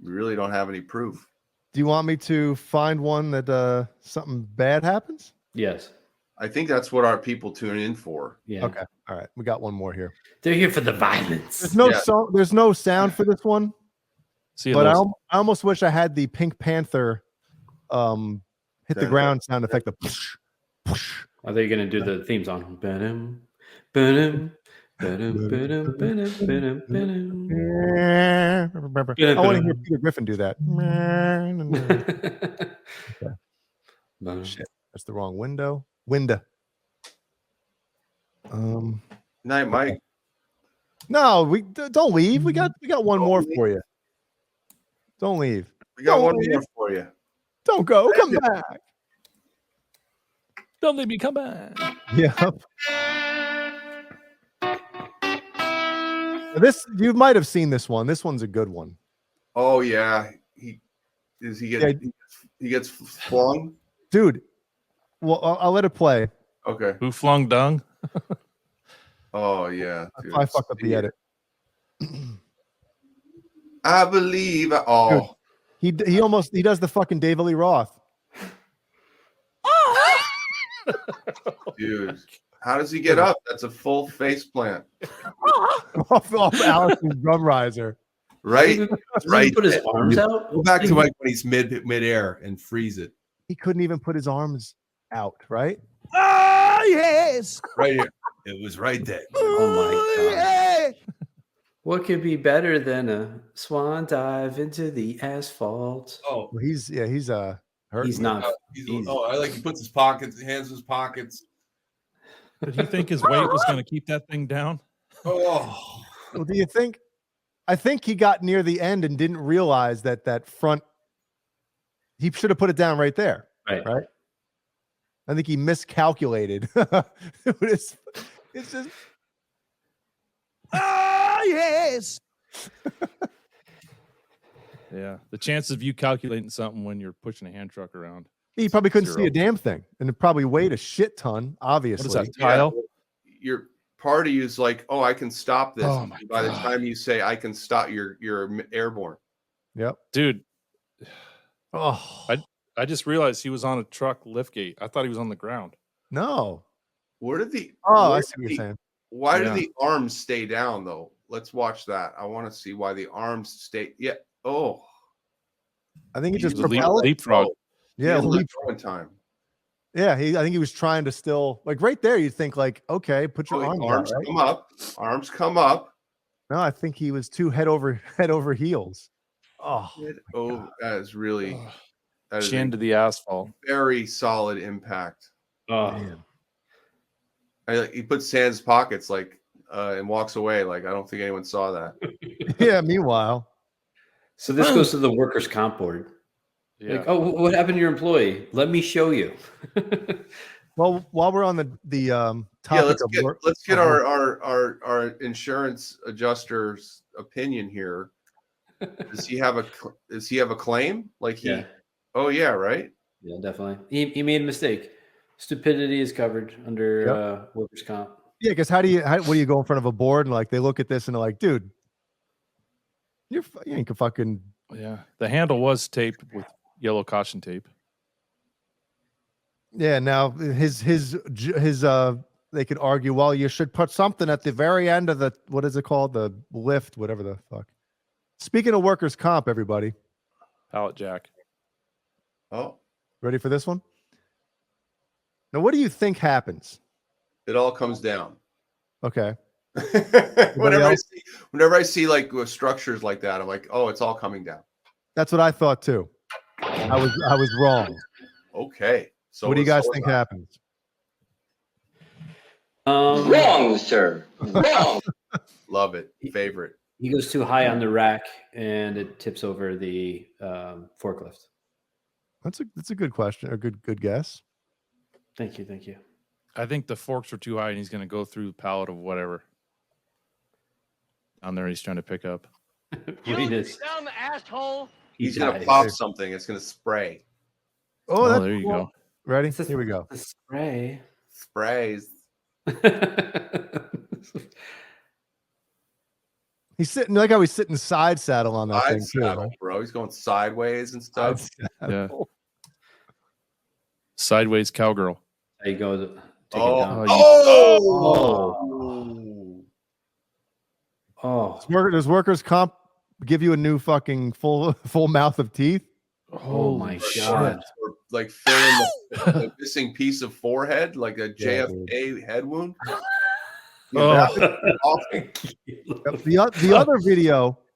we really don't have any proof. Do you want me to find one that something bad happens? Yes. I think that's what our people tune in for. Yeah. Okay. All right. We got one more here. They're here for the violence. There's no there's no sound for this one. But I almost wish I had the Pink Panther hit the ground sound effect. The push, push. Are they going to do the theme song? Ba-dum, ba-dum, ba-dum, ba-dum, ba-dum, ba-dum, ba-dum. I want to hear Peter Griffin do that. Okay. Shit, that's the wrong window. Window. Night, Mike. No, we don't leave. We got one more for you. Don't leave. We got Don't one leave. more for you. Don't go. Come back. Don't let me come back. Yep. This you might have seen this one. This one's a good one. Oh yeah, he gets flung. Dude. Well, I'll let it play. Okay. Who flung dung? Oh yeah. Dude. I fucked up the edit. I believe. Oh, Dude, he does the fucking David Lee Roth. dude, how does he get up? That's a full face plant. off Allison's drum riser. Right, right. Put his arms out. Go back to like when he's midair and freeze it. He couldn't even put his arms out, right? Ah, yes. Right here. It was right there. Oh my god. Yeah. What could be better than a swan dive into the asphalt? Oh, Well, he's hurt. He's not. I like he puts his hands in his pockets. Did he think his weight was going to keep that thing down? Oh, Well, do you think? I think he got near the end and didn't realize that front. He should have put it down right there. Right. I think he miscalculated. It's just. ah, yes. Yeah. The chances of you calculating something when you're pushing a hand truck around. He probably couldn't see Zero. a damn thing, and it probably weighed a shit ton. Obviously, What is that, tile? Your part of you is like, oh, I can stop this. Oh my By the God. time you say I can stop, you're airborne. Yep. Dude, Oh, I just realized he was on a truck liftgate. I thought he was on the ground. no. Where did the Oh, where I did see what you're the- saying. Why Yeah. do the arms stay down though? Let's watch that. I want to see why the arms stay. Yeah. Oh, I think he just was a propelled. leapfrog. Yeah, leap in time. Yeah, I think he was trying to still like right there. You'd think like, okay, put your arms, Arms out, right? come up. Arms come up. No, I think he was too head over heels. Oh, That is really that is Chin a to the asphalt. very solid impact. Oh, He puts hands in his pockets like and walks away. Like I don't think anyone saw that. yeah. Meanwhile, so this goes to the workers' comp board. Yeah. Like, oh, what happened to your employee? Let me show you. well, while we're on the topic of work, let's get our insurance adjuster's opinion here. Does he have a claim? Like he? Yeah. Oh yeah, right. Yeah, definitely. He made a mistake. Stupidity is covered under workers' comp. Yeah, because what do you go in front of a board and like they look at this and they're like, dude, you ain't fucking. Yeah. The handle was taped with yellow caution tape. Yeah, now his they could argue, well, you should put something at the very end of the what is it called? The lift, whatever the fuck. Speaking of workers' comp, everybody. Pallet jack. Oh. Ready for this one? Now, what do you think happens? It all comes down. Okay. Whenever I see like structures like that, I'm like, oh, it's all coming down. That's what I thought too. I was wrong. Okay. So what do you guys think happens? Wrong, sir. Wrong. Love it. Favorite. He goes too high on the rack and it tips over the forklift. That's a good question. A good guess. Thank you. I think the forks are too high and he's going to go through the pallet of whatever. Down there he's trying to pick up. Down the asshole. He's going to pop something. It's going to spray. Oh, that's there you cool. go. Ready? Here we go. The spray. Sprays. He's sitting like how he's sitting side saddle on that Side thing saddle, too. bro. He's going sideways and stuff. Yeah. Sideways cowgirl. There you go. Take it Oh. down. Oh. Does workers' comp give you a new fucking full mouth of teeth? Oh my god. Or like filling the missing piece of forehead, like a JFK head wound.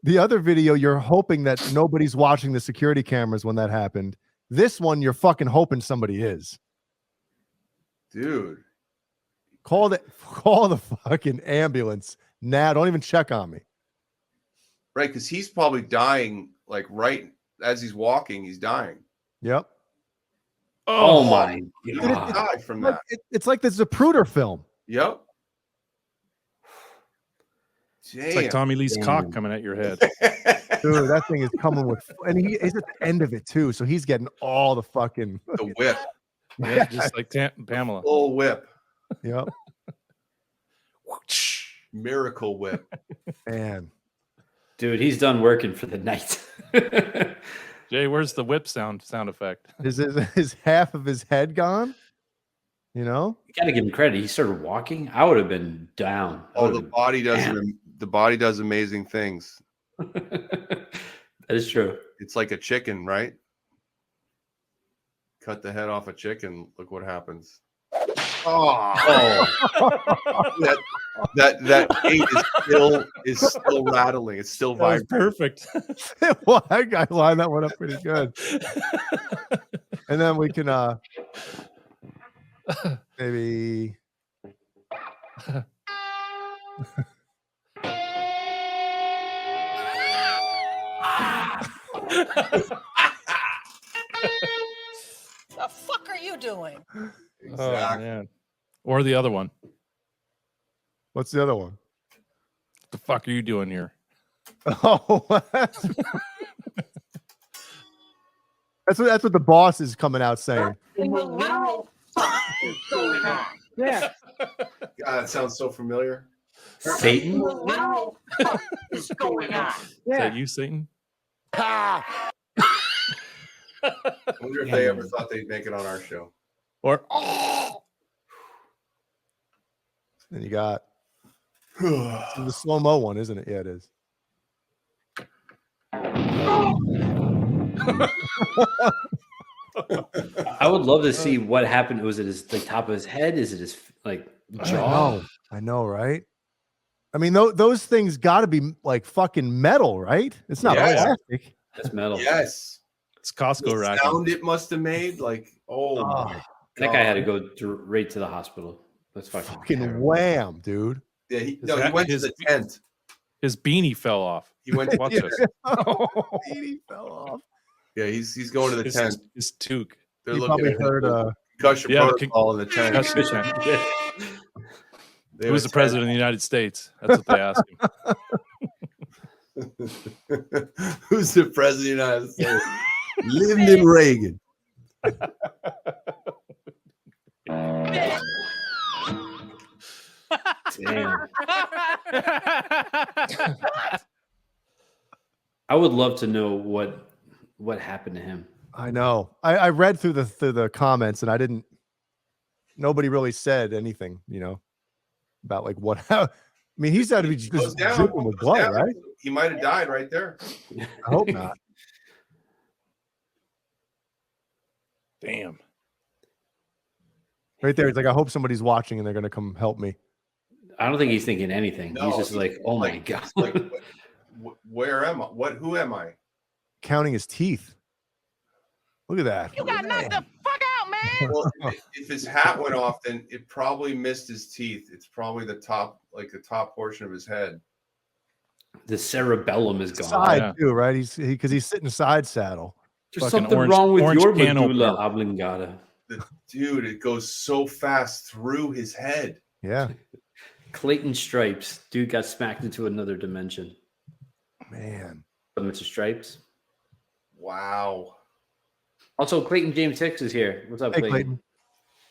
The other video, you're hoping that nobody's watching the security cameras when that happened. This one, you're fucking hoping somebody is. Dude. Call the fucking ambulance. Nah, don't even check on me. Right, because he's probably dying, like right as he's walking, he's dying. Yep. Oh my He god. didn't die from that. It's like the Zapruder film. Yep. It's like Tommy Lee's cock coming at your head. Dude, that thing is coming with, and he's at the end of it too, so he's getting all the fucking the whip. Yeah, just like Pamela. Full whip. Yep. Miracle whip. Man. Dude, he's done working for the night. Jay, where's the whip sound effect? Is half of his head gone? You know? You gotta give him credit. He started walking. I would have been down. Oh, the body does amazing things. That is true. It's like a chicken, right? Cut the head off a chicken. Look what happens. Oh, that gate is still rattling. It's still vibrating. Perfect. Well, I lined that one up pretty good. And then we can maybe The fuck are you doing? Exactly. Oh, man. Or the other one. What's the other one? What the fuck are you doing here? Oh, what? That's what the boss is coming out saying. Yeah. God, that sounds so familiar. Satan? What's going on? Is that you, Satan? I wonder if they ever thought they'd make it on our show. Or then you got the slow-mo one, isn't it? Yeah, it is. I would love to see what happened. Was it the top of his head? Is it his jaw? I know, right? I mean, those things got to be like fucking metal, right? It's not plastic. That's metal. Yes. It's Costco The racket. sound it must have made, like, my God. That guy had to go right to the hospital. That's fucking terrible. Wham, dude. Yeah, he went to the tent. His beanie fell off. He went to Watch the this. Beanie fell off. Yeah, he's going to the tent. His toque. They're He looking probably at heard concussion protocol in the tent. Who's the president of the United States? That's what they ask him. Who's the president of the United States? Lyndon Reagan. Damn. I would love to know what happened to him. I know. I read through the comments and I didn't. Nobody really said anything, about like what. I mean, he's got to be just dripping with blood, right? He might have died right there. I hope not. Damn. Right there, it's like I hope somebody's watching and they're gonna come help me. I don't think he's thinking anything. No, he's just like, oh my God. Like, where am I? Who am I? Counting his teeth. Look at that. You got knocked the fuck out, man. Well, if his hat went off, then it probably missed his teeth. It's probably the top portion of his head. The cerebellum is gone. Side too, right? He's sitting side saddle. There's Fucking something wrong with your can medulla opener. oblongata. Dude, it goes so fast through his head. Yeah. Clayton Stripes. Dude got smacked into another dimension. Man. Mr. Stripes. Wow. Also, Clayton James Hicks is here. What's up, Hey, Clayton? Clayton.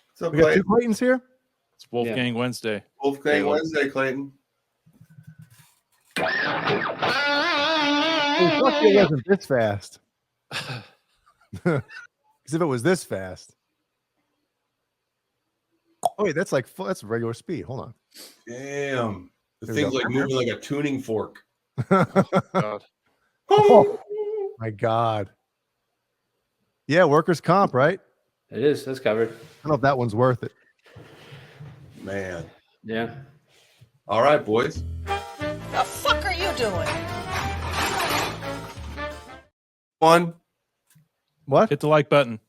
What's up, We got two Clayton? Claytons here. It's Wolfgang Wednesday. Wolfgang Wednesday, Clayton. Oh, fuck, it wasn't this fast. Because if it was this fast. Oh wait, that's regular speed. Hold on. Damn. The There we thing's go. like moving like a tuning fork. Oh my God. Yeah, workers' comp, right? It is. That's covered. I don't know if that one's worth it. Man. Yeah. All right, boys. The fuck are you doing? One. What? Hit the like button.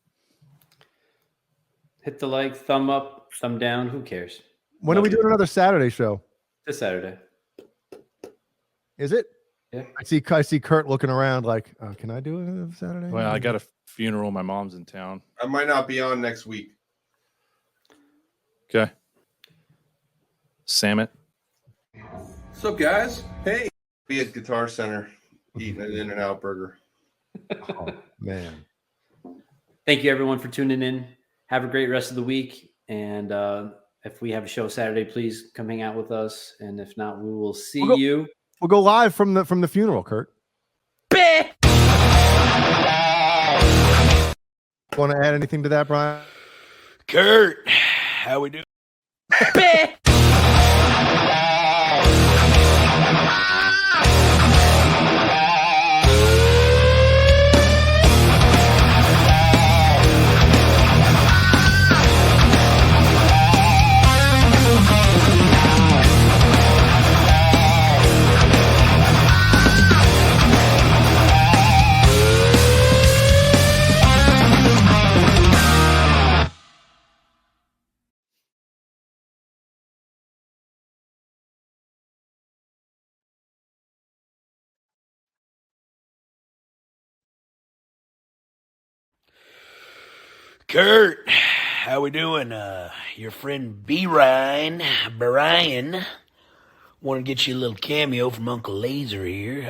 Hit the like, thumb up, thumb down. Who cares? When are we doing another Saturday show? This Saturday. Is it? Yeah. I see Kurt looking around like, can I do it Saturday? Well, I got a funeral. My mom's in town. I might not be on next week. Okay. Sam it. What's up, guys? Hey. Be at Guitar Center eating an In-N-Out burger. Oh, man. Thank you, everyone, for tuning in. Have a great rest of the week. And if we have a show Saturday, please come hang out with us. And if not, we will see you. We'll go live from the funeral, Kurt. Want to add anything to that, Brian? Kurt, how we doing? Kurt, how we doing? Your friend Brian wanted to get you a little cameo from Uncle Laser here.